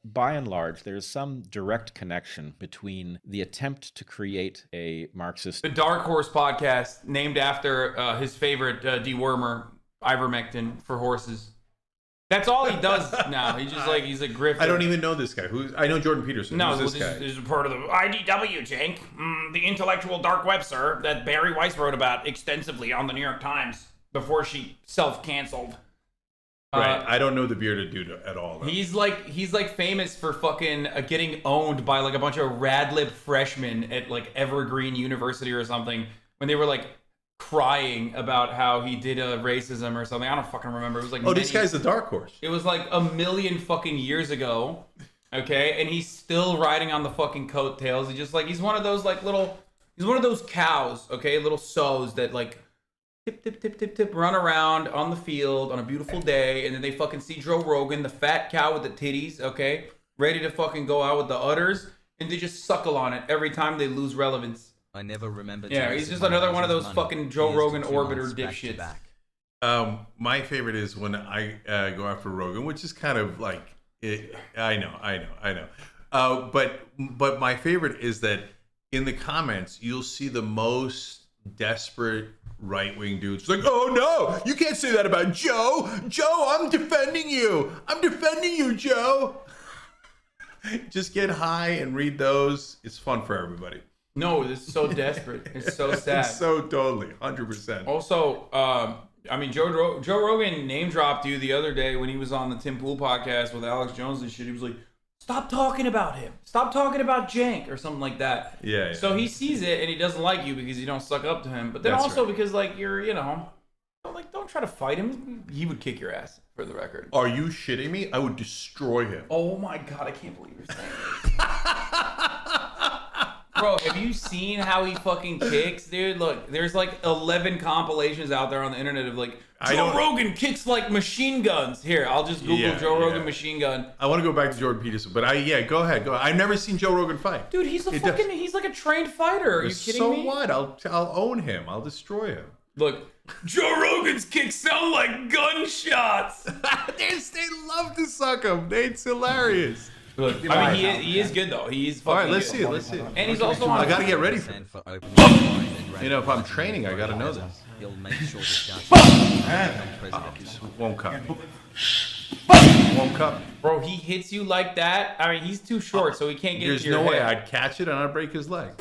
By and large, there's some direct connection between the attempt to create a Marxist... The Dark Horse podcast, named after his favorite dewormer, ivermectin for horses. That's all he does now. He's just like, he's a grifter. I don't even know this guy. I know Jordan Peterson. No, who's this guy? This is part of the IDW, Cenk. The intellectual dark web, sir, that Barry Weiss wrote about extensively on the New York Times before she self-canceled. Right. I don't know the bearded dude at all. Though. He's like famous for fucking getting owned by like a bunch of rad-lib freshmen at like Evergreen University or something when they were like crying about how he did racism or something. I don't fucking remember. It was like this guy's the Dark Horse. It was like a million fucking years ago. Okay, and he's still riding on the fucking coattails. He's one of those like he's one of those cows, okay, little sows that like tip, run around on the field on a beautiful day, and then they fucking see Joe Rogan, the fat cow with the titties, okay, ready to fucking go out with the udders, and they just suckle on it every time they lose relevance. I never remember. Yeah, he's just another one of those fucking Joe Rogan orbiter dipshits. My favorite is when I go after Rogan, which is kind of like, I know. But my favorite is that in the comments, you'll see the most desperate right-wing dudes like, oh no, you can't say that about Joe. Joe, I'm defending you, Joe. Just get high and read those. It's fun for everybody. No, this is so desperate. It's so sad. It's so totally 100%. Also, I mean, Joe Rogan name dropped you the other day when he was on the Tim Pool podcast with Alex Jones and shit. He was like, stop talking about him. Stop talking about Cenk or something like that. Yeah. So he sees it and he doesn't like you because you don't suck up to him. But then because like you're, don't try to fight him. He would kick your ass, for the record. Are you shitting me? I would destroy him. Oh my God, I can't believe you're saying this. Bro, have you seen how he fucking kicks, dude? Look, there's like 11 compilations out there on the internet of like, Joe Rogan kicks like machine guns. Here, I'll just Google Joe Rogan machine gun. I want to go back to Jordan Peterson, but go ahead. I've never seen Joe Rogan fight. Dude, he's like a trained fighder. Are you kidding me? So what? I'll own him. I'll destroy him. Look, Joe Rogan's kicks sound like gunshots. They love to suck him. It's hilarious. Look, I mean, he is good though. He's fucking. All right, let's good. see it. And he's also on. I gotta get ready for it. If I'm training, I gotta know this. He'll make sure Won't cut. Won't cut. Bro, he hits you like that. I mean, he's too short, so he can't get to your There's no way head. I'd catch it and I'd break his leg.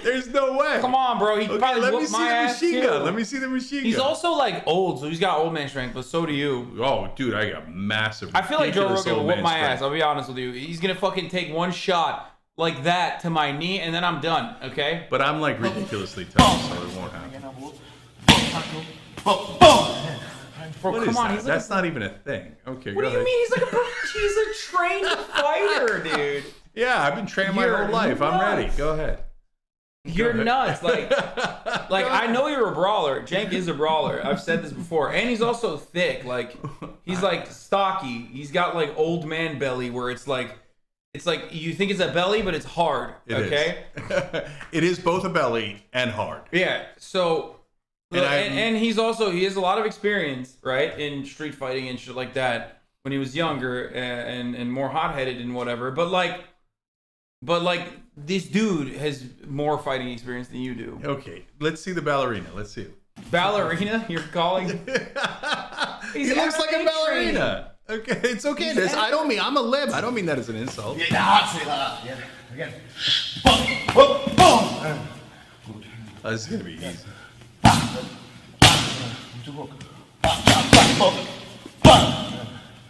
There's no way. Come on, bro. He probably whooped my ass too. Let me see the machine gun. He's also like old, so he's got old man strength, but so do you. Oh, dude, I got massive. I feel like Joe Rogan will whoop my ass. I'll be honest with you. He's gonna fucking take one shot like that to my knee, and then I'm done. Okay. But I'm like ridiculously tough, so it won't happen. Bro, come on. That's not even a thing. Okay. What do you mean? He's a trained fighter, dude. Yeah, I've been training my whole life. I'm ready. Go ahead. You're nuts. Like I know you're a brawler. Cenk is a brawler. I've said this before. And he's also thick. Like, he's like stocky. He's got like old man belly where it's like you think it's a belly, but it's hard. Okay? It is both a belly and hard. Yeah. So, and he has a lot of experience, right, in street fighting and shit like that when he was younger and more hot-headed and whatever. But like this dude has more fighting experience than you do. Okay, let's see the ballerina. Let's see it. Ballerina? You're calling? He looks like a ballerina. Okay, it's okay. I don't mean I'm a lib. I don't mean that as an insult. Yeah, again. This is gonna be easy.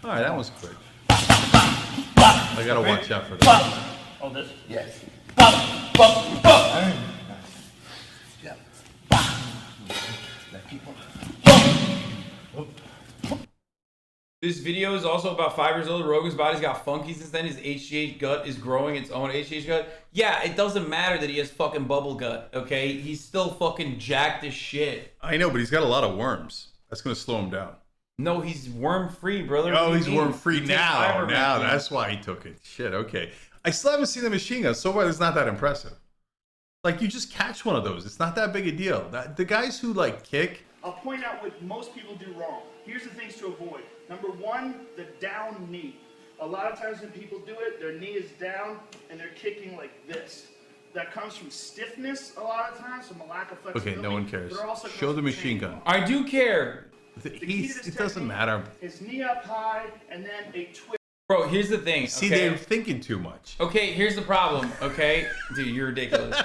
All right, that was quick. I gotta watch out for that. Oh, this? Yes. This video is also about 5 years old. Rogan's body's got funky since then. His HGH gut is growing its own HGH gut. Yeah, it doesn't matter that he has fucking bubble gut, okay? He's still fucking jacked as shit. I know, but he's got a lot of worms. That's gonna slow him down. No, he's worm-free, brother. Oh, he's worm-free now. Now, that's why he took it. Shit, okay. I still haven't seen the machine gun. So far, it's not that impressive. Like, you just catch one of those. It's not that big a deal. The guys who, like, kick... I'll point out what most people do wrong. Here's the things to avoid. Number one, the down knee. A lot of times when people do it, their knee is down and they're kicking like this. That comes from stiffness a lot of times, from a lack of flexibility. Okay, no one cares. Show the machine gun. I do care. It doesn't matter. His knee up high and then a twist. Bro, here's the thing. See, okay? they're thinking too much. Okay, here's the problem, okay? Dude, you're ridiculous.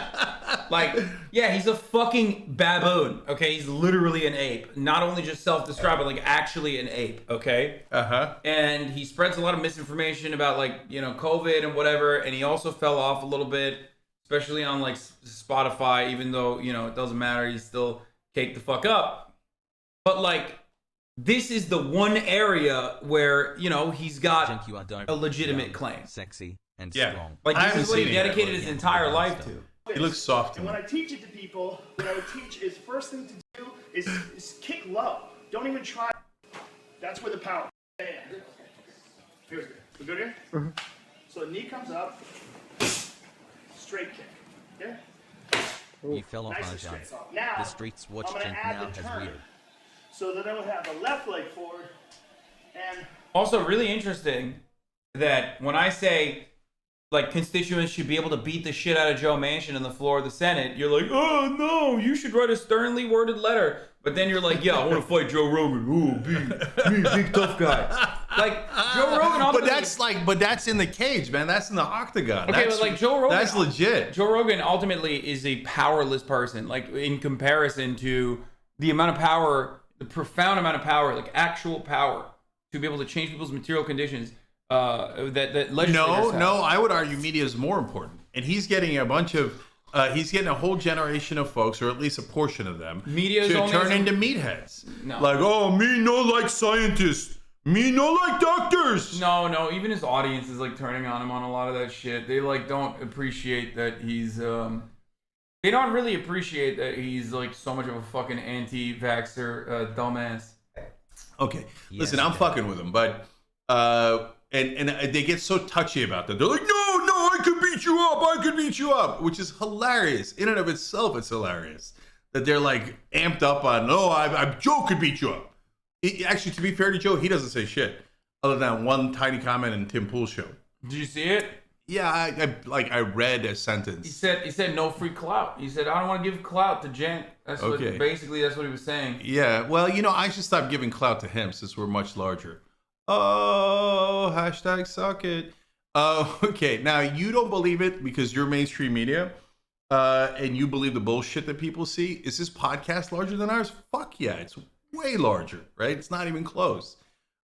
Like, yeah, he's a fucking baboon, okay? He's literally an ape. Not only just self-described, but like actually an ape, okay? Uh-huh. And he spreads a lot of misinformation about like, you know, COVID and whatever. And he also fell off a little bit, especially on like Spotify, even though, you know, it doesn't matter. He's still caked the fuck up. But like, this is the one area where, you know, he's got a legitimate claim. Sexy and strong. Like, this is what he dedicated his entire life to. He looks soft. And when I teach it to people, what I would teach is first thing to do is kick low. Don't even try. That's where the power. Yeah. Here's good. We good here? Mm-hmm. So the knee comes up, straight kick. Yeah. You fell off Nice on a and jump. straight. Now, The streets watch I'm gonna Jink add now the has turn. weird. So then I would have the left leg forward, and Also, really interesting that when I say, like, constituents should be able to beat the shit out of Joe Manchin on the floor of the Senate, you're like, oh, no, you should write a sternly worded letter. But then you're like, yeah, I want to fight Joe Rogan. Ooh, me, big tough guy. Like, Joe Rogan But that's in the cage, man. That's in the octagon. Okay, That's, but like Joe Rogan, that's legit. Joe Rogan ultimately is a powerless person, like in comparison to the amount of power, the profound amount of power, like actual power, to be able to change people's material conditions. That legislators have. No, I would argue media is more important, and he's getting a bunch of. He's getting a whole generation of folks, or at least a portion of them, Media to only turn has a- into meatheads. No. Like, oh, me no like scientists, me no like doctors. No, even his audience is like turning on him on a lot of that shit. They like don't appreciate that he's they don't really appreciate that he's like so much of a fucking anti-vaxxer dumbass. Okay, listen, I'm fucking with him, but and they get so touchy about that. They're like, no, I could beat you up, which is hilarious. In and of itself, it's hilarious that they're like amped up on, Joe could beat you up. Actually, to be fair to Joe, he doesn't say shit other than one tiny comment in Tim Pool's show. Did you see it? Yeah, I read a sentence. He said no free clout. He said I don't want to give clout to Cenk. That's what he was saying. Yeah, well, I should stop giving clout to him since we're much larger. Oh, hashtag suck it. Okay, now you don't believe it because you're mainstream media, and you believe the bullshit that people see. Is this podcast larger than ours? Fuck yeah, it's way larger, right? It's not even close.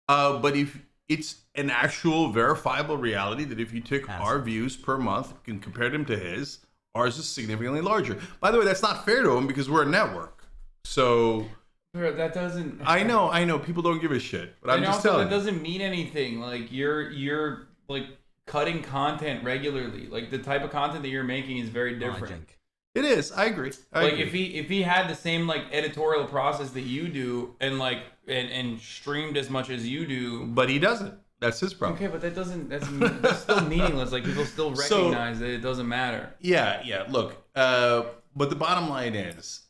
But if it's an actual verifiable reality that if you took our views per month and compared them to his, ours is significantly larger. By the way, that's not fair to him because we're a network. So that doesn't. I know. People don't give a shit, but I'm just telling you. That doesn't mean anything. Like you're like cutting content regularly. Like the type of content that you're making is very different. It is. I agree. If he had the same like editorial process that you do and like and streamed as much as you do, but he doesn't. That's his problem. Okay, but that's still meaningless. Like people still recognize that it doesn't matter. Yeah. Look, but the bottom line is,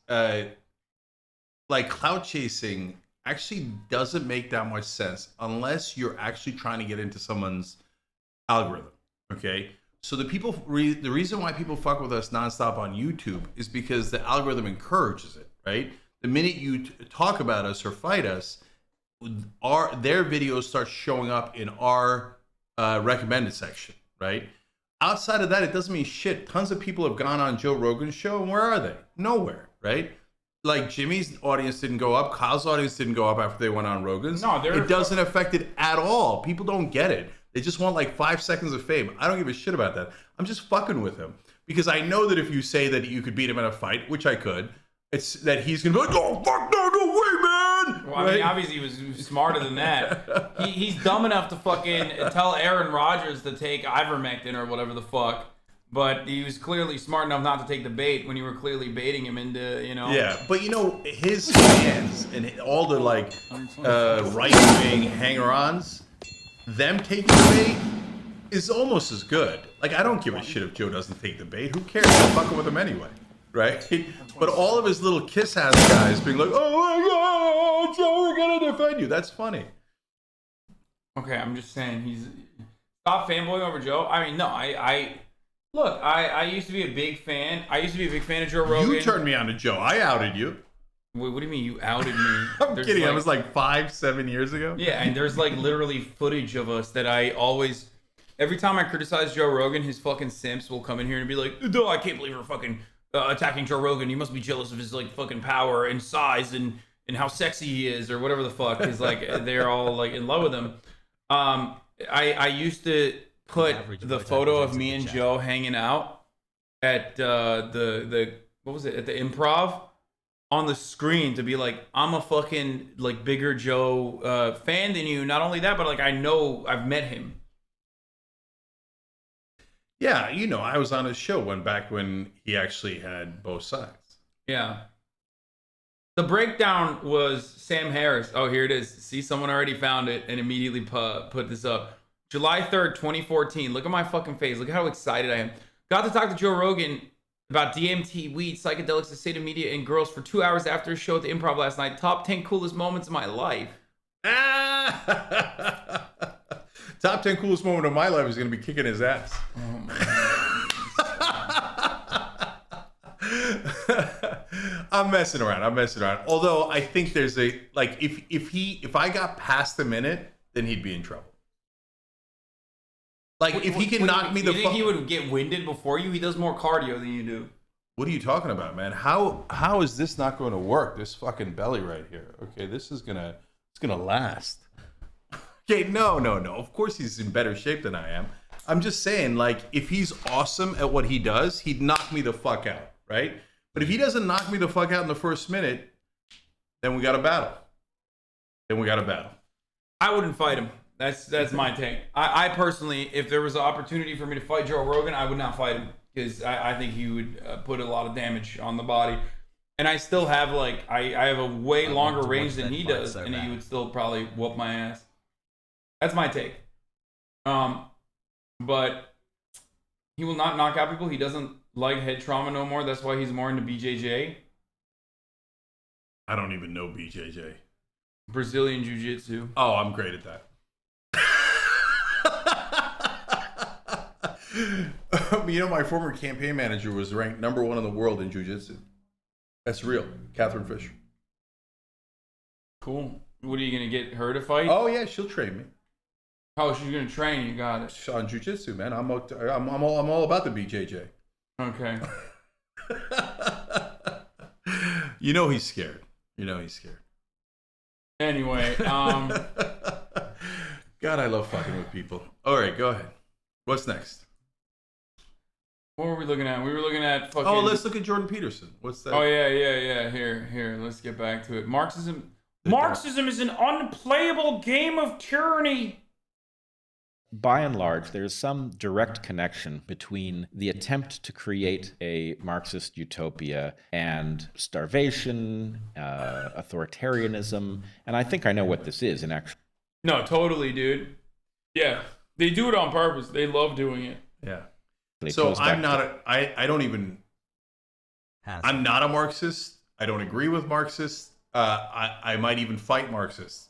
like clout chasing actually doesn't make that much sense unless you're actually trying to get into someone's algorithm. Okay. So the reason why people fuck with us nonstop on YouTube is because the algorithm encourages it, right? The minute you talk about us or fight us, their videos start showing up in our recommended section, right? Outside of that, it doesn't mean shit. Tons of people have gone on Joe Rogan's show, and where are they? Nowhere, right? Like Jimmy's audience didn't go up, Kyle's audience didn't go up after they went on Rogan's. No, it doesn't affect it at all. People don't get it. They just want like 5 seconds of fame. I don't give a shit about that. I'm just fucking with him because I know that if you say that you could beat him in a fight, which I could, it's that he's gonna be like, oh fuck no, no way, man. Well, I mean, obviously he was smarter than that. He's dumb enough to fucking tell Aaron Rodgers to take ivermectin or whatever the fuck. But he was clearly smart enough not to take the bait when you were clearly baiting him into, you know. Yeah, but you know, his fans and all the like right-wing hanger-ons, them taking the bait is almost as good. Like, I don't give a shit if Joe doesn't take the bait. Who cares? I'm fucking with him anyway, right? But all of his little kiss-ass guys being like, oh my God, Joe, we're gonna defend you. That's funny. Okay, I'm just saying stop fanboying over Joe. I mean, no, Look, I used to be a big fan. I used to be a big fan of Joe Rogan. You turned me on to Joe. I outed you. Wait, what do you mean you outed me? I'm kidding. That was like 5-7 years ago. Yeah, and there's like literally footage of us that I always... Every time I criticize Joe Rogan, his fucking simps will come in here and be like, no, I can't believe we're fucking attacking Joe Rogan. You must be jealous of his like fucking power and size and how sexy he is or whatever the fuck. Because like they're all like in love with him. I used to put the photo of me and Joe hanging out at the what was it, at the Improv on the screen to be like, I'm a fucking like bigger Joe fan than you. Not only that, but like I know I've met him. Yeah, you know, I was on his show back when he actually had both sides. Yeah. The breakdown was Sam Harris. Oh, here it is. See, someone already found it and immediately put this up. July 3rd, 2014. Look at my fucking face. Look at how excited I am. Got to talk to Joe Rogan about DMT, weed, psychedelics, the state of media, and girls for 2 hours after a show at the Improv last night. Top 10 coolest moments of my life. Top 10 coolest moment of my life is going to be kicking his ass. Oh my God. I'm messing around. Although I think there's if I got past a minute, then he'd be in trouble. Like, if he can knock me the fuck... You think he would get winded before you? He does more cardio than you do. What are you talking about, man? How is this not going to work? This fucking belly right here. Okay, this is gonna last. Okay, no. Of course he's in better shape than I am. I'm just saying, like, if he's awesome at what he does, he'd knock me the fuck out, right? But if he doesn't knock me the fuck out in the first minute, then we got a battle. I wouldn't fight him. That's my take. I personally, if there was an opportunity for me to fight Joe Rogan, I would not fight him because I think he would put a lot of damage on the body. And I still have I have a way longer range than he does, and he would still probably whoop my ass. That's my take. But he will not knock out people. He doesn't like head trauma no more. That's why he's more into BJJ. I don't even know BJJ. Brazilian Jiu-Jitsu. Oh, I'm great at that. You know, my former campaign manager was ranked #1 in the world in jiu-jitsu. That's real. Catherine Fisher. Cool. What are you gonna get her to fight? Oh yeah, she'll train me. Oh, she's gonna train you. Got it. On jiu-jitsu, man. I'm all about the BJJ. Okay. You know he's scared. Anyway, God, I love fucking with people. All right, go ahead. What's next? What were we looking at? We were looking at fucking... Oh, let's look at Jordan Peterson. What's that? Oh, yeah. Here. Let's get back to it. Marxism is an unplayable game of tyranny. By and large, there's some direct connection between the attempt to create a Marxist utopia and starvation, authoritarianism, and I think I know what this is in action. No, totally, dude. Yeah, they do it on purpose. They love doing it. Yeah. So I'm not I'm not a Marxist. I don't agree with Marxists. I might even fight Marxists.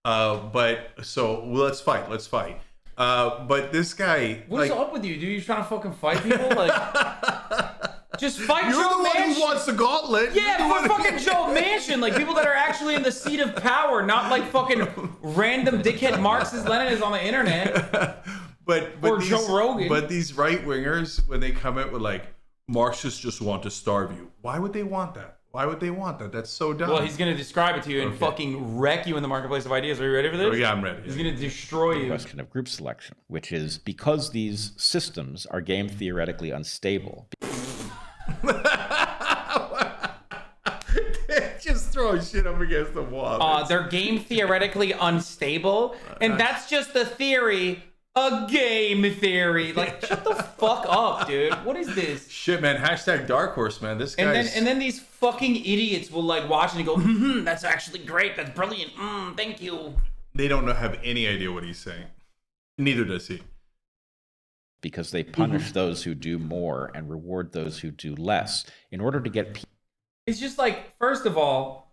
Let's fight. But this guy... What's up with you, dude? You trying to fucking fight people? Like... Just fight You're Joe the one Manchin. who wants the gauntlet. Yeah, for fucking Joe Manchin. Like, people that are actually in the seat of power, not like fucking random dickhead Marxist-Leninists on the internet. Or Joe Rogan. But these right-wingers, when they come out with like, Marxists just want to starve you. Why would they want that? Why would they want that? That's so dumb. Well, he's going to describe it to you and fucking wreck you in the marketplace of ideas. Are you ready for this? Oh, yeah, I'm ready. He's going to destroy you. Question of group selection, which is because these systems are game theoretically unstable. Just throw shit up against the wall. They're game theoretically unstable, and that's just the theory. A game theory. Like, shut the fuck up, dude. What is this? Shit, man. Hashtag Dark Horse, man. This guy's... And then these fucking idiots will like watch it and go, that's actually great. That's brilliant. Thank you. They don't have any idea what he's saying. Neither does he. Because they punish those who do more and reward those who do less in order to get people. It's just like, first of all,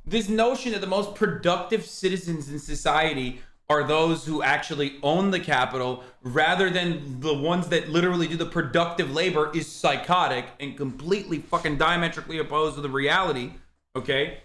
this notion that the most productive citizens in society are those who actually own the capital rather than the ones that literally do the productive labor is psychotic and completely fucking diametrically opposed to the reality, okay?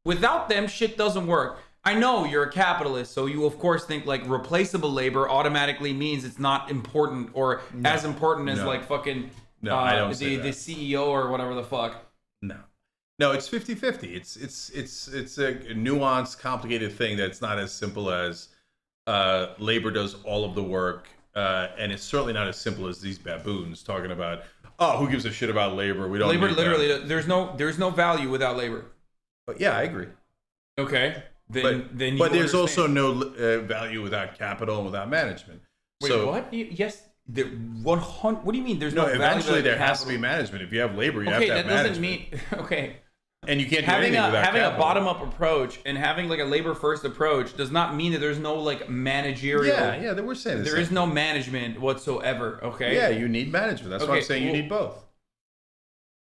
Without them, shit doesn't work. I know you're a capitalist, so you of course think like replaceable labor automatically means it's not important or as important as like fucking I don't say the CEO or whatever the fuck. No, it's 50-50. It's a nuanced, complicated thing that's not as simple as labor does all of the work, and it's certainly not as simple as these baboons talking about, oh, who gives a shit about labor? We don't. Labor literally, there's no value without labor. But yeah, I agree. Okay, then you but there's understand. also no value without capital and without management. Wait, so, what? Yes, 100. What do you mean? There's no value eventually there without has to be management. If you have labor, you have to have that doesn't management. mean okay. And you can't do anything without having capital. a bottom-up approach and having like a labor-first approach does not mean that there's no like managerial. Yeah, we're saying there is no management whatsoever. Okay. Yeah, you need management. That's why I'm saying you need both.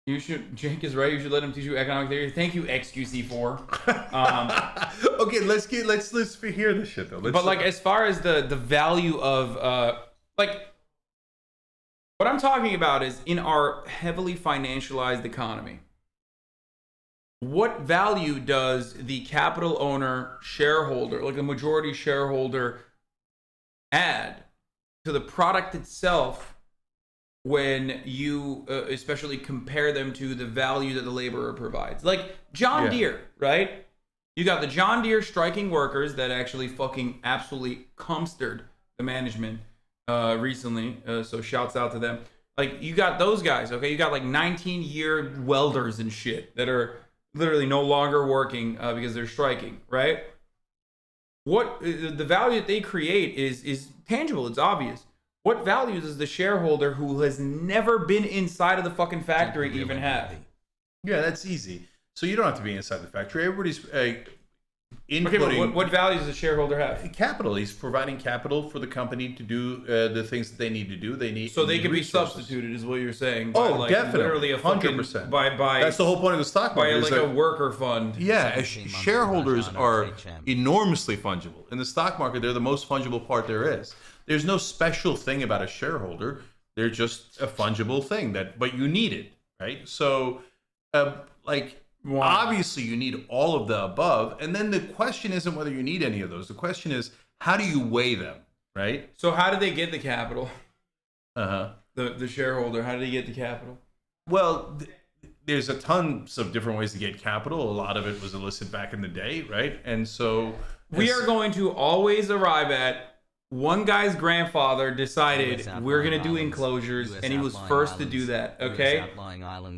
You should. Jake is right. You should let him teach you economic theory. Thank you, XQC4. Okay, let's hear this shit though. But like, as far as the value of like, what I'm talking about is in our heavily financialized economy. What value does the capital owner shareholder, like the majority shareholder, add to the product itself when you especially compare them to the value that the laborer provides? Like John Deere, right? You got the John Deere striking workers that actually fucking absolutely cumstered the management recently. So shouts out to them. Like, you got those guys, okay? You got like 19-year welders and shit that are literally no longer working because they're striking, right? What the value that they create is tangible. It's obvious. What value does the shareholder who has never been inside of the fucking factory even have? Yeah, that's easy. So you don't have to be inside the factory. Everybody's inputting. Okay, but what value does the shareholder have? Capital. He's providing capital for the company to do the things that they need to do. So they can be substituted, is what you're saying. By Oh, like definitely. Literally a fucking 100%. by That's the whole point of the stock market. by like a worker fund. Yeah, shareholders are enormously fungible. In the stock market, they're the most fungible part there is. There's no special thing about a shareholder. They're just a fungible thing but you need it, right? So, obviously you need all of the above. And then the question isn't whether you need any of those. The question is, how do you weigh them, right? So how do they get the capital? Uh-huh. The shareholder, how do they get the capital? Well, there's a tons of different ways to get capital. A lot of it was illicit back in the day, right? And so we are going to always arrive at one guy's grandfather decided we're going to do enclosures, and he was first to do that, okay?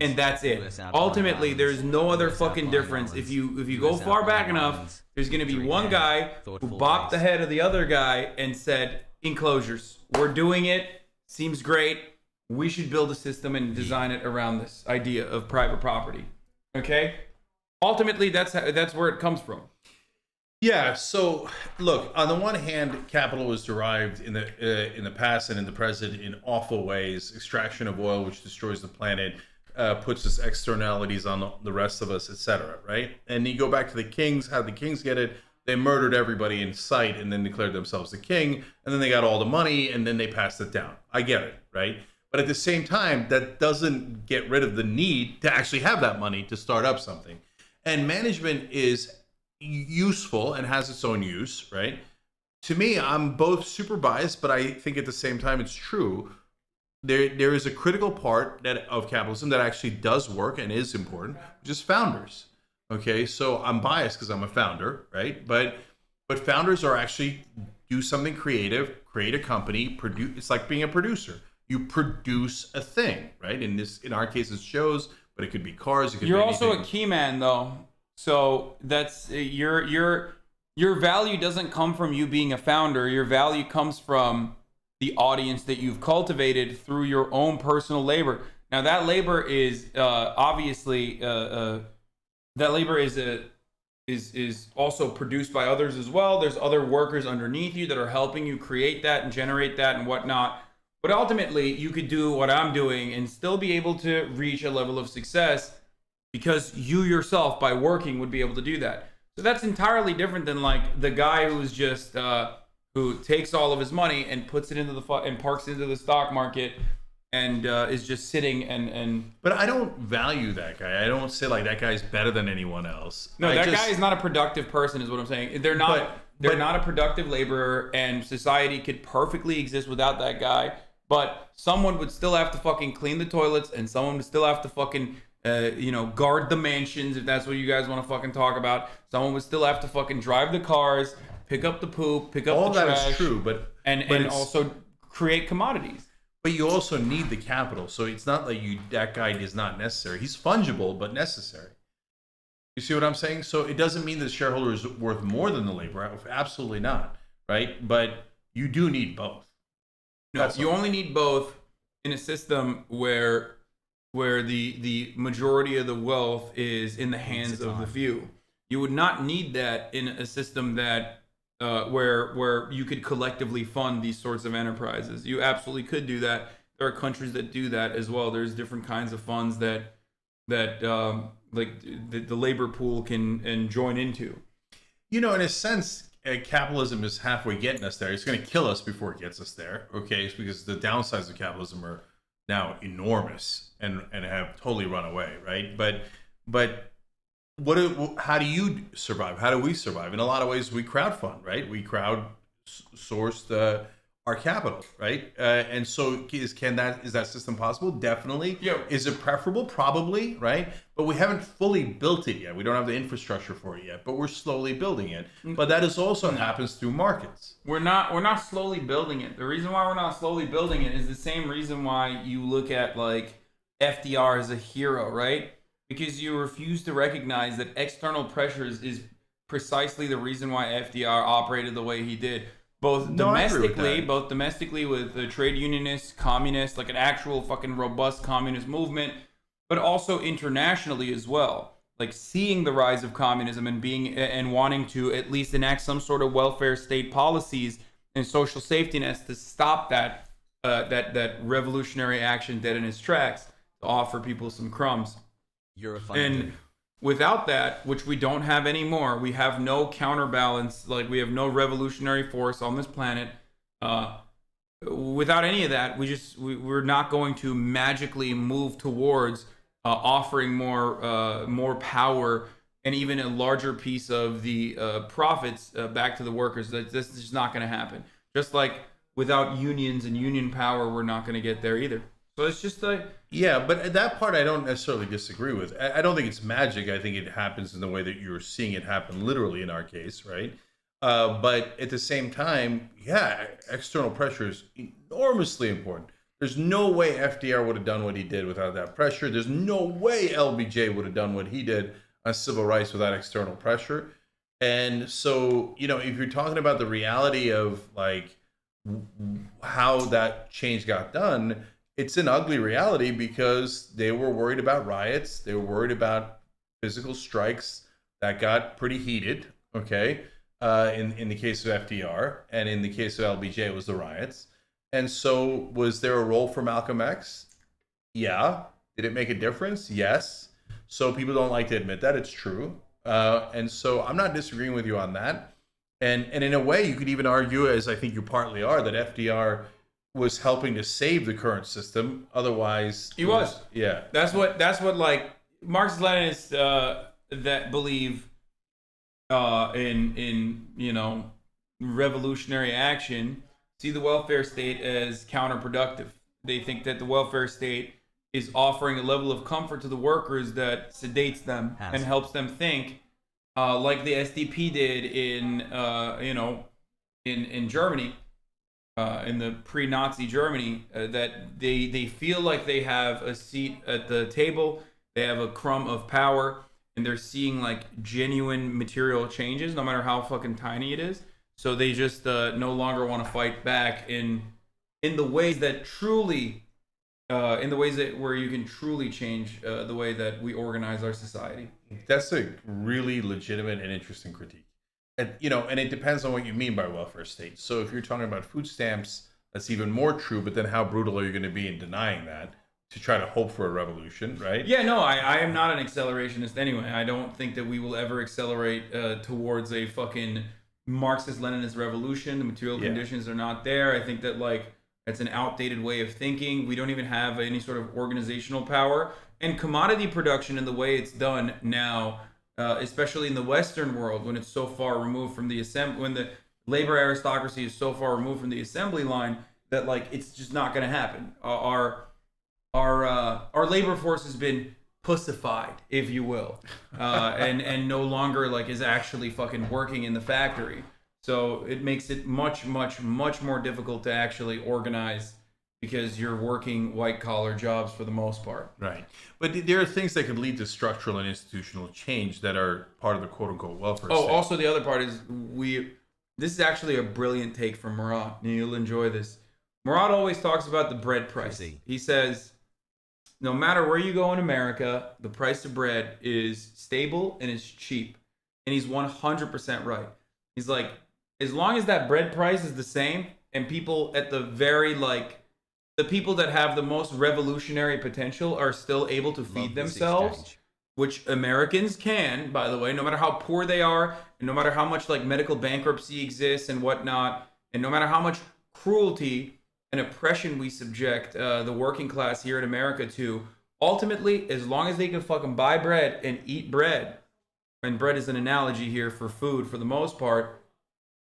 And that's it. Ultimately, there's no other fucking difference. If you go far back enough, there's going to be one guy who bopped the head of the other guy and said, enclosures. We're doing it. Seems great. We should build a system and design it around this idea of private property, okay? Ultimately, that's where it comes from. Yeah. So, look. On the one hand, capital was derived in the past and in the present in awful ways. Extraction of oil, which destroys the planet, puts its externalities on the rest of us, etc. Right? And you go back to the kings. How did the kings get it? They murdered everybody in sight and then declared themselves the king. And then they got all the money and then they passed it down. I get it, right? But at the same time, that doesn't get rid of the need to actually have that money to start up something. And management is useful and has its own use, right? To me, I'm both super biased, but I think at the same time it's true. There is a critical part of capitalism that actually does work and is important, which is founders. Okay, so I'm biased because I'm a founder, right? But founders are actually do something creative, create a company, produce. It's like being a producer. You produce a thing, right? In our case, it's shows, but it could be cars. It could You're be also anything. a key man, though. So that's your value doesn't come from you being a founder. Your value comes from the audience that you've cultivated through your own personal labor. Now, that labor is obviously that labor is also produced by others as well. There's other workers underneath you that are helping you create that and generate that and whatnot. But ultimately, you could do what I'm doing and still be able to reach a level of success because you yourself, by working, would be able to do that. So that's entirely different than like the guy who's just who takes all of his money and puts it into and parks it into the stock market and is just sitting and. But I don't value that guy. I don't say like that guy's better than anyone else. No, that guy is not a productive person, is what I'm saying. They're not. They're not a productive laborer, and society could perfectly exist without that guy. But someone would still have to fucking clean the toilets, and someone would still have to fucking, guard the mansions, if that's what you guys want to fucking talk about. Someone would still have to fucking drive the cars, pick up the poop, pick up all the trash. that is true, but also create commodities. But you also need the capital, so it's not like that guy is not necessary. He's fungible, but necessary. You see what I'm saying? So it doesn't mean the shareholder is worth more than the labor. Absolutely not, right? But you do need both. No, you only need both in a system where the majority of the wealth is in the hands of the few. You would not need that in a system that where you could collectively fund these sorts of enterprises. You absolutely could do that. There are countries that do that as well. There's different kinds of funds that like the labor pool can join into. In a sense, capitalism is halfway getting us there. It's going to kill us before it gets us there. Okay, it's because the downsides of capitalism are now enormous and have totally run away, right? But how do you survive? How do we survive? In a lot of ways, we crowdfund, right? We crowdsourced our capital, right? And so is that system possible? Definitely. Yeah. Is it preferable? Probably, right? But we haven't fully built it yet. We don't have the infrastructure for it yet, but we're slowly building it. But that is also happens through markets. We're not slowly building it. The reason why we're not slowly building it is the same reason why you look at like FDR as a hero, right? Because you refuse to recognize that external pressures is precisely the reason why FDR operated the way he did. Both domestically with the trade unionists, communists, like an actual fucking robust communist movement, but also internationally as well. Like seeing the rise of communism and wanting to at least enact some sort of welfare state policies and social safety nets to stop that revolutionary action dead in its tracks, to offer people some crumbs. And without that, which we don't have anymore, we have no counterbalance, like we have no revolutionary force on this planet. Without any of that, we're not going to magically move towards offering more power and even a larger piece of the profits back to the workers. This is just not going to happen. Just like without unions and union power, we're not going to get there either. So it's just yeah, but that part I don't necessarily disagree with. I don't think it's magic. I think it happens in the way that you're seeing it happen literally in our case, right? But at the same time, yeah, external pressure is enormously important. There's no way FDR would have done what he did without that pressure. There's no way LBJ would have done what he did on civil rights without external pressure. And so, if you're talking about the reality of like how that change got done, it's an ugly reality because they were worried about riots. They were worried about physical strikes that got pretty heated, okay, in the case of FDR. And in the case of LBJ, it was the riots. And so was there a role for Malcolm X? Yeah. Did it make a difference? Yes. So people don't like to admit that. It's true. And so I'm not disagreeing with you on that. And in a way, you could even argue, as I think you partly are, that FDR was helping to save the current system. Otherwise, he was. Yeah, that's what like Marxist Leninists that believe in revolutionary action see the welfare state as counterproductive. They think that the welfare state is offering a level of comfort to the workers that sedates them and helps them think, like the SDP did in Germany, in the pre-Nazi Germany, that they feel like they have a seat at the table, they have a crumb of power, and they're seeing like genuine material changes, no matter how fucking tiny it is. So they just no longer want to fight back in the ways that truly, where you can truly change the way that we organize our society. That's a really legitimate and interesting critique. And, and it depends on what you mean by welfare state. So if you're talking about food stamps, that's even more true. But then how brutal are you going to be in denying that to try to hope for a revolution, right? Yeah, no, I am not an accelerationist anyway. I don't think that we will ever accelerate towards a fucking Marxist-Leninist revolution. The material conditions are not there. I think that it's an outdated way of thinking. We don't even have any sort of organizational power. And commodity production in the way it's done now, especially in the Western world, when it's so far removed from the when the labor aristocracy is so far removed from the assembly line, that it's just not going to happen. Our labor force has been pussified, if you will, and no longer is actually fucking working in the factory. So it makes it much, much, much more difficult to actually organize, because you're working white-collar jobs for the most part. Right. But there are things that could lead to structural and institutional change that are part of the quote-unquote welfare state. Also the other part is this is actually a brilliant take from Murat. You'll enjoy this. Murat always talks about the bread price. He says, no matter where you go in America, the price of bread is stable and it's cheap. And he's 100% right. He's like, as long as that bread price is the same, and people at the very the people that have the most revolutionary potential are still able to feed themselves, which Americans can, by the way, no matter how poor they are, and no matter how much medical bankruptcy exists and whatnot, and no matter how much cruelty and oppression we subject the working class here in America to, ultimately, as long as they can fucking buy bread and eat bread, and bread is an analogy here for food for the most part,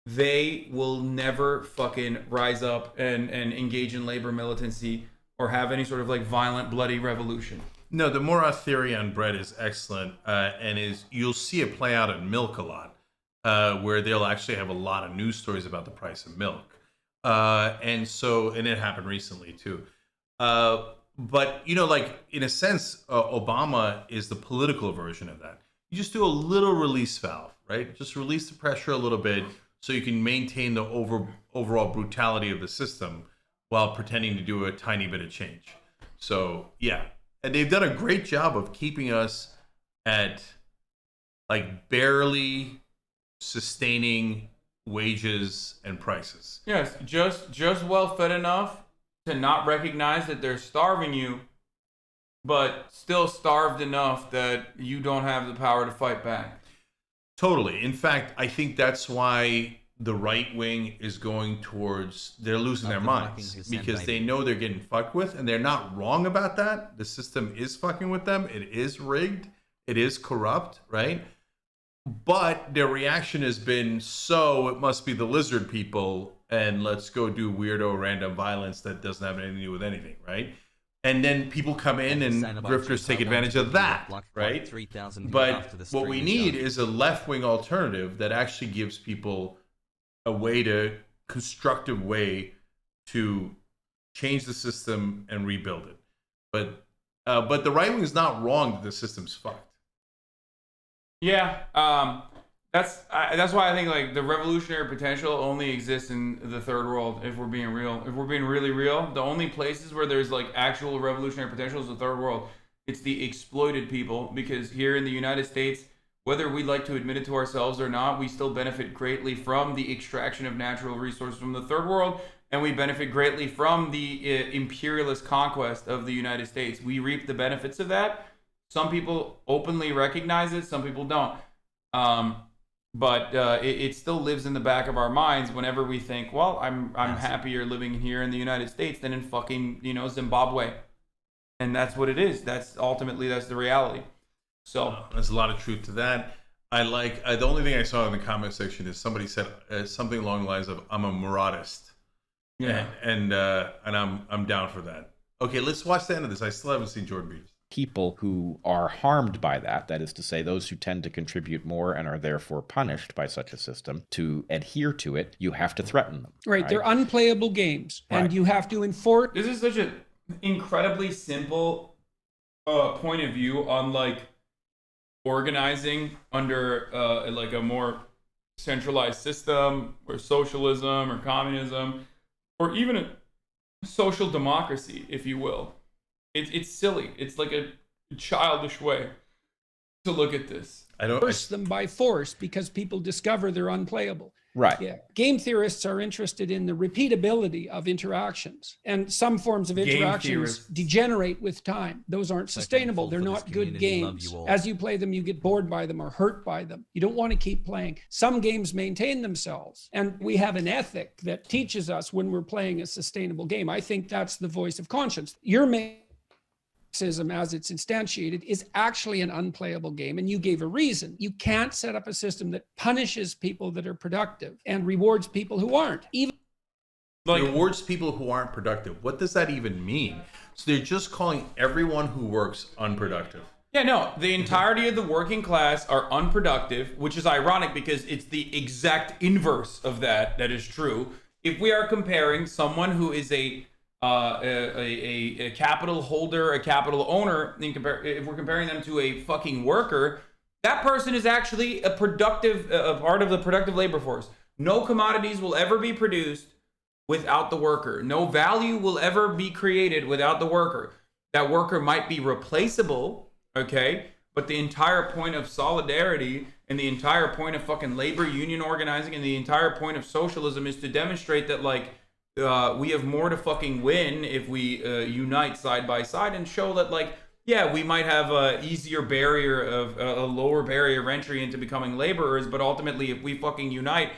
they will never fucking rise up and engage in labor militancy or have any sort of violent, bloody revolution. No, the Murat theory on bread is excellent, and you'll see it play out in milk a lot, where they'll actually have a lot of news stories about the price of milk, and it happened recently too. But in a sense, Obama is the political version of that. You just do a little release valve, right? Just release the pressure a little bit, so you can maintain the overall brutality of the system while pretending to do a tiny bit of change. So, yeah. And they've done a great job of keeping us at barely sustaining wages and prices. Yes, just well fed enough to not recognize that they're starving you, but still starved enough that you don't have the power to fight back. Totally. In fact, I think that's why the right wing is going towards, they're losing their minds, because they know they're getting fucked with, and they're not wrong about that. The system is fucking with them. It is rigged. It is corrupt, right? But their reaction has been, so it must be the lizard people, and let's go do weirdo random violence that doesn't have anything to do with anything, right? And then people come in and grifters take advantage of that, right? But what we need is a left-wing alternative that actually gives people a constructive way to change the system and rebuild it. But the right wing is not wrong that the system's fucked. Yeah, that's why I think the revolutionary potential only exists in the third world. If we're being real, if we're being really real, the only places where there's actual revolutionary potential is the third world. It's the exploited people, because here in the United States, whether we like to admit it to ourselves or not, we still benefit greatly from the extraction of natural resources from the third world, and we benefit greatly from the imperialist conquest of the United States. We reap the benefits of that. Some people openly recognize it, some people don't. but it still lives in the back of our minds whenever we think, well, I'm happier living here in the United States than in fucking, you know, Zimbabwe. And that's what it is. That's the reality. So there's a lot of truth to that. I like the only thing I saw in the comment section is somebody said something along the lines of, "I'm a Muratist," and I'm down for that. Okay, let's watch the end of this. I still haven't seen Jordan Peterson. People who are harmed by that is to say those who tend to contribute more and are therefore punished by such a system, to adhere to it, you have to threaten them. Right, they're unplayable games, and you have to enforce. This is such an incredibly simple point of view on like organizing under like a more centralized system, or socialism or communism, or even a social democracy, if you will. It's silly. It's like a childish way to look at this. Force them by force because people discover they're unplayable. Right. Yeah. Game theorists are interested in the repeatability of interactions, and some forms of interactions degenerate with time. Those aren't sustainable. They're not good games. As you play them, you get bored by them or hurt by them. You don't want to keep playing. Some games maintain themselves, and we have an ethic that teaches us when we're playing a sustainable game. I think that's the voice of conscience. Marxism, as it's instantiated, is actually an unplayable game, and you gave a reason. You can't set up a system that punishes people that are productive and rewards people who aren't. Rewards people who aren't productive. What does that even mean? So they're just calling everyone who works unproductive. Yeah, no, the entirety of the working class are unproductive, which is ironic because it's the exact inverse of that is true. If we are comparing someone who is a capital holder, a capital owner, if we're comparing them to a fucking worker, that person is actually a productive, a part of the productive labor force. No commodities will ever be produced without the worker. No value will ever be created without the worker. That worker might be replaceable, okay? But the entire point of solidarity and the entire point of fucking labor union organizing and the entire point of socialism is to demonstrate that, like, we have more to fucking win if we unite side by side and show that, like, yeah, we might have a easier barrier of a lower barrier of entry into becoming laborers, but ultimately if we fucking unite,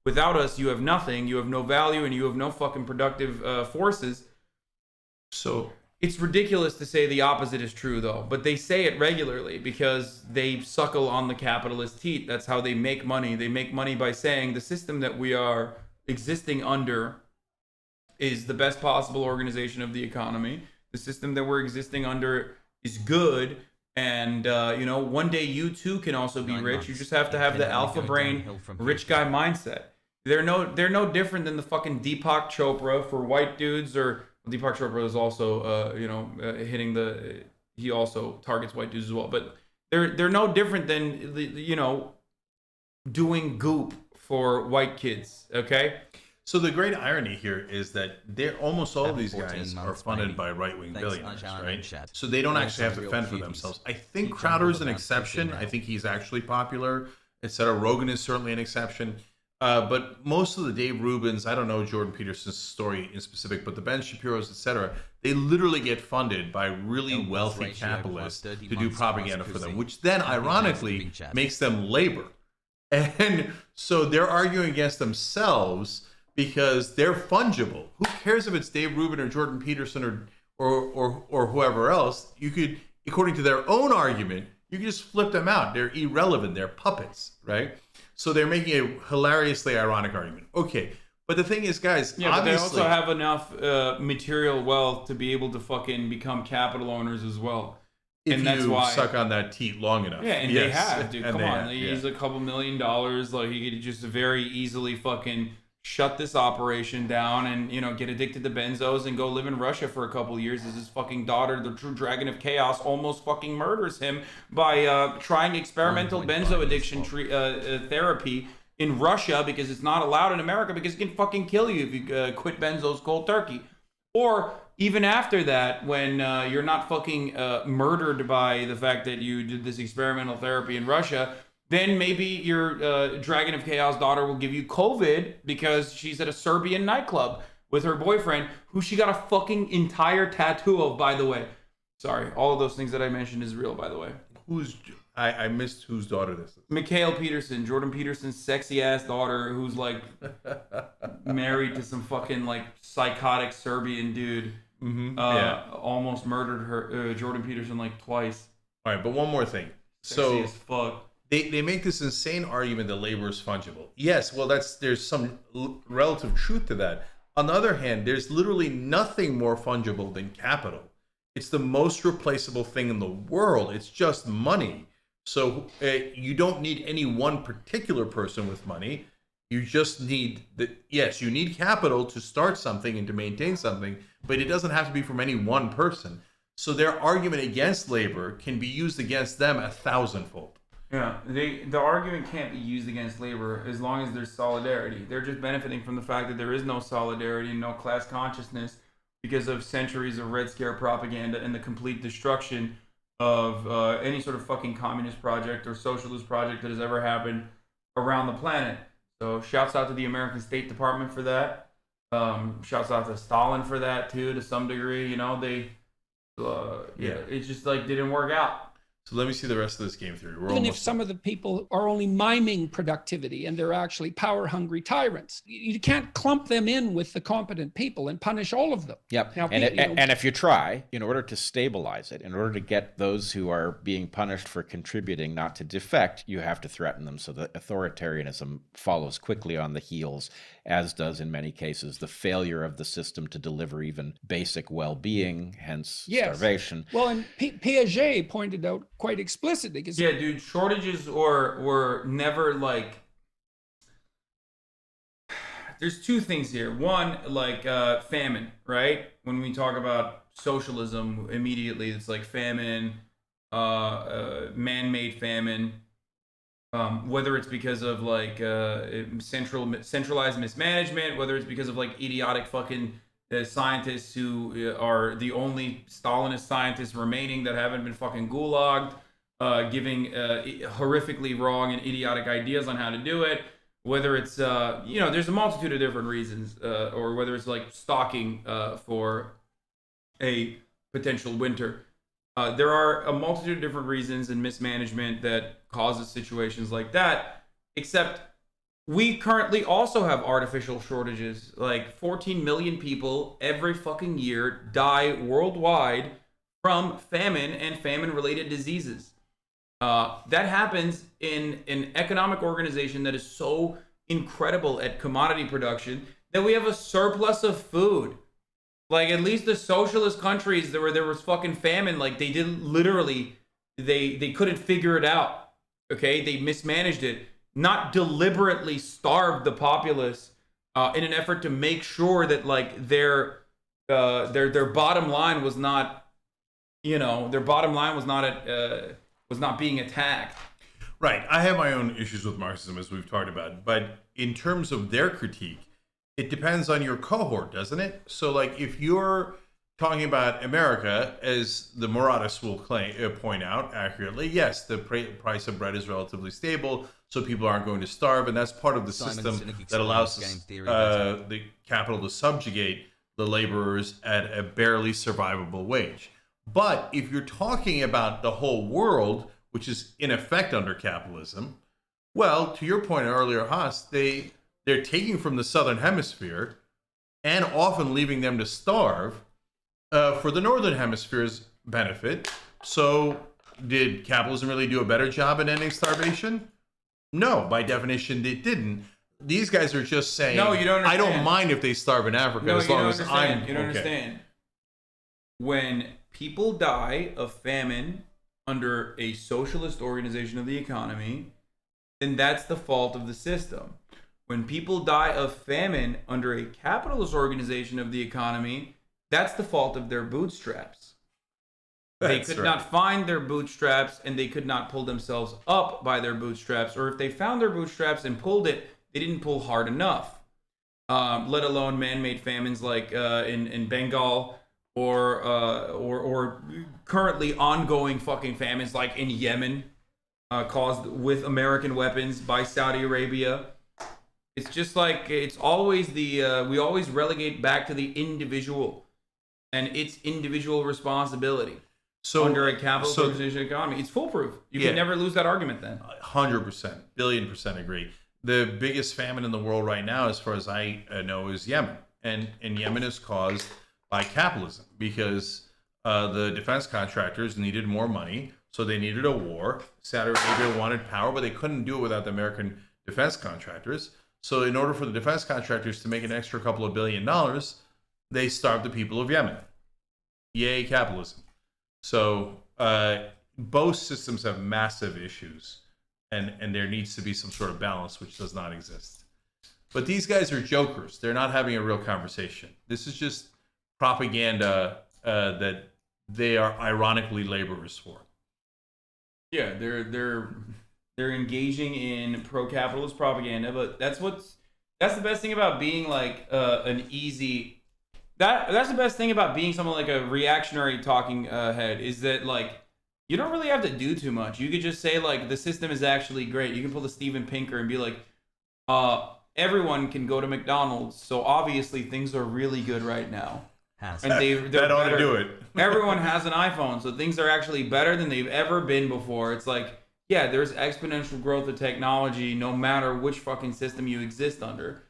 without us, you have nothing, you have no value, and you have no fucking productive forces. So it's ridiculous to say the opposite is true, though, but they say it regularly because they suckle on the capitalist teat. That's how they make money. They make money by saying the system that we are existing under is the best possible organization of the economy. The system that we're existing under is good, and you know, one day you too can also be rich. You just have to have the alpha brain, rich guy mindset. They're no different than the fucking Deepak Chopra for white dudes, or Deepak Chopra is also he also targets white dudes as well. But they're no different than doing goop for white kids. Okay. So the great irony here is that almost all of these guys are funded by right-wing billionaires, right? So they don't actually have to fend for themselves. I think Crowder is an exception. I think he's actually popular, etc. Rogan is certainly an exception. But most of the Dave Rubins, I don't know Jordan Peterson's story in specific, but the Ben Shapiro's, etc., they literally get funded by really wealthy capitalists to do propaganda for them, which then ironically makes them labor. And so they're arguing against themselves because they're fungible. Who cares if it's Dave Rubin or Jordan Peterson or whoever else? You could, according to their own argument, you can just flip them out. They're irrelevant. They're puppets, right? So they're making a hilariously ironic argument. Okay, but the thing is, guys, yeah, but they also have enough material wealth to be able to fucking become capital owners as well. If that's why suck on that teat long enough. Yeah, and they have, dude. Come on, they use a couple $1 million. Like, he could just very easily fucking shut this operation down and, get addicted to benzos and go live in Russia for a couple of years as his fucking daughter, the true dragon of chaos, almost fucking murders him by trying experimental benzo addiction therapy in Russia because it's not allowed in America because it can fucking kill you if you quit benzos cold turkey. Or even after that, when you're not fucking murdered by the fact that you did this experimental therapy in Russia, then maybe your Dragon of Chaos daughter will give you COVID because she's at a Serbian nightclub with her boyfriend, who she got a fucking entire tattoo of, by the way. Sorry, all of those things that I mentioned is real, by the way. I missed whose daughter this is. Mikhail Peterson, Jordan Peterson's sexy ass daughter, who's like married to some fucking like psychotic Serbian dude. Almost murdered her, Jordan Peterson, like twice. All right, but one more thing. Sexy as fuck. They make this insane argument that labor is fungible. Yes, well, there's some relative truth to that. On the other hand, there's literally nothing more fungible than capital. It's the most replaceable thing in the world. It's just money. So you don't need any one particular person with money. You just need you need capital to start something and to maintain something, but it doesn't have to be from any one person. So their argument against labor can be used against them 1,000-fold. Yeah, the argument can't be used against labor as long as there's solidarity. They're just benefiting from the fact that there is no solidarity and no class consciousness because of centuries of Red Scare propaganda and the complete destruction of any sort of fucking communist project or socialist project that has ever happened around the planet. So shouts out to the American State Department for that. Shouts out to Stalin for that too, to some degree. You know, it just like didn't work out. So let me see the rest of this game theory. Even if some of the people are only miming productivity and they're actually power-hungry tyrants, you can't clump them in with the competent people and punish all of them. Yep. Now, and if you try, in order to stabilize it, in order to get those who are being punished for contributing not to defect, you have to threaten them so that authoritarianism follows quickly on the heels, as does in many cases the failure of the system to deliver even basic well-being, hence starvation. Well, and Piaget pointed out quite explicitly. Yeah, dude, shortages were never like... There's two things here. One, like famine, right? When we talk about socialism, immediately it's like famine, man-made famine. Whether it's because of like centralized mismanagement, whether it's because of like idiotic fucking scientists who are the only Stalinist scientists remaining that haven't been fucking gulagged, giving horrifically wrong and idiotic ideas on how to do it. Whether it's there's a multitude of different reasons, or whether it's like stocking for a potential winter. There are a multitude of different reasons and mismanagement that causes situations like that, except we currently also have artificial shortages. Like 14 million people every fucking year die worldwide from famine and famine-related diseases. That happens in an economic organization that is so incredible at commodity production that we have a surplus of food. Like, at least the socialist countries where there was fucking famine, like, they didn't literally, they couldn't figure it out, okay? They mismanaged it, not deliberately starved the populace in an effort to make sure that, like, their bottom line was not, was not being attacked. Right. I have my own issues with Marxism, as we've talked about, but in terms of their critique, it depends on your cohort, doesn't it? So, like, if you're talking about America, as the Muratists will point out accurately, yes, the price of bread is relatively stable, so people aren't going to starve, and that's part of the system that allows the capital to subjugate the laborers at a barely survivable wage. But if you're talking about the whole world, which is in effect under capitalism, well, to your point earlier, Haas, they're taking from the southern hemisphere and often leaving them to starve for the northern hemisphere's benefit. So did capitalism really do a better job in ending starvation? No, by definition, it didn't. These guys are just saying, no, you don't understand. I don't mind if they starve in Africa as long as I'm You don't understand. When people die of famine under a socialist organization of the economy, then that's the fault of the system. When people die of famine under a capitalist organization of the economy, that's the fault of their bootstraps. They could not find their bootstraps, and they could not pull themselves up by their bootstraps. Or if they found their bootstraps and pulled it, they didn't pull hard enough. Let alone man-made famines like in Bengal, or currently ongoing fucking famines like in Yemen, caused with American weapons by Saudi Arabia. It's just like, it's always we always relegate back to the individual and its individual responsibility. So under a capitalist organization economy. It's foolproof. You can never lose that argument then. 100%, billion% agree. The biggest famine in the world right now, as far as I know, is Yemen. And Yemen is caused by capitalism because the defense contractors needed more money, so they needed a war. Saudi Arabia wanted power, but they couldn't do it without the American defense contractors. So in order for the defense contractors to make an extra couple of $1 billion, they starved the people of Yemen. Yay, capitalism. So both systems have massive issues, and there needs to be some sort of balance, which does not exist. But these guys are jokers. They're not having a real conversation. This is just propaganda that they are ironically laborers for. Yeah, they're engaging in pro-capitalist propaganda, but that's the best thing about being like an easy. That's the best thing about being someone like a reactionary talking head is that like you don't really have to do too much. You could just say like the system is actually great. You can pull the Steven Pinker and be like, everyone can go to McDonald's, so obviously things are really good right now. And that ought to do it. Everyone has an iPhone, so things are actually better than they've ever been before. It's like, yeah, there's exponential growth of technology no matter which fucking system you exist under.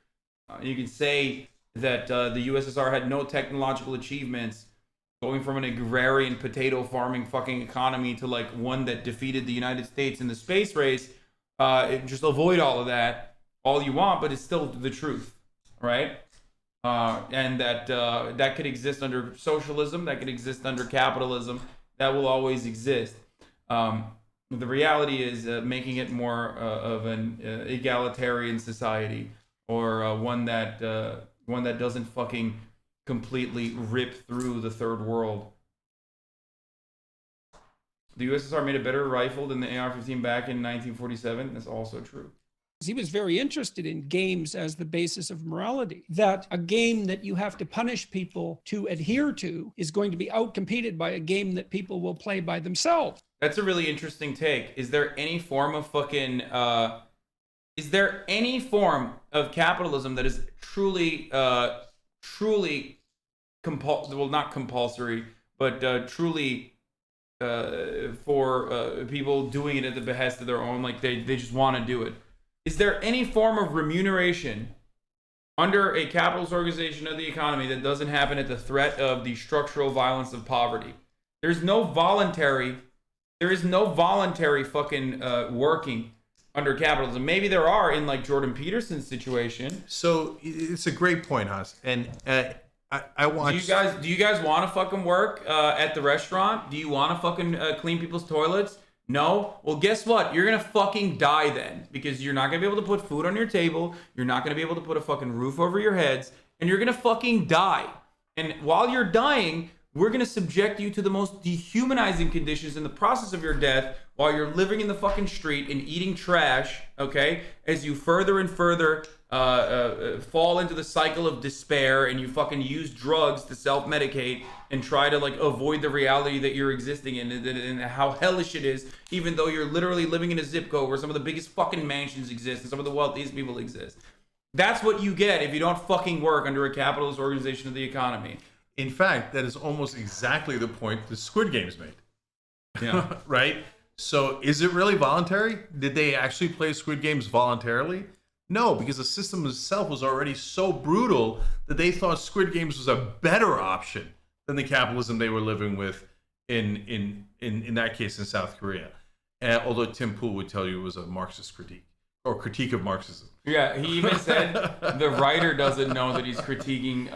You can say that the USSR had no technological achievements, going from an agrarian potato farming fucking economy to like one that defeated the United States in the space race. Just avoid all of that, all you want, but it's still the truth, right? And that could exist under socialism, that could exist under capitalism, that will always exist. The reality is making it more of an egalitarian society, or one that doesn't fucking completely rip through the third world. The USSR made a better rifle than the AR-15 back in 1947. That's also true. He was very interested in games as the basis of morality, that a game that you have to punish people to adhere to is going to be outcompeted by a game that people will play by themselves. That's a really interesting take. Is there any form of fucking... is there any form of capitalism that is truly not compulsory, but truly for people doing it at the behest of their own, like they just want to do it? Is there any form of remuneration under a capitalist organization of the economy that doesn't happen at the threat of the structural violence of poverty? There is no voluntary fucking working under capitalism. Maybe there are in like Jordan Peterson's situation. So it's a great point, Haas. And I watched. Do you guys want to fucking work at the restaurant? Do you want to fucking clean people's toilets? No? Well, guess what? You're going to fucking die then, because you're not going to be able to put food on your table. You're not going to be able to put a fucking roof over your heads, and you're going to fucking die. And while you're dying, we're going to subject you to the most dehumanizing conditions in the process of your death while you're living in the fucking street and eating trash, okay? As you further and further fall into the cycle of despair, and you fucking use drugs to self-medicate and try to like avoid the reality that you're existing in, and how hellish it is, even though you're literally living in a zip code where some of the biggest fucking mansions exist and some of the wealthiest people exist. That's what you get if you don't fucking work under a capitalist organization of the economy. In fact, that is almost exactly the point the Squid Games made. Yeah. Right? So is it really voluntary? Did they actually play Squid Games voluntarily? No, because the system itself was already so brutal that they thought Squid Games was a better option than the capitalism they were living with in that case in South Korea. Although Tim Pool would tell you it was a Marxist critique, or critique of Marxism. Yeah, he even said the writer doesn't know that he's critiquing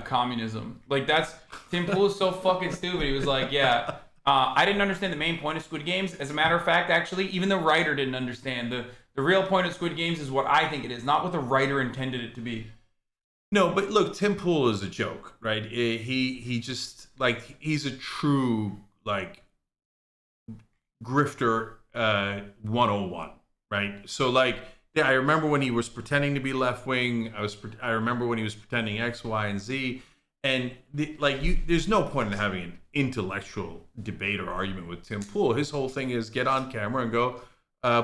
communism. Like, that's... Tim Pool is so fucking stupid. He was like, yeah, I didn't understand the main point of Squid Games. As a matter of fact, actually, even the writer didn't understand. The real point of Squid Games is what I think it is, not what the writer intended it to be. No, but look, Tim Pool is a joke, right? He just, like, he's a true, like, grifter 101, right? So, like... Yeah, I remember when he was pretending to be left wing. I remember when he was pretending X, Y, and Z. And there's no point in having an intellectual debate or argument with Tim Pool. His whole thing is get on camera and go,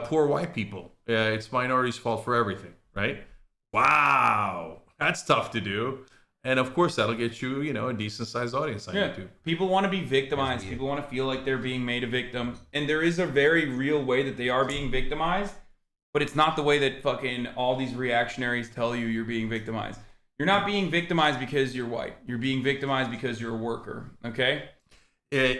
poor white people. It's minorities' fault for everything, right? Wow, that's tough to do. And of course, that'll get you, a decent sized audience on YouTube. People want to be victimized. People want to feel like they're being made a victim. And there is a very real way that they are being victimized, but it's not the way that fucking all these reactionaries tell you you're being victimized. You're not being victimized because you're white. You're being victimized because you're a worker. Okay? You're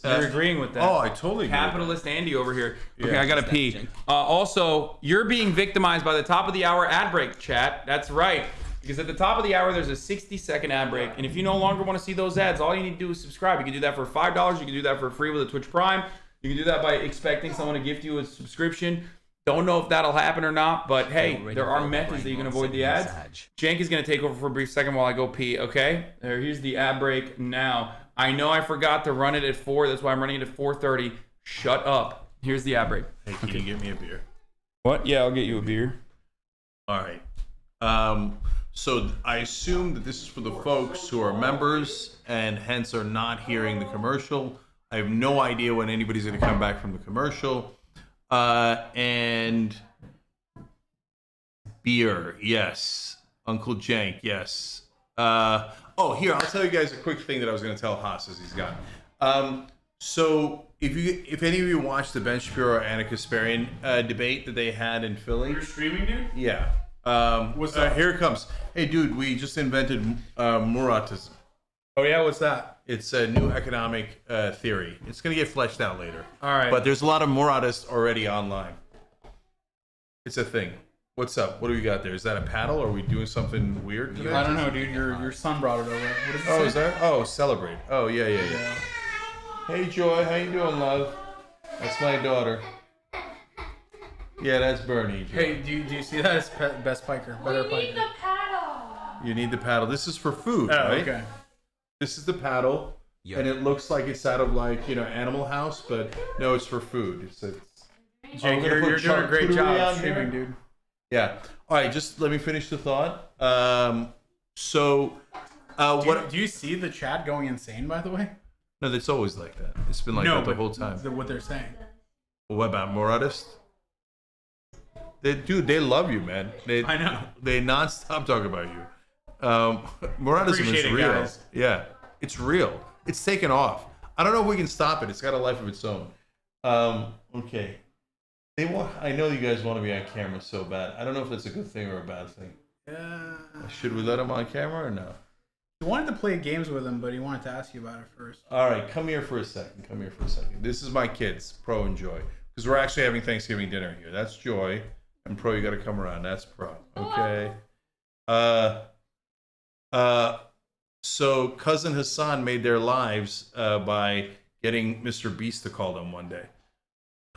agreeing with that. Oh, I totally agree. Capitalist Andy over here. Okay, Yeah. I gotta pee. Also, you're being victimized by the top of the hour ad break, chat. That's right. Because at the top of the hour, there's a 60-second ad break. And if you no longer want to see those ads, all you need to do is subscribe. You can do that for $5. You can do that for free with a Twitch Prime. You can do that by expecting someone to gift you a subscription. Don't know if that'll happen or not, but hey, there are methods that you can avoid the ads. Cenk is going to take over for a brief second while I go pee, okay? Here's the ad break now. I know I forgot to run it at 4. That's why I'm running it at 4:30. Shut up. Here's the ad break. Hey, can you get me a beer? What? Yeah, I'll get you a beer. All right. So I assume that this is for the folks who are members and hence are not hearing the commercial. I have no idea when anybody's going to come back from the commercial. And beer, yes. Uncle Cenk, yes. Here, I'll tell you guys a quick thing that I was going to tell Haas as he's gone. So if any of you watched the Ben Shapiro and Kasparian debate that they had in Philly. You're streaming, dude? Yeah. What's up? Here it comes. Hey, dude, we just invented Muratism. Oh, yeah? What's that? It's a new economic theory. It's going to get fleshed out later. All right. But there's a lot of Muratists already online. It's a thing. What's up? What do we got there? Is that a paddle? Or are we doing something weird today? I don't know, dude. Your son brought it over. What does it say? Is that? Oh, celebrate. Oh, yeah. Hey, Joy. How you doing, love? That's my daughter. Yeah, that's Bernie. Joy. Hey, do you see that? It's best piker. Better piker. need the paddle. You need the paddle. This is for food, Oh, right? okay. This is the paddle, and it looks like it's out of Animal House, but no, it's for food. It's Jake, you're doing a great job streaming, dude. Yeah. All right, just let me finish the thought. Do you see the chat going insane, by the way? No, it's always like that. It's been like that the whole time. What they're saying. What about Muratist? They love you, man. I know. They nonstop talk about you. Muratism Appreciate is it, real. guys. Yeah, it's real. It's taken off. I don't know if we can stop it. It's got a life of its own. Okay. I know you guys want to be on camera so bad. I don't know if that's a good thing or a bad thing. Should we let him on camera or no? He wanted to play games with him, but he wanted to ask you about it first. All right, come here for a second. This is my kids, Pro and Joy, because we're actually having Thanksgiving dinner here. That's Joy, and Pro, you got to come around. That's Pro. Okay. So cousin Hasan made their lives by getting Mr. Beast to call them one day.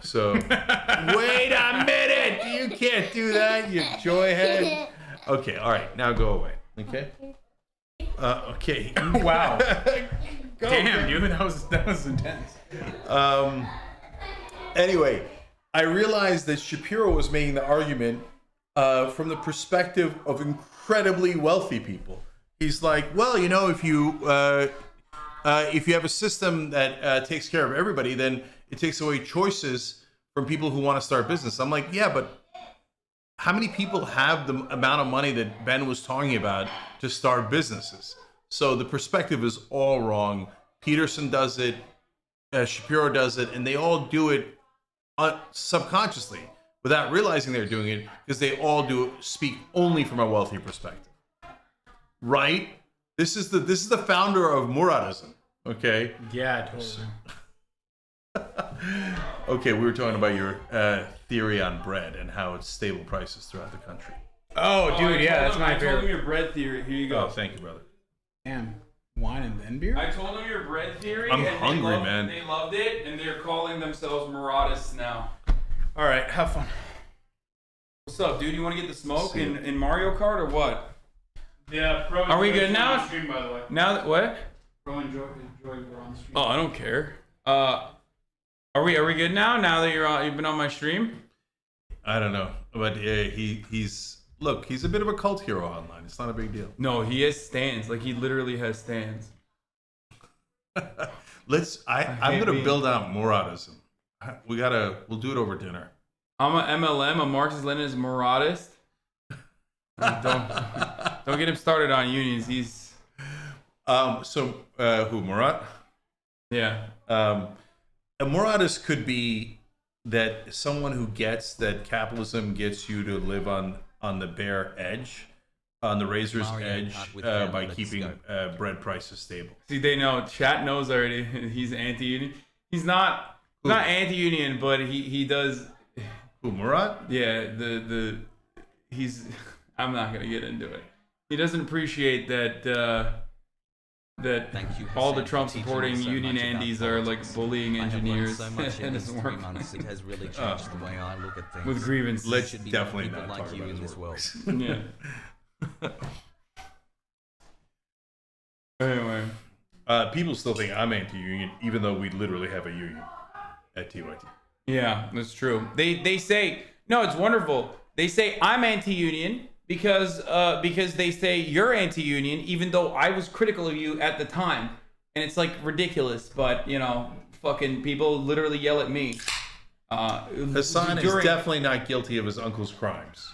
So wait a minute, you can't do that, you joy head. Okay, all right, now go away. Okay. Okay. Wow. Damn, dude, that was intense. Anyway, I realized that Shapiro was making the argument from the perspective of incredibly wealthy people. He's like, well, if you have a system that takes care of everybody, then it takes away choices from people who want to start business. I'm like, yeah, but how many people have the amount of money that Ben was talking about to start businesses? So the perspective is all wrong. Peterson does it, Shapiro does it, and they all do it subconsciously without realizing they're doing it, because they all speak only from a wealthy perspective. Right? This is the founder of Muratism. Okay. Yeah, totally. Okay, we were talking about your theory on bread and how it's stable prices throughout the country. Oh, dude, yeah, that's my favorite. I told him your bread theory. Here you go. Oh, thank you, brother. Damn, wine and then beer. I told him your bread theory. I'm and hungry, man. They loved it, and they're calling themselves Muratists now. All right, have fun. What's up, dude? You want to get the smoke in Mario Kart or what? Yeah, Pro. Are we good now? Stream, by the way. Now that what? Pro and Joy were on the stream. Oh, I don't care. Are we good now? Now that you've been on my stream? I don't know, but he's a bit of a cult hero online. It's not a big deal. No, he has stands. Like he literally has stands. I'm gonna build out Muratism. We'll do it over dinner. I'm a MLM, a Marxist-Leninist Muratist. Don't Don't get him started on unions. He's who, Murat? Yeah. A Muratist could be that someone who gets that capitalism gets you to live on the bare edge, on the razor's edge, by keeping bread prices stable. See, they know. Chat knows already. He's anti-union. He's not anti-union, but he does. Who, Murat? Yeah. He's. I'm not gonna get into it. He doesn't appreciate that. That all the Trump supporting union Andes are like bullying engineers. And it's work. It has really changed the way I look at things. With grievance. Let's definitely not like talk you about in his this world. Yeah. Anyway. People still think I'm anti-union, even though we literally have a union at TYT. Yeah, that's true. They say, no, it's wonderful. They say I'm anti-union because they say you're anti-union, even though I was critical of you at the time. And it's like ridiculous, but you know, fucking people literally yell at me. Hasan is definitely not guilty of his uncle's crimes.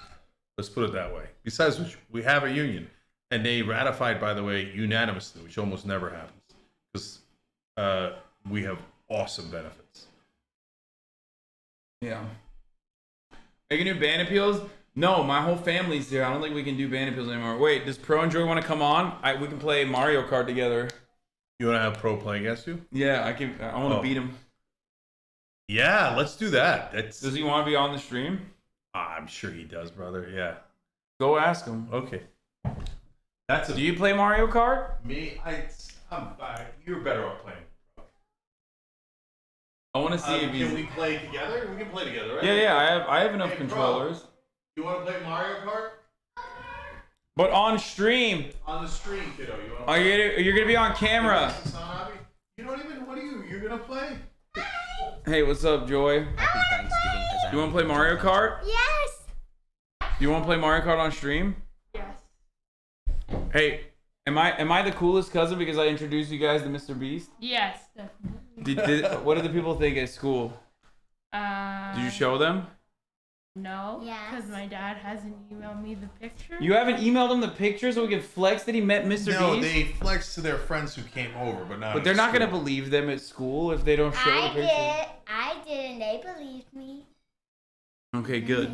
Let's put it that way. Besides which, we have a union, and they ratified, by the way, unanimously, which almost never happens, because we have awesome benefits. Yeah. Are you gonna do band appeals? No, my whole family's here. I don't think we can do band appeals anymore. Wait, does Pro and Joy want to come on? We can play Mario Kart together. You want to have Pro play against you? Yeah, I want to beat him. Yeah, let's do that. Does he want to be on the stream? I'm sure he does, brother. Yeah. Go ask him. Okay. Do you play Mario Kart? Me? You're better off playing. I want to see if he's... Can we play together? We can play together, right? Yeah. I have enough controllers. Bro, you want to play Mario Kart? But on stream. On the stream, kiddo. You're gonna be on camera. HasanAbi? You don't even. What are you? You're gonna play? Hey, what's up, Joy? Happy Thanksgiving, Hasan. You want to play Mario Kart? Yes. You want to play Mario Kart on stream? Yes. Hey, am I the coolest cousin because I introduced you guys to Mr. Beast? Yes, definitely. What did the people think at school? Did you show them? No, because my dad hasn't emailed me the picture. You haven't emailed them the picture so we can flex that he met Mr. Beast? No, they flexed to their friends who came over, but not. But they're not gonna believe them at school if they don't show the picture. I did, and they believed me. Okay, good.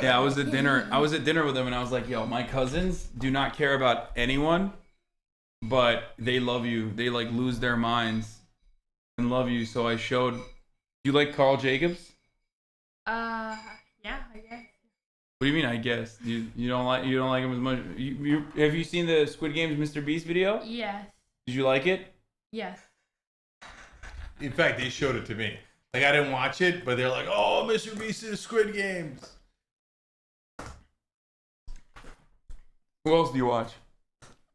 Yeah, I was at dinner with them, and I was like, "Yo, my cousins do not care about anyone, but they love you. They like lose their minds and love you." So I showed. Do you like Carl Jacobs? Yeah, I guess. What do you mean? I guess you don't like him as much. Have you seen the Squid Game's Mr. Beast video? Yes. Did you like it? Yes. In fact, they showed it to me. Like I didn't watch it, but they're like, "Oh, Mr. Beast is Squid Games." Who else do you watch?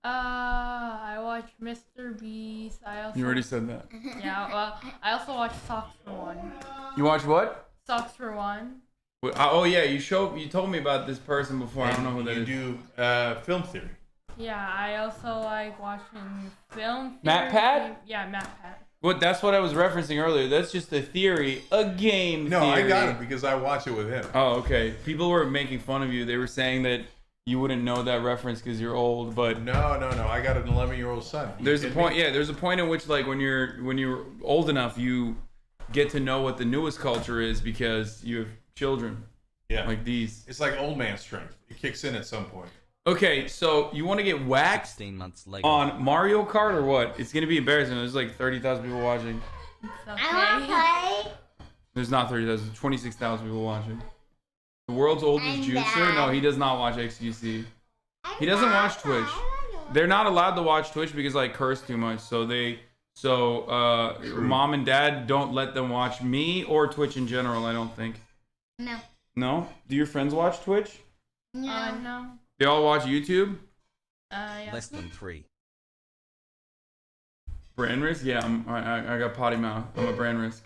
I watch Mr. Beast. You already said that. Yeah. Well, I also watch Socks for One. You watch what? Socks for One. Oh yeah, you told me about this person before. I don't know who that is. You do film theory. Yeah, I also like watching film theory. MatPat? Yeah, MatPat. That's what I was referencing earlier. That's just a theory, a game No, theory. I got it because I watch it with him. Oh, okay. People were making fun of you. They were saying that you wouldn't know that reference because you're old, but No. I got an 11-year-old son. There's a point. Yeah, there's a point in which, like, when you're old enough, you get to know what the newest culture is because you have children. Yeah. Like these. It's like old man strength. It kicks in at some point. Okay, so you want to get waxed 16 months later. on Mario Kart or what? It's gonna be embarrassing. There's like 30,000 people watching. I want to play. There's not 30,000. 26,000 people watching. The world's oldest juicer? No, he does not watch XQC. He doesn't watch Twitch. They're not allowed to watch Twitch because I curse too much. So mom and dad don't let them watch me or Twitch in general, I don't think. No. No? Do your friends watch Twitch? No. They all watch YouTube? Yeah. Less than 3. Brand risk? Yeah, I got potty mouth. I'm a brand risk.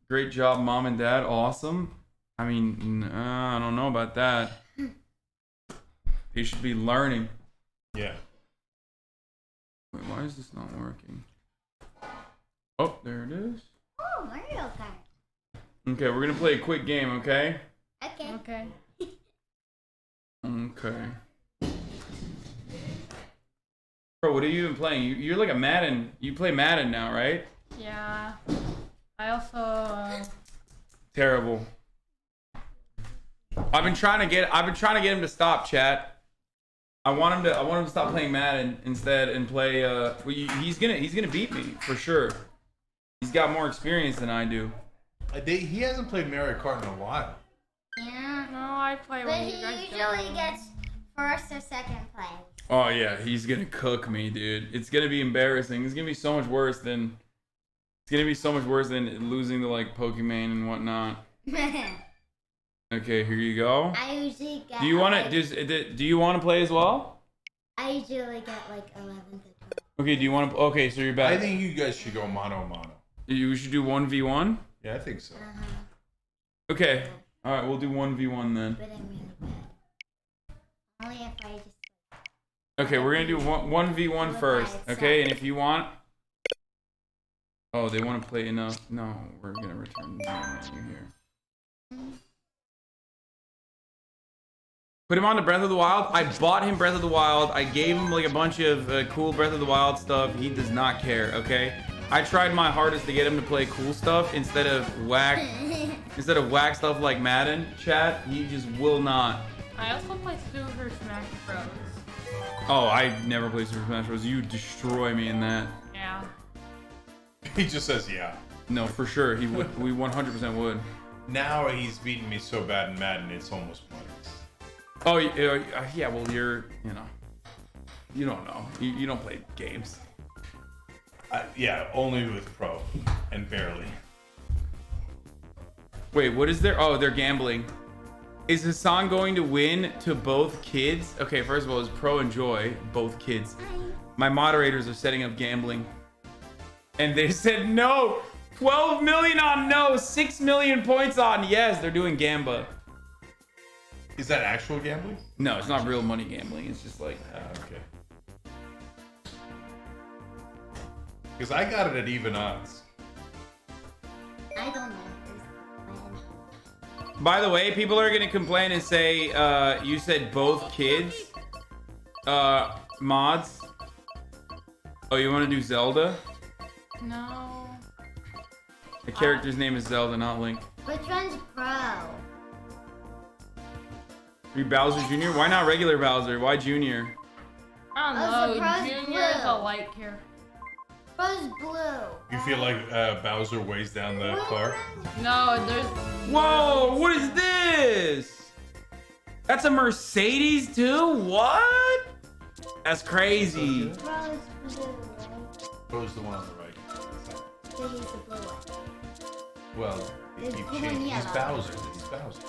Great job, mom and dad. Awesome. I mean, I don't know about that. They should be learning. Yeah. Wait, why is this not working? Oh, there it is. Oh, Mario Kart. Okay, we're gonna play a quick game, okay? Okay. Okay. Okay. Bro, what are you even playing? You're like a Madden. You play Madden now, right? Yeah. I also. Terrible. I've been trying to get him to stop, chat. I want him to stop playing Madden instead and play. He's gonna beat me for sure. He's got more experience than I do. He hasn't played Mario Kart in a while. Yeah. No, I play But when he you guys usually don't. gets first or second place. Oh yeah, he's gonna cook me, dude. It's gonna be embarrassing. It's gonna be so much worse than. It's gonna be so much worse than losing to like Pokemon and whatnot. Okay, here you go. I usually get. Do you want like, to? Do you want to play as well? I usually get like 11 to 12. Okay. Do you want to? Okay, so you're back. I think you guys should go mano a mano. You should do 1v1. Yeah, I think so. Okay. All right, we'll do 1v1 then. But I'm really bad. Only if I just. Okay, we're gonna do 1v1 first. Okay, and if you want. Oh, they want to play enough. No, we're gonna return the menu here. Put him on to Breath of the Wild. I bought him Breath of the Wild. I gave him like a bunch of cool Breath of the Wild stuff. He does not care. Okay. I tried my hardest to get him to play cool stuff instead of whack stuff like Madden. Chat. He just will not. I also play Super Smash Bros. Oh, I never play Super Smash Bros. You destroy me in that. Yeah. He just says yeah. No, for sure. He would. We 100% would. Now he's beating me so bad in Madden, it's almost pointless. Oh, yeah. Well, you don't know. You don't play games. Yeah, only with pro and barely. Wait, what is there? Oh, they're gambling. Is Hasan going to win to both kids? Okay, first of all, is Pro and Joy both kids? My moderators are setting up gambling. And they said no. 12 million on no. 6 million points on yes. They're doing Gamba. Is that actual gambling? No, it's not real money gambling. It's just like... okay. Because I got it at even odds. I don't know. By the way, people are gonna complain and say you said both kids. Mods. Oh, you want to do Zelda? No. The character's name is Zelda, not Link. Which one's pro? Are you Bowser Jr.? Why not regular Bowser? Why Junior? I don't Oh, so know. Pro's Junior is a blue. light here. Pro's blue. You feel like Bowser weighs down the car? No, there's. Whoa! What is this? That's a Mercedes too? What? That's crazy. Pro's blue, right? Pro's the one on the right. So he's the blue one. Well, they There's keep blue and changing. He's yellow. Bowser. He's Bowser.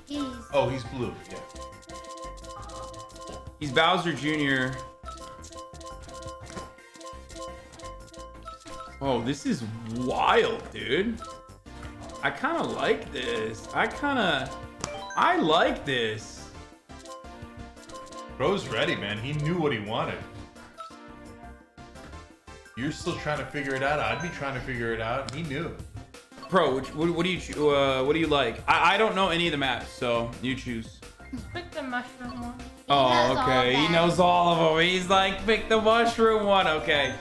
He's He's blue. Yeah. He's Bowser Jr. Oh, this is wild, dude. I kind of like this. I like this. Bro's ready, man. He knew what he wanted. You're still trying to figure it out. I'd be trying to figure it out. He knew. Pro, what do you like? I don't know any of the maps, so you choose. Pick the mushroom one. Oh, okay. He knows all of them. He's like, pick the mushroom one. Okay.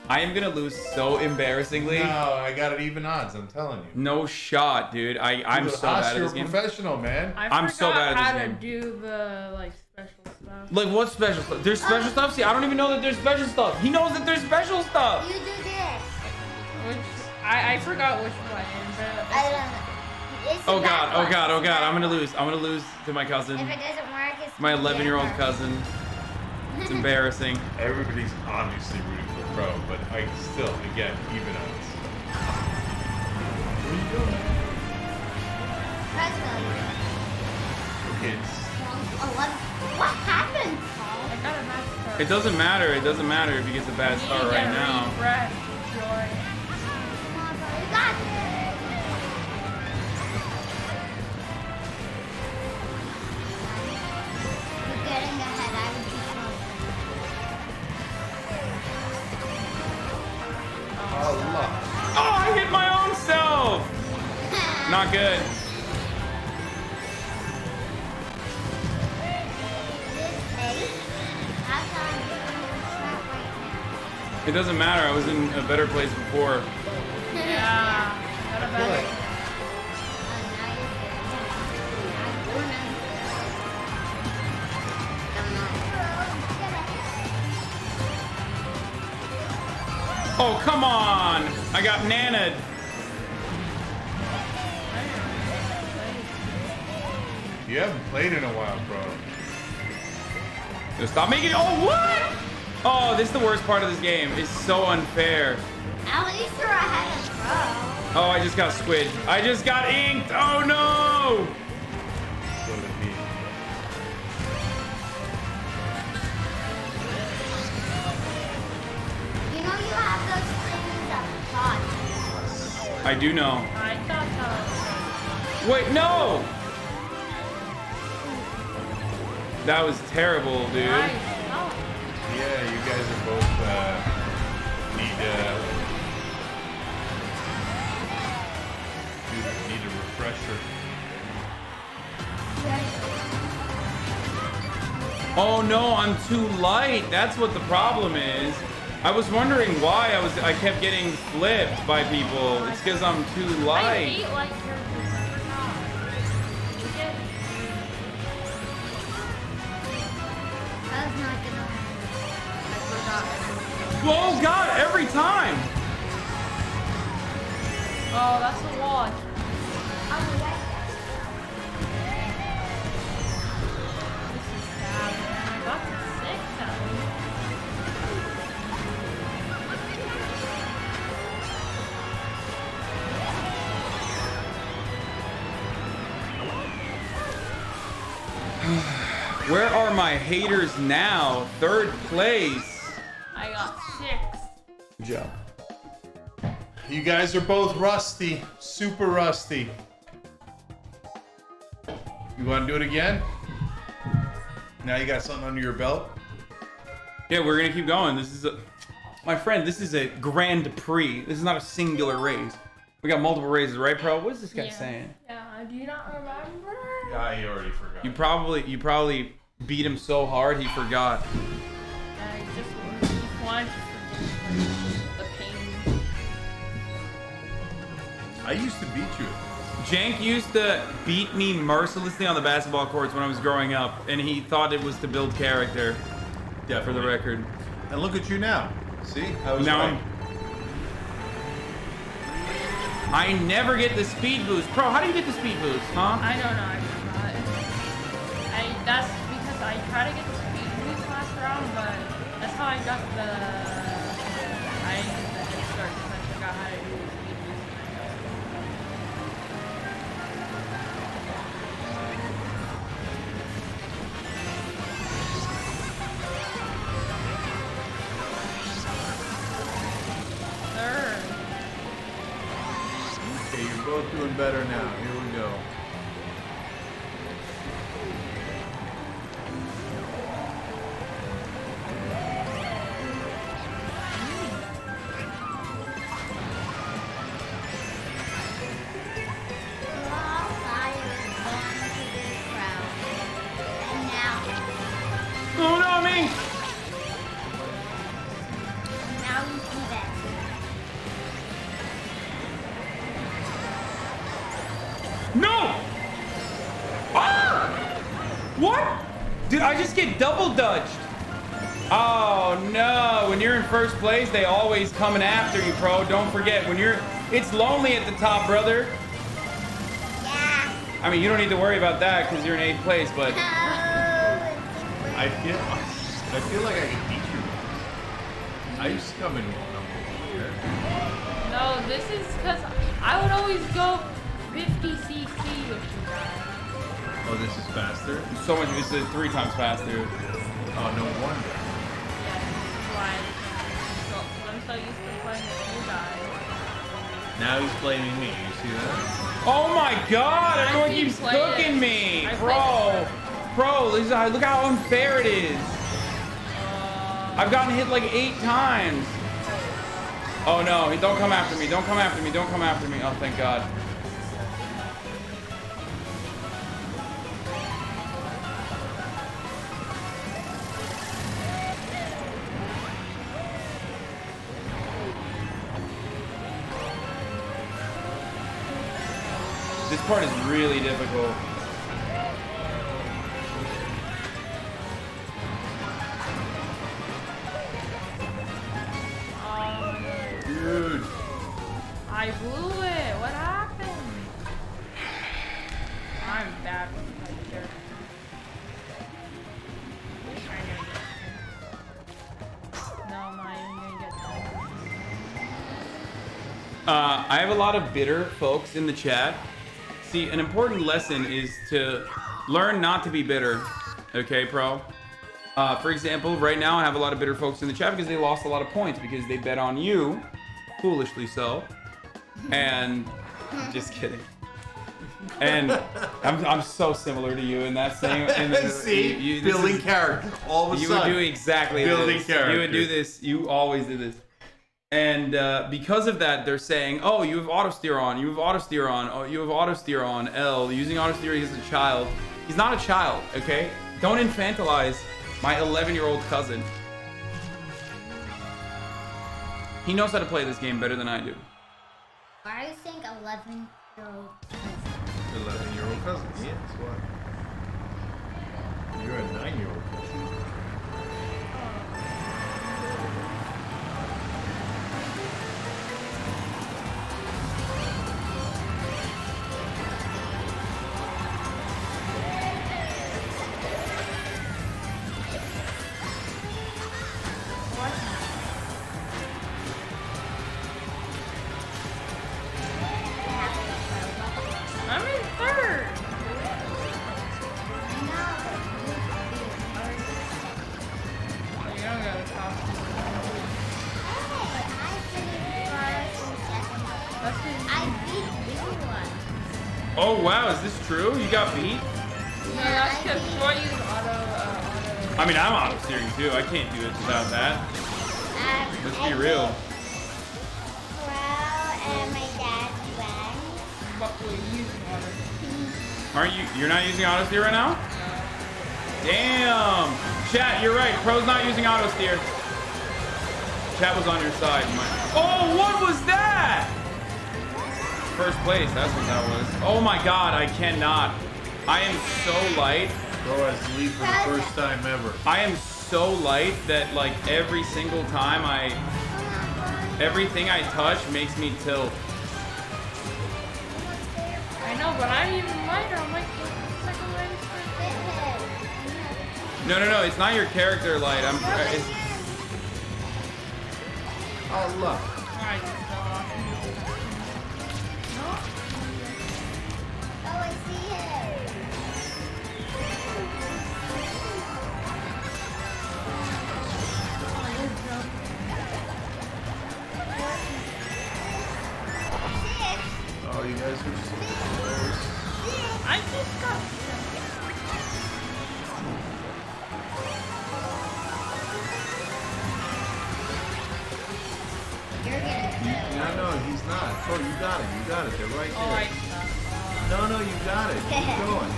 I am gonna lose so embarrassingly. No, I got it even odds. I'm telling you. No shot, dude. I'm Dude, so bad at you're this a game. professional, man. I'm so bad at how this to game. do the like special stuff. Like what special stuff? There's special stuff? See, I don't even know that there's special stuff. He knows that there's special stuff. You do this. Which I forgot which one. But I don't know. It's the Oh back god, oh one. god, oh god. I'm gonna lose. I'm gonna lose to my cousin. If it doesn't work, it's My the 11-year-old other. cousin. It's embarrassing. Everybody's obviously rooting for Pro, but I still, again, even odds. What are you doing? Kids. 11. What happened, Paul? I got a bad start. It doesn't matter. It doesn't matter if he gets a bad start right now. Refresh, Joy. Come on, bro. You got this. You're getting ahead. I would be Oh, I hit my own self. Not good. It doesn't matter. I was in a better place before. Yeah. Got a better. Oh, come on! I got nana'd. You haven't played in a while, bro. Just stop making. Oh, what? Oh, this is the worst part of this game. It's so unfair. At least you're ahead of Bro. Oh, I just got squid. I just got inked. Oh no! So did he. You know you have those things at the top. I do know. I thought so. Wait, no! That was terrible, dude. Nice. Yeah, you guys are both need a refresher. Oh no, I'm too light. That's what the problem is. I was wondering why I kept getting flipped by people. It's because I'm too I light. hate light characters. Oh god, every time. Oh, that's a wall. This is sad, man. I got to 6 Where are my haters now? Third place. I got 6. Good job. You guys are both rusty. Super rusty. You want to do it again? Now you got something under your belt? Yeah, we're gonna keep going. This is my friend, this is a Grand Prix. This is not a singular race. We got multiple races, right, Pro? What is this guy saying? Yeah, do you not remember? Yeah, he already forgot. You probably beat him so hard he forgot. Yeah, he just wanted to forget the pain. I used to beat you. Jank used to beat me mercilessly on the basketball courts when I was growing up, and he thought it was to build character. Yeah, for the record. And look at you now. See? I was now right. I never get the speed boost. Pro, how do you get the speed boost, huh? I don't know, I forgot. That's because I tried to get the speed boost last round, but that's how I got the head start, because I forgot how to do the speed boost. Third. Okay, you're both doing better now. Here we go. Oh no, me! Now you see that. No! Ah! What? Dude, I just get double dutched. Oh no, when you're in first place, they always coming after you, Pro. Don't forget, it's lonely at the top, brother. Yeah. I mean, you don't need to worry about that because you're in 8th place, but I feel like I can beat you. I used to come in number 1 here. No, this is because I would always go 50cc with you guys. Oh, this is faster? so much, it's 3 times faster. Oh, no wonder. Yeah, this is why I'm so used to playing with you guys. Now he's blaming me. You see that? Oh my god, everyone keep keeps playing cooking it. me. I Bro, look how unfair it is. I've gotten hit like 8 times. Oh no, don't come after me, don't come after me, don't come after me. Oh, thank God. This part is really difficult. Dude. I blew it. What happened? I'm bad with my character. No, mine gonna get I have a lot of bitter folks in the chat. See, an important lesson is to learn not to be bitter. Okay, pro? For example, right now I have a lot of bitter folks in the chat because they lost a lot of points because they bet on you, foolishly so. And just kidding. And I'm so similar to you in that same. See, building character. All of a you sudden, would do exactly building this. character. You would do this. You always do this. And because of that, they're saying, "Oh, you have auto steer on. You have auto steer on. Oh, you have auto steer on." L using auto steer as a child. He's not a child, okay? Don't infantilize my 11-year-old cousin. He knows how to play this game better than I do. Why do you think 11-year-old 11-year-old cousin. Yes, what? You're a 9-year-old cousin. I'm in third. You don't go to top. I beat you once. Oh wow, is this true? You got beat? No, that's because Troy used auto. I mean, I'm auto steering too. I can't do it without that. Let's be real. And my dad went. But we're using auto. Aren't you? You're not using auto steer right now? Damn. Chat, you're right. Pro's not using auto steer. Chat was on your side. Oh, what was that? First place. That's what that was. Oh my God, I cannot. I am so light. Bro has to lead for the first time ever. I am so light that like every single time everything I touch makes me tilt. I know, but I'm even lighter. I'm like the second lightest person. No. It's not your character light. Oh, look. Alright, Oh, I see it. Oh, you guys are so close. I just got. No, he's not. Oh, you got it. You got it. They're right there. Alright, No, you got it. Keep going.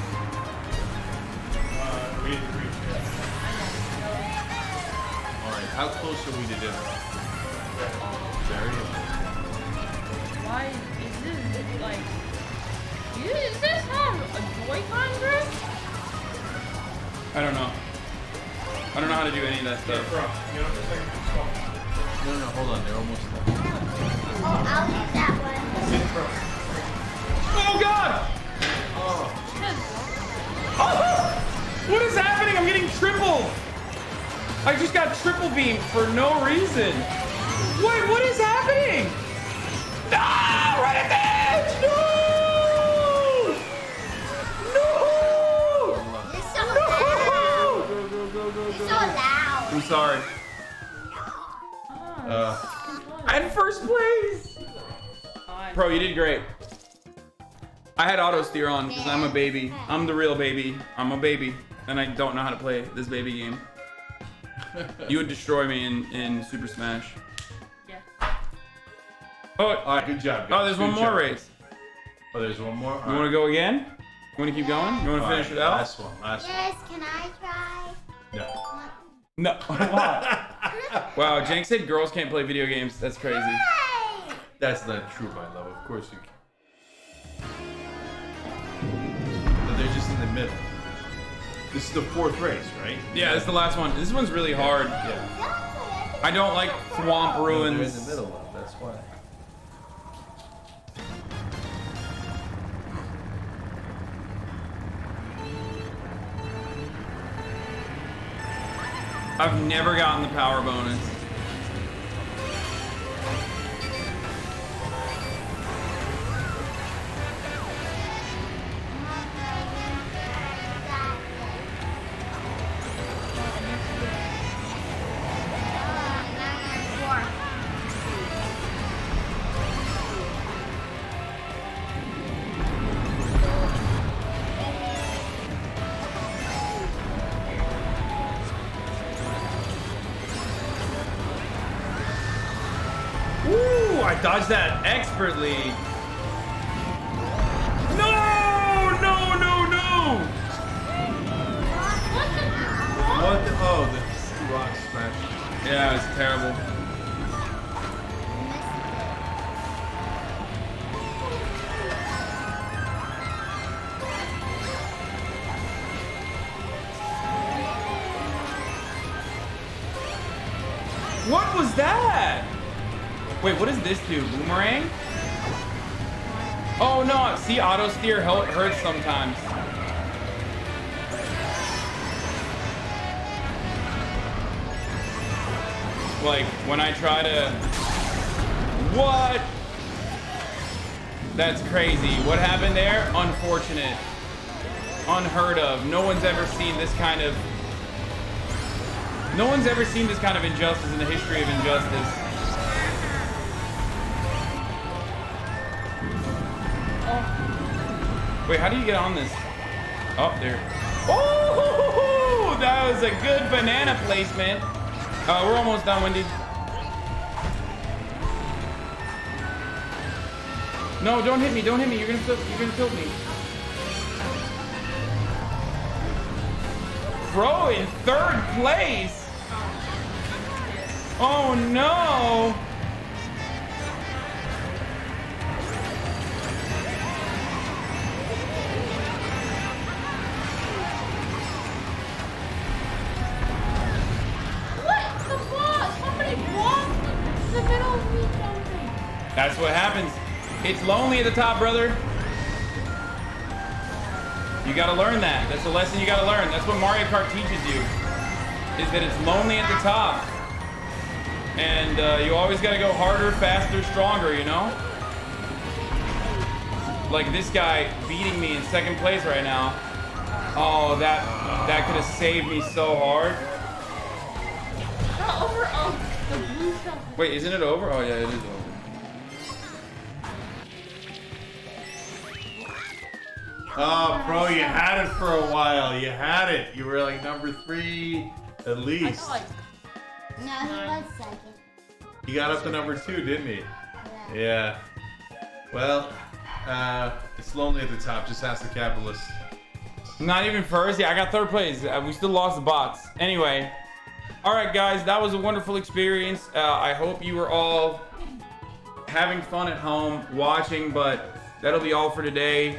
Alright, how close are we to dinner? Very close. Why is this like? Is this how a Joy-Con grip? I don't know. I don't know how to do any of that stuff. No, hold on. They're almost there. Oh, I'll use that one. Oh God! Oh! What is happening? I'm getting triple. I just got triple beamed for no reason. Wait, what is happening? No! Right at the edge! No! You're so loud. You're so loud. I'm sorry. I'm first place. Pro, you did great. I had auto steer on because I'm a baby. I'm the real baby. I'm a baby, and I don't know how to play this baby game. You would destroy me in Super Smash. Yeah. Oh, all right, good job. Oh, there's one more race. Oh, there's one more. You want to go again? You want to keep going? You want to finish it out? Last one. Yes, can I try? No. Wow, Cenks said girls can't play video games. That's crazy. That's not true, my love. Of course you can. in the middle. This is the 4th race, right? Yeah, this is the last one. This one's really hard. Yeah. I don't like swamp ruins. They're in the middle, though. That's why. I've never gotten the power bonus. I dodged that expertly. No! No, no, no! What the? Oh, the rock smashed. Yeah, it's terrible. What was that? Wait, what does this do? Boomerang? Oh no, see, auto steer hurts sometimes. Like when I try to... What? That's crazy. What happened there? Unfortunate. Unheard of. No one's ever seen this kind of... No one's ever seen this kind of injustice in the history of injustice. Wait, how do you get on this? Oh, there. Oh, that was a good banana placement. We're almost done, Wendy. No, don't hit me. Don't hit me. You're gonna tilt me. Bro, in 3rd place. Oh no. That's what happens. It's lonely at the top, brother. You gotta learn that. That's a lesson you gotta learn. That's what Mario Kart teaches you. Is that it's lonely at the top. And you always gotta go harder, faster, stronger, you know? Like this guy beating me in 2nd place right now. Oh, that could have saved me so hard. Wait, isn't it over? Oh yeah, it is over. Oh, bro, you had it for a while. You had it. You were like number 3 at least. No, he was 2nd. He got up to number 2, didn't he? Yeah. Well, it's lonely at the top. Just ask the capitalists. Not even first. Yeah, I got 3rd place. We still lost the bots. Anyway. All right, guys. That was a wonderful experience. I hope you were all having fun at home watching, but that'll be all for today.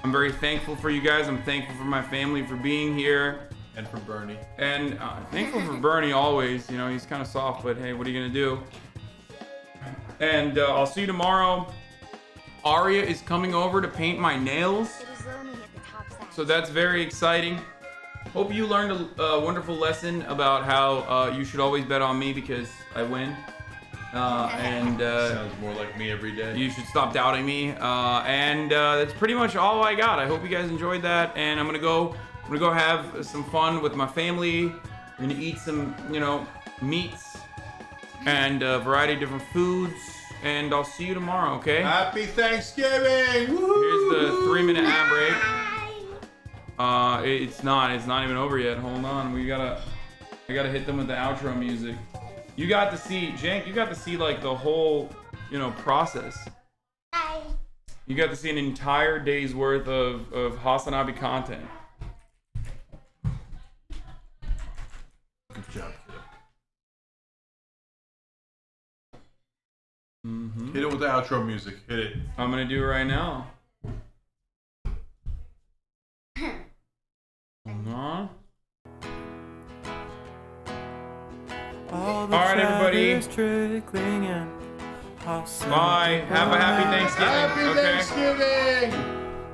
I'm very thankful for you guys. I'm thankful for my family for being here. And for Bernie. And thankful for Bernie always. You know, he's kind of soft, but hey, what are you going to do? And I'll see you tomorrow. Aria is coming over to paint my nails. So that's very exciting. Hope you learned a wonderful lesson about how you should always bet on me because I win. Sounds more like me every day. You should stop doubting me. And that's pretty much all I got. I hope you guys enjoyed that. And I'm gonna go have some fun with my family. We're gonna eat some, you know, meats and a variety of different foods. And I'll see you tomorrow, okay? Happy Thanksgiving! Woo-hoo! Here's the 3-minute ad break. It's not even over yet. Hold on. I gotta hit them with the outro music. You got to see, Cenk, you got to see like the whole, you know, process. You got to see an entire day's worth of HasanAbi content. Good job, kiddo. Mm-hmm. Hit it with the outro music. Hit it. I'm gonna do it right now. All right, everybody. Bye. Have a happy Thanksgiving. Happy Thanksgiving.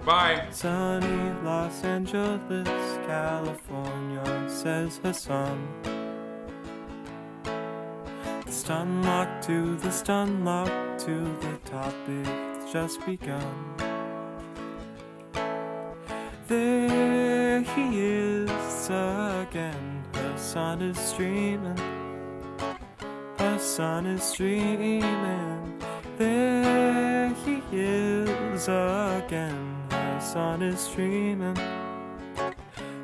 Bye. Sunny Los Angeles, California, says Hasan. The stunlock to the stunlock to the topic that's just begun. There he is again. Hasan is streaming. Hasan is streaming. There he is again. Hasan is streaming.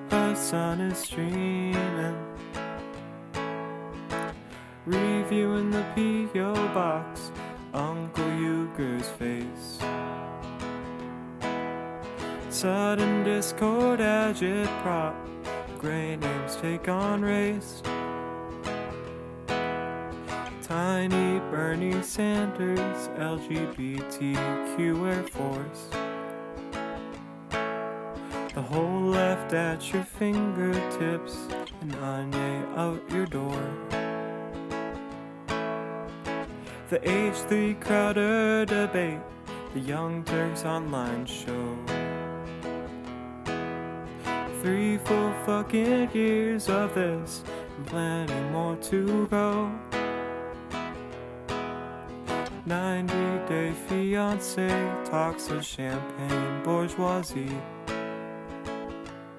Hasan is streaming. Reviewing the PO box, Uncle Euger's face. Sudden discord agitprop, gray names take on race. Tiny Bernie Sanders, LGBTQ Air Force. The whole left at your fingertips, and Anya out your door. The H3 Crowder debate, the Young Turks online show. 3 full fucking years of this, and plenty more to go. 90-day fiance talks of champagne bourgeoisie.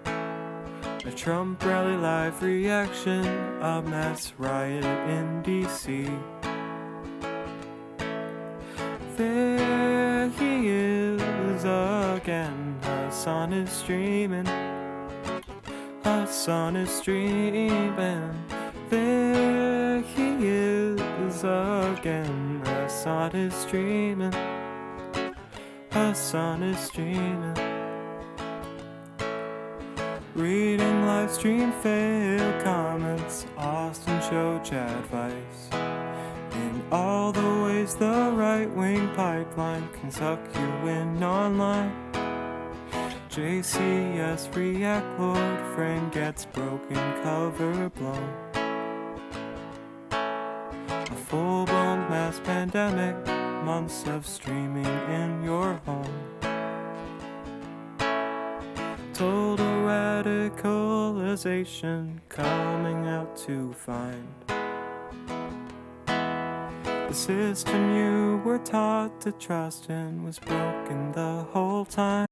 A Trump rally live reaction, a mass riot in DC. There he is again. Hasan is streaming. Hasan is streaming. There he is again. Hasan is streaming. Hasan is streaming. Reading live stream fail comments, Austin show chat vice. In all the ways the right-wing pipeline can suck you in online. JCS react lord, frame gets broken, cover blown. A full-blown mass pandemic, months of streaming in your home. Total radicalization coming out to find. The system you were taught to trust in was broken the whole time.